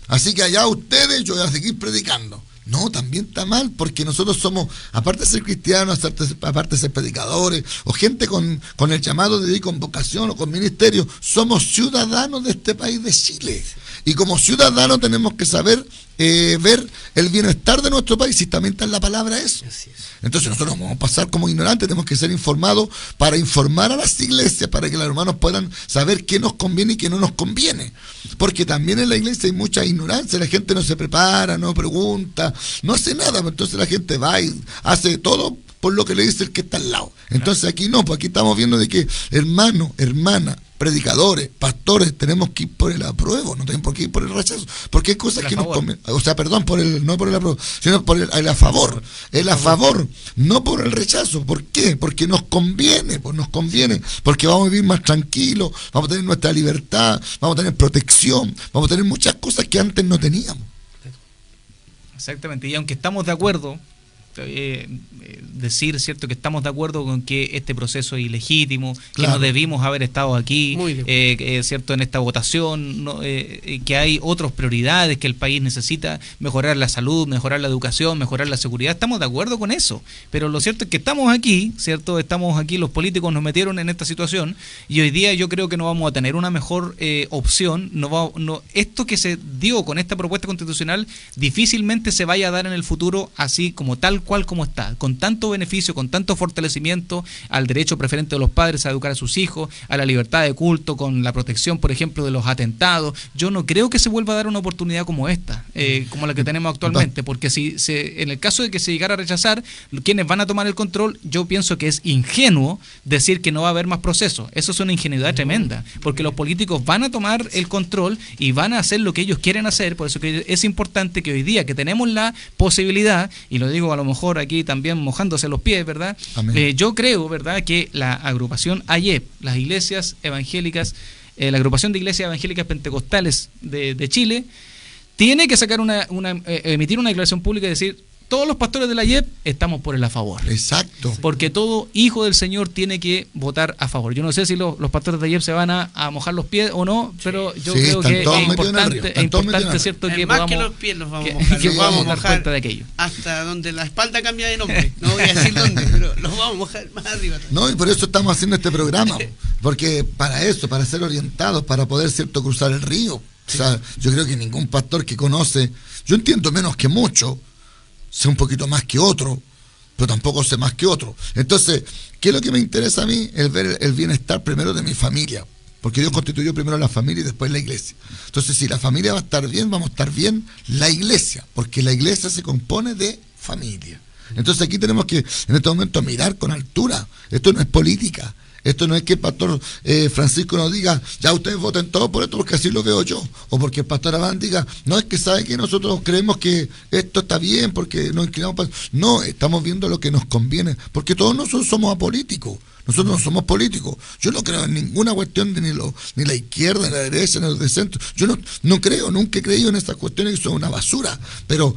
Así que allá ustedes, yo voy a seguir predicando. No, también está mal, porque nosotros somos, aparte de ser cristianos, aparte de ser predicadores, o gente con el llamado de Dios, con vocación o con ministerio, somos ciudadanos de este país de Chile. Y como ciudadanos tenemos que saber ver el bienestar de nuestro país, y también está en la palabra eso. Entonces nosotros no vamos a pasar como ignorantes, tenemos que ser informados para informar a las iglesias, para que los hermanos puedan saber qué nos conviene y qué no nos conviene. Porque también en la iglesia hay mucha ignorancia, la gente no se prepara, no pregunta, no hace nada, entonces la gente va y hace todo por lo que le dice el que está al lado. Entonces aquí no, pues aquí estamos viendo de que hermano, hermana, predicadores, pastores, tenemos que ir por el apruebo, no tenemos por qué ir por el rechazo, porque hay cosas que nos convienen, o sea, perdón, no por el apruebo, sino por el a favor, no por el rechazo. ¿Por qué? Porque nos conviene, porque vamos a vivir más tranquilos, vamos a tener nuestra libertad, vamos a tener protección, vamos a tener muchas cosas que antes no teníamos. Exactamente, y aunque estamos de acuerdo, decir, cierto, que estamos de acuerdo con que este proceso es ilegítimo, claro, que no debimos haber estado aquí, cierto, en esta votación, que hay otras prioridades, que el país necesita mejorar la salud, mejorar la educación, mejorar la seguridad. Estamos de acuerdo con eso, pero lo cierto es que estamos aquí, cierto, los políticos nos metieron en esta situación y hoy día yo creo que no vamos a tener una mejor opción. Esto que se dio con esta propuesta constitucional difícilmente se vaya a dar en el futuro así como tal cual como está, con tanto beneficio, con tanto fortalecimiento al derecho preferente de los padres a educar a sus hijos, a la libertad de culto, con la protección, por ejemplo, de los atentados. Yo no creo que se vuelva a dar una oportunidad como esta, como la que tenemos actualmente, porque en el caso de que se llegara a rechazar, quienes van a tomar el control, yo pienso que es ingenuo decir que no va a haber más procesos. Eso es una ingenuidad tremenda, porque los políticos van a tomar el control y van a hacer lo que ellos quieren hacer. Por eso que es importante que hoy día que tenemos la posibilidad, y lo digo a lo mejor aquí también mojándose los pies, ¿verdad? Yo creo, ¿verdad?, que la agrupación AYEP, las iglesias evangélicas, la agrupación de iglesias evangélicas pentecostales de Chile, tiene que sacar emitir una declaración pública y decir: todos los pastores de la AYEP estamos por el a favor. Exacto. Porque todo hijo del Señor tiene que votar a favor. Yo no sé si los pastores de AYEP se van a mojar los pies o no, pero yo creo que es importante, ¿cierto? Que más que los pies los vamos a mojar. Que vamos a dar cuenta de aquello. Hasta donde la espalda cambia de nombre. No voy a decir dónde, pero los vamos a mojar más arriba. No, y por eso estamos haciendo este programa. Porque para eso, para ser orientados, para poder, ¿cierto?, cruzar el río. O sea, yo creo que ningún pastor que conoce, yo entiendo menos que mucho, sé un poquito más que otro, pero tampoco sé más que otro. Entonces, ¿qué es lo que me interesa a mí? El ver el bienestar primero de mi familia, porque Dios constituyó primero la familia y después la iglesia. Entonces, si la familia va a estar bien, vamos a estar bien la iglesia, porque la iglesia se compone de familia. Entonces aquí tenemos que en este momento mirar con altura. Esto no es política. Esto no es que el pastor Francisco nos diga, ya ustedes voten todos por esto porque así lo veo yo. O porque el pastor Abán diga, no, es que sabe que nosotros creemos que esto está bien porque nos inclinamos para... No, estamos viendo lo que nos conviene. Porque todos nosotros somos apolíticos. Nosotros no somos políticos. Yo no creo en ninguna cuestión de ni la izquierda, ni la derecha, ni el de centro. Yo no creo, nunca he creído en estas cuestiones que son una basura. Pero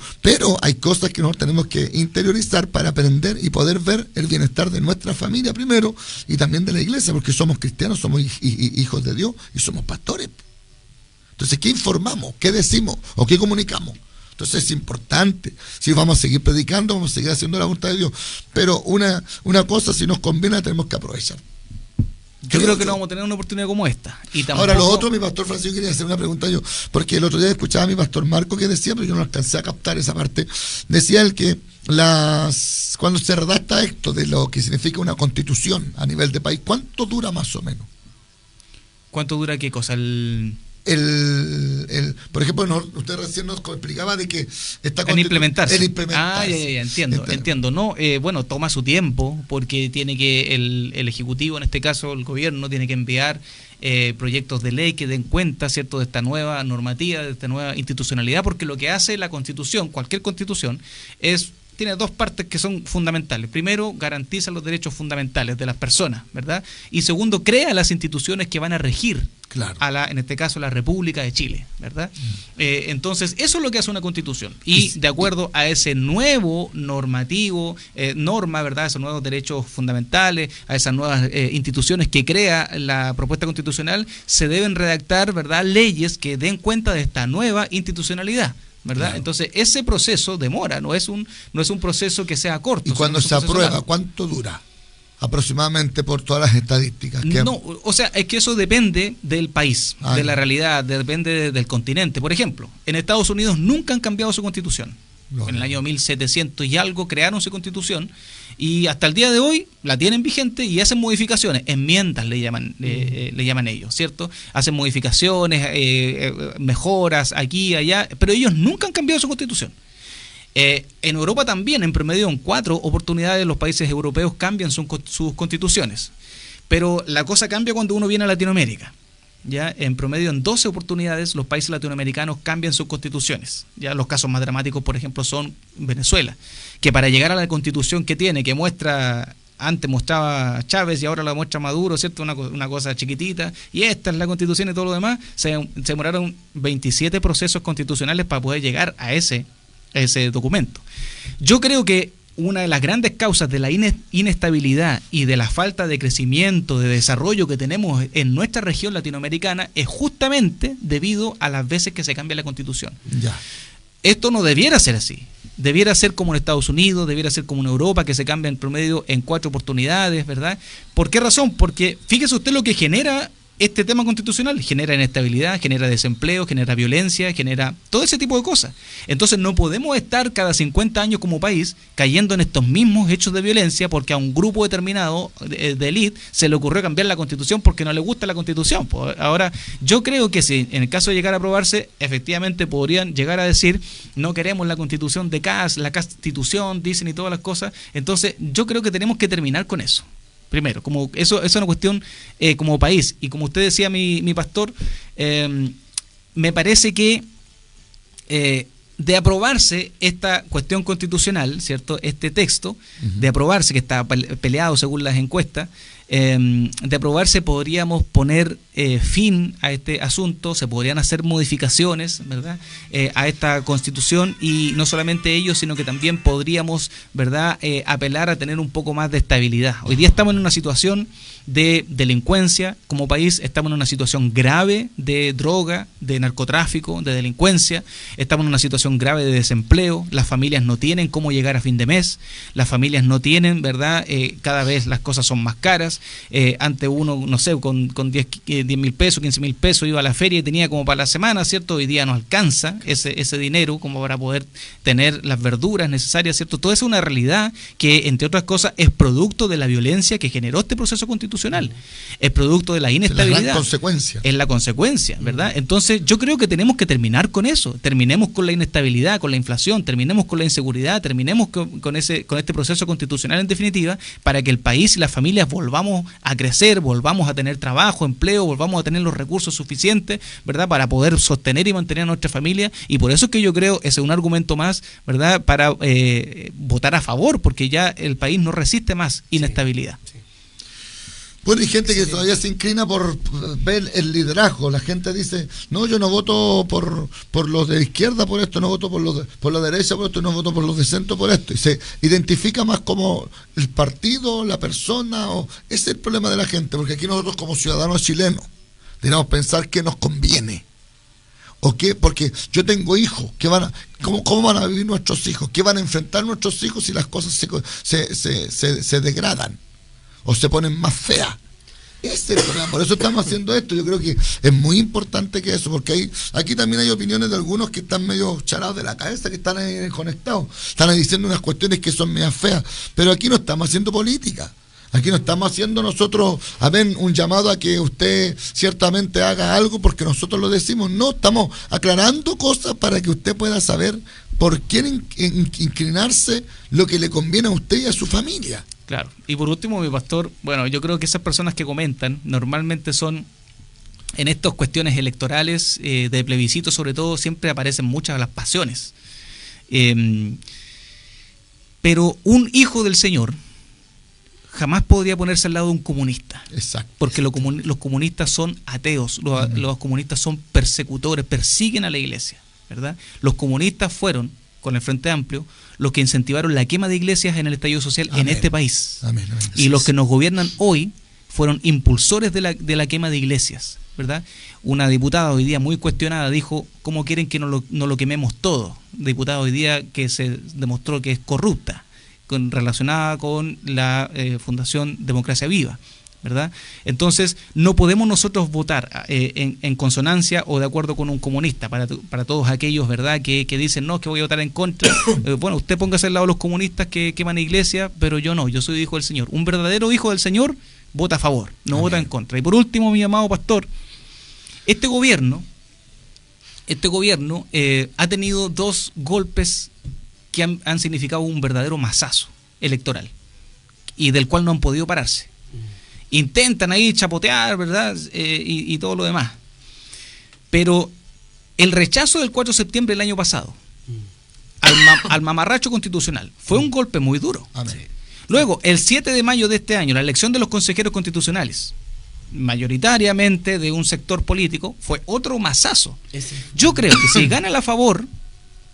hay cosas que nosotros tenemos que interiorizar para aprender y poder ver el bienestar de nuestra familia primero y también de la iglesia, porque somos cristianos, somos hijos de Dios y somos pastores. Entonces, ¿qué informamos? ¿Qué decimos? ¿O qué comunicamos? Entonces es importante. Si vamos a seguir predicando, vamos a seguir haciendo la voluntad de Dios. Pero una cosa, si nos conviene, la tenemos que aprovechar. Yo creo que no vamos a tener una oportunidad como esta. Y tampoco... Ahora, lo otro, mi pastor Francisco, quería hacer una pregunta yo, porque el otro día escuchaba a mi pastor Marco que decía, pero yo no alcancé a captar esa parte. Decía él que cuando se redacta esto de lo que significa una constitución a nivel de país, ¿cuánto dura más o menos? ¿Cuánto dura qué cosa? Por ejemplo, usted recién nos explicaba de que está en implementarse. Ya, entiendo. No, bueno, toma su tiempo porque tiene que el Ejecutivo, en este caso el gobierno, tiene que enviar proyectos de ley que den cuenta, ¿cierto?, de esta nueva normativa, de esta nueva institucionalidad, porque lo que hace la Constitución, cualquier Constitución, tiene dos partes que son fundamentales. Primero, garantiza los derechos fundamentales de las personas, ¿verdad? Y segundo, crea las instituciones que van a regir, claro, en este caso, la República de Chile, ¿verdad? Entonces, eso es lo que hace una Constitución. Y de acuerdo a ese nuevo normativo, ¿verdad?, esos nuevos derechos fundamentales, a esas nuevas instituciones que crea la propuesta constitucional, se deben redactar, ¿verdad?, leyes que den cuenta de esta nueva institucionalidad, ¿verdad? Claro. Entonces ese proceso demora, no es un proceso que sea corto. ¿Y cuando se aprueba, largo? ¿Cuánto dura? Aproximadamente, por todas las estadísticas. No, o sea, es que eso depende del país, de la realidad, depende del continente. Por ejemplo, en Estados Unidos nunca han cambiado su constitución. En el año 1700 y algo crearon su constitución y hasta el día de hoy la tienen vigente y hacen modificaciones, enmiendas le llaman ellos, ¿cierto? Hacen modificaciones, mejoras aquí y allá, pero ellos nunca han cambiado su constitución. En Europa también, en promedio, en 4 oportunidades los países europeos cambian sus constituciones, pero la cosa cambia cuando uno viene a Latinoamérica. Ya en promedio en 12 oportunidades los países latinoamericanos cambian sus constituciones. Ya los casos más dramáticos, por ejemplo, son Venezuela, que para llegar a la constitución que tiene, que antes mostraba Chávez y ahora la muestra Maduro, ¿cierto? Una cosa chiquitita, y esta es la constitución y todo lo demás, se demoraron 27 procesos constitucionales para poder llegar a ese documento. Yo creo que una de las grandes causas de la inestabilidad y de la falta de crecimiento, de desarrollo que tenemos en nuestra región latinoamericana es justamente debido a las veces que se cambia la Constitución. Ya. Esto no debiera ser así. Debiera ser como en Estados Unidos, debiera ser como en Europa, que se cambia en promedio en 4 oportunidades, ¿verdad? ¿Por qué razón? Porque fíjese usted lo que genera este tema constitucional, genera inestabilidad, genera desempleo, genera violencia, genera todo ese tipo de cosas. Entonces no podemos estar cada 50 años como país cayendo en estos mismos hechos de violencia porque a un grupo determinado de élite se le ocurrió cambiar la Constitución porque no le gusta la Constitución. Ahora, yo creo que si en el caso de llegar a aprobarse, efectivamente podrían llegar a decir no queremos la Constitución de Cas, la Constitución, dicen y todas las cosas. Entonces yo creo que tenemos que terminar con eso. Primero, como eso es una cuestión como país. Y como usted decía, mi pastor, me parece que de aprobarse esta cuestión constitucional, ¿cierto? Este texto, de aprobarse, que está peleado según las encuestas, de aprobarse podríamos poner fin a este asunto, se podrían hacer modificaciones, ¿verdad?, a esta Constitución, y no solamente ello, sino que también podríamos, ¿verdad?, apelar a tener un poco más de estabilidad. Hoy día estamos en una situación de delincuencia como país, estamos en una situación grave de droga, de narcotráfico, de delincuencia, estamos en una situación grave de desempleo, las familias no tienen cómo llegar a fin de mes, las familias no tienen, ¿verdad?, cada vez las cosas son más caras, Ante uno, no sé, con 10.000 pesos, 15.000 pesos iba a la feria y tenía como para la semana, ¿cierto? Hoy día no alcanza ese dinero como para poder tener las verduras necesarias, ¿cierto? Todo eso es una realidad que, entre otras cosas, es producto de la violencia que generó este proceso constitucional, es producto de la inestabilidad. Es la consecuencia. Es la consecuencia, ¿verdad? Entonces yo creo que tenemos que terminar con eso, terminemos con la inestabilidad, con la inflación, terminemos con la inseguridad, terminemos con este proceso constitucional en definitiva, para que el país y las familias volvamos a crecer, volvamos a tener trabajo, empleo, volvamos a tener los recursos suficientes, ¿verdad? Para poder sostener y mantener a nuestra familia, y por eso es que yo creo, ese es un argumento más, ¿verdad? Para votar a favor, porque ya el país no resiste más inestabilidad. Sí. Bueno, hay gente que todavía se inclina por ver el liderazgo. La gente dice, no, yo no voto por los de izquierda por esto, no voto por la derecha por esto, no voto por los de centro por esto. Y se identifica más como el partido, la persona. Ese es el problema de la gente, porque aquí nosotros como ciudadanos chilenos debemos pensar que nos conviene. ¿O qué? Porque yo tengo hijos, ¿cómo van a vivir nuestros hijos? ¿Qué van a enfrentar nuestros hijos si las cosas se degradan o se ponen más feas? Ese es el problema. Por eso estamos haciendo esto. Yo creo que es muy importante que eso, porque aquí también hay opiniones de algunos que están medio charados de la cabeza, que están ahí conectados, están ahí diciendo unas cuestiones que son medias feas, pero aquí no estamos haciendo política. Aquí no estamos haciendo nosotros, un llamado a que usted ciertamente haga algo porque nosotros lo decimos. No, estamos aclarando cosas para que usted pueda saber por quién inclinarse, lo que le conviene a usted y a su familia. Claro. Y por último, mi pastor, bueno, yo creo que esas personas que comentan normalmente son, en estas cuestiones electorales, de plebiscito sobre todo, siempre aparecen muchas las pasiones. Pero un hijo del Señor jamás podría ponerse al lado de un comunista. Exacto. Porque los comunistas son ateos, los comunistas son persecutores, persiguen a la iglesia, ¿verdad? Los comunistas fueron, con el Frente Amplio, los que incentivaron la quema de iglesias en el estallido social en este país. Amén. Y los que nos gobiernan hoy fueron impulsores de la quema de iglesias, ¿verdad? Una diputada hoy día muy cuestionada dijo, ¿cómo quieren que no lo quememos todo? Diputada hoy día que se demostró que es corrupta, relacionada con la Fundación Democracia Viva, ¿verdad? Entonces, no podemos nosotros votar en consonancia o de acuerdo con un comunista, para todos aquellos, ¿verdad?, que dicen, no, que voy a votar en contra. Bueno, usted póngase al lado de los comunistas que queman iglesia, pero yo no, yo soy hijo del Señor. Un verdadero hijo del Señor vota a favor, no vota en contra. Y por último, mi amado pastor, este gobierno ha tenido dos golpes que han significado un verdadero mazazo electoral y del cual no han podido pararse. Intentan ahí chapotear, ¿verdad? Y todo lo demás. Pero el rechazo del 4 de septiembre del año pasado al mamarracho constitucional fue un golpe muy duro. Amén. Luego, el 7 de mayo de este año, la elección de los consejeros constitucionales, mayoritariamente de un sector político, fue otro mazazo. Yo creo que si gana la favor, va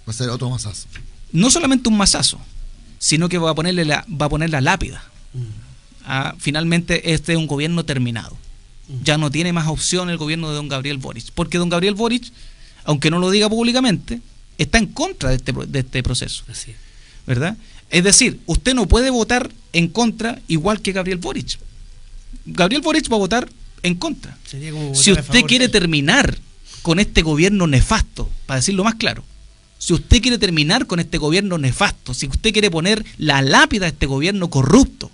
a ser otro mazazo. No solamente un mazazo, sino que va a poner la lápida. Finalmente este es un gobierno terminado. Ya no tiene más opción el gobierno de don Gabriel Boric, porque don Gabriel Boric, aunque no lo diga públicamente, está en contra de este proceso. Así. ¿Verdad? Es decir, usted no puede votar en contra igual que Gabriel Boric. Gabriel Boric va a votar en contra. Si usted quiere terminar con este gobierno nefasto, para decirlo más claro, si usted quiere terminar con este gobierno nefasto, si usted quiere poner la lápida a este gobierno corrupto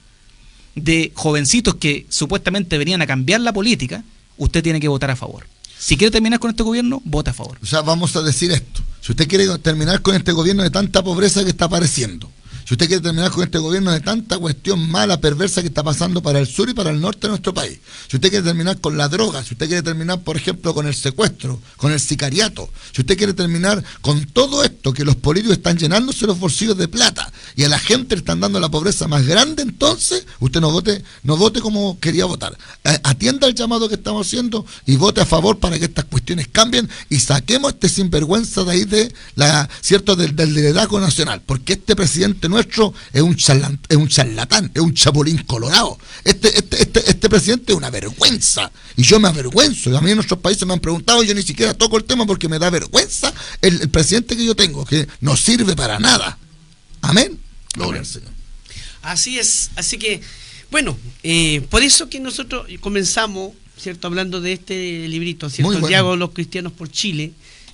de jovencitos que supuestamente venían a cambiar la política, usted tiene que votar a favor. Si quiere terminar con este gobierno, vota a favor. O sea, vamos a decir esto. Si usted quiere terminar con este gobierno de tanta pobreza que está apareciendo, si usted quiere terminar con este gobierno de tanta cuestión mala, perversa que está pasando para el sur y para el norte de nuestro país, si usted quiere terminar con la droga, si usted quiere terminar, por ejemplo, con el secuestro, con el sicariato, si usted quiere terminar con todo esto, que los políticos están llenándose los bolsillos de plata y a la gente le están dando la pobreza más grande, entonces usted no vote como quería votar. Atienda el llamado que estamos haciendo y vote a favor para que estas cuestiones cambien y saquemos este sinvergüenza de ahí del liderazgo nacional, porque este presidente nuestro es un charlatán, es un chapulín colorado. Este presidente es una vergüenza y yo me avergüenzo. A mí en nuestros países me han preguntado y yo ni siquiera toco el tema porque me da vergüenza el presidente que yo tengo, que no sirve para nada. Amén. Gloria al Señor. Así es, así que Bueno, por eso que nosotros comenzamos, ¿cierto? Hablando de este librito, ¿cierto? Muy El bueno. diálogo de los cristianos por Chile,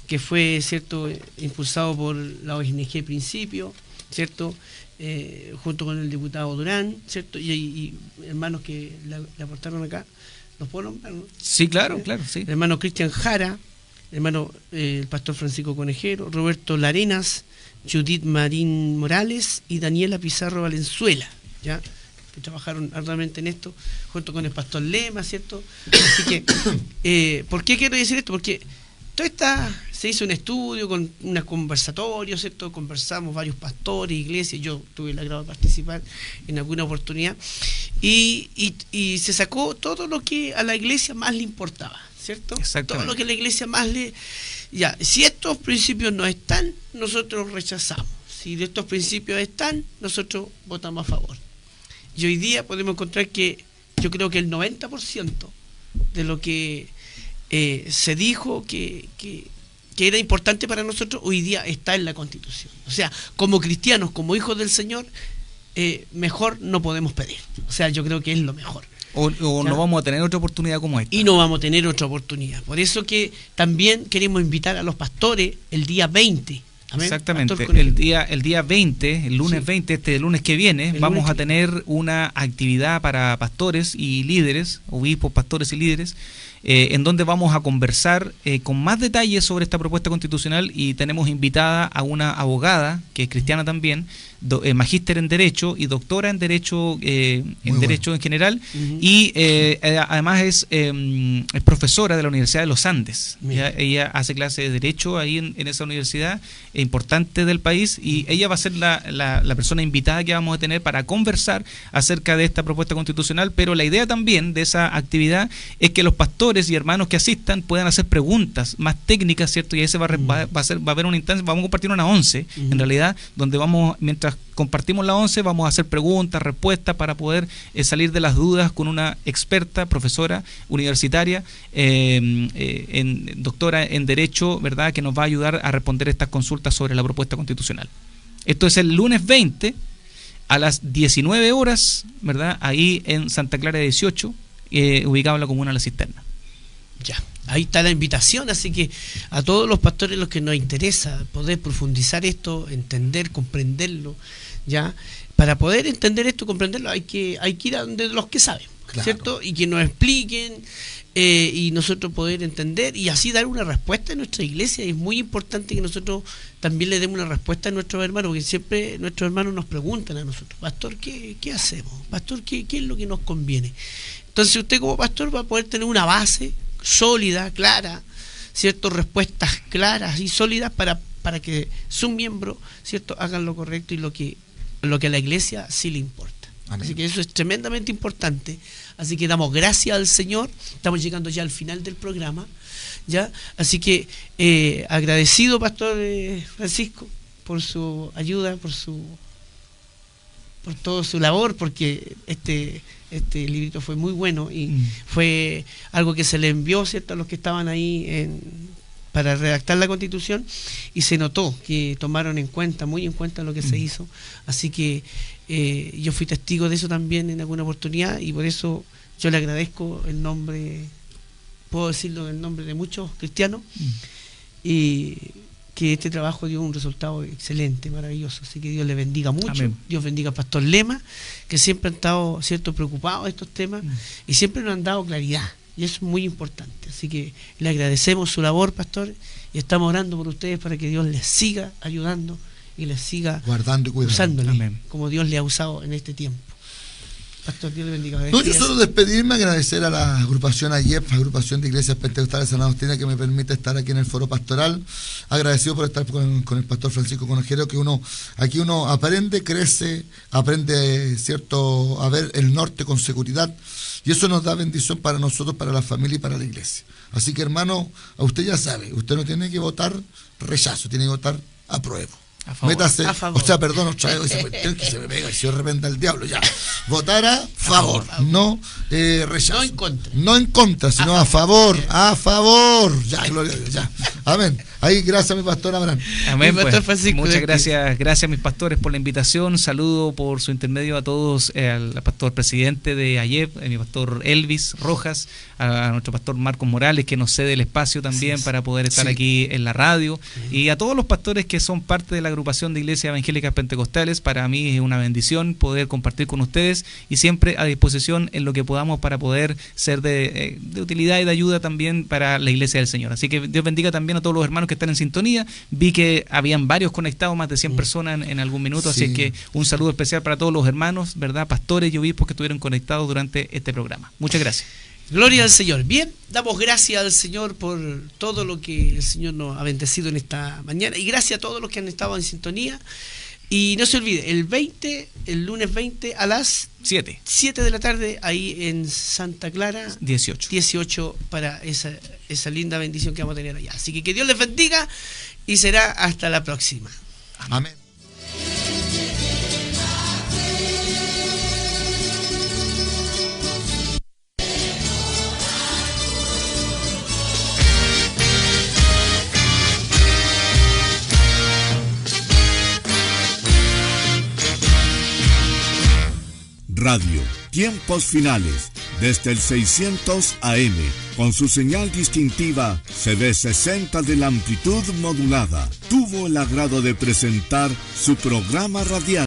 que fue, ¿cierto? Impulsado por la ONG Principio, ¿cierto? Junto con el diputado Durán, ¿cierto? Y hermanos que le aportaron acá. ¿Los puedo nombrar, no? Sí, claro, claro, sí. El hermano Cristian Jara, el hermano el pastor Francisco Conejero, Roberto Larenas, Judith Marín Morales y Daniela Pizarro Valenzuela, ¿ya? Que trabajaron arduamente en esto, junto con el pastor Lema, ¿cierto? Así que, ¿por qué quiero decir esto? Porque se hizo un estudio con un conversatorio, ¿cierto? Conversamos varios pastores, iglesias, yo tuve el agrado de participar en alguna oportunidad, y se sacó todo lo que a la iglesia más le importaba, ¿cierto? Todo lo que a la iglesia más le... Ya, si estos principios no están, nosotros rechazamos. Si de estos principios están, nosotros votamos a favor. Y hoy día podemos encontrar que yo creo que el 90% de lo que se dijo que era importante para nosotros, hoy día está en la Constitución. O sea, como cristianos, como hijos del Señor, mejor no podemos pedir. O sea, yo creo que es lo mejor. O no vamos a tener otra oportunidad como esta. Y no vamos a tener otra oportunidad. Por eso que también queremos invitar a los pastores el día 20. Amén. Exactamente, Pastor, el día 20, el lunes 20, este lunes que viene, vamos a tener una actividad para pastores y líderes, obispos, pastores y líderes, en donde vamos a conversar con más detalles sobre esta propuesta constitucional, y tenemos invitada a una abogada que es cristiana también, magíster en Derecho y doctora en Derecho Derecho en general, y además es profesora de la Universidad de los Andes. Ella hace clase de Derecho ahí en esa universidad importante del país, y ella va a ser la persona invitada que vamos a tener para conversar acerca de esta propuesta constitucional. Pero la idea también de esa actividad es que los pastores y hermanos que asistan puedan hacer preguntas más técnicas, ¿cierto? Y ahí va a haber una instancia, vamos a compartir una 11, en realidad, donde mientras compartimos la 11, vamos a hacer preguntas, respuestas, para poder salir de las dudas con una experta, profesora universitaria, doctora en Derecho, ¿verdad?, que nos va a ayudar a responder estas consultas sobre la propuesta constitucional. Esto es el lunes 20 a las 19 horas, ¿verdad?, ahí en Santa Clara 18, ubicado en la comuna de La Cisterna. Ya, ahí está la invitación, así que a todos los pastores, los que nos interesa poder profundizar esto, entender, comprenderlo, ya, para poder entender esto, comprenderlo, hay que ir a donde los que saben, claro, ¿cierto? Y que nos expliquen, y nosotros poder entender y así dar una respuesta a nuestra iglesia. Es muy importante que nosotros también le demos una respuesta a nuestros hermanos, porque siempre nuestros hermanos nos preguntan a nosotros: pastor, ¿qué hacemos? Pastor, ¿qué es lo que nos conviene? Entonces usted como pastor va a poder tener una base sólida, clara, ¿cierto? Respuestas claras y sólidas para que sus miembros, ¿cierto?, hagan lo correcto y lo que a la iglesia sí le importa. Amén. Así que eso es tremendamente importante. Así que damos gracias al Señor. Estamos llegando ya al final del programa, ¿ya? Así que agradecido, Pastor Francisco, por su ayuda, por toda su labor, porque este librito fue muy bueno y fue algo que se le envió, ¿cierto?, a los que estaban ahí para redactar la Constitución, y se notó que tomaron muy en cuenta lo que se hizo. Así que yo fui testigo de eso también en alguna oportunidad, y por eso yo le agradezco en nombre, puedo decirlo en nombre de muchos cristianos, y que este trabajo dio un resultado excelente, maravilloso. Así que Dios le bendiga mucho. Amén. Dios bendiga al pastor Lema, que siempre han estado, ¿cierto?, preocupados de estos temas, y siempre nos han dado claridad, y eso es muy importante. Así que le agradecemos su labor, pastor, y estamos orando por ustedes para que Dios les siga ayudando y les siga guardando y cuidando, usándole como Dios le ha usado en este tiempo. Pastor, Dios le bendiga. No, yo solo despedirme, agradecer a la agrupación AYEP, agrupación de Iglesias Pentecostales Sana Doctrina, que me permite estar aquí en el foro pastoral. Agradecido por estar con el pastor Francisco Conejero, que aquí uno aprende, crece, aprende, ¿cierto?, a ver el norte con seguridad, y eso nos da bendición para nosotros, para la familia y para la iglesia. Así que, hermano, a usted ya sabe, usted no tiene que votar rechazo, tiene que votar apruebo. Métase, o sea, perdón, otra vez, que se me pega y se arrepienta el diablo, ya. Votar a favor, no rechazo. No en contra, sino a favor, ya, gloria a Dios, ya. Amén. Ahí, gracias, mi pastor Abraham. Amén, Mi pastor Francisco, muchas gracias mis pastores por la invitación. Saludo por su intermedio a todos, al pastor presidente de AYEP, mi pastor Elvis Rojas, a nuestro pastor Marcos Morales, que nos cede el espacio también para poder estar aquí en la radio, y a todos los pastores que son parte de la agrupación de Iglesias Evangélicas Pentecostales. Para mí es una bendición poder compartir con ustedes y siempre a disposición en lo que podamos para poder ser de utilidad y de ayuda también para la Iglesia del Señor. Así que Dios bendiga también a todos los hermanos que están en sintonía. Vi que habían varios conectados, más de 100 personas en algún minuto, así es que un saludo especial para todos los hermanos, ¿verdad? Pastores y obispos que estuvieron conectados durante este programa. Muchas gracias. Gloria al Señor. Bien, damos gracias al Señor por todo lo que el Señor nos ha bendecido en esta mañana, y gracias a todos los que han estado en sintonía. Y no se olvide, el lunes 20 a las 7 de la tarde, ahí en Santa Clara, 18 para esa linda bendición que vamos a tener allá. Así que Dios les bendiga y será hasta la próxima. Amén. Radio Tiempos Finales, desde el 600 AM, con su señal distintiva CB60 de la amplitud modulada, tuvo el agrado de presentar su programa radial.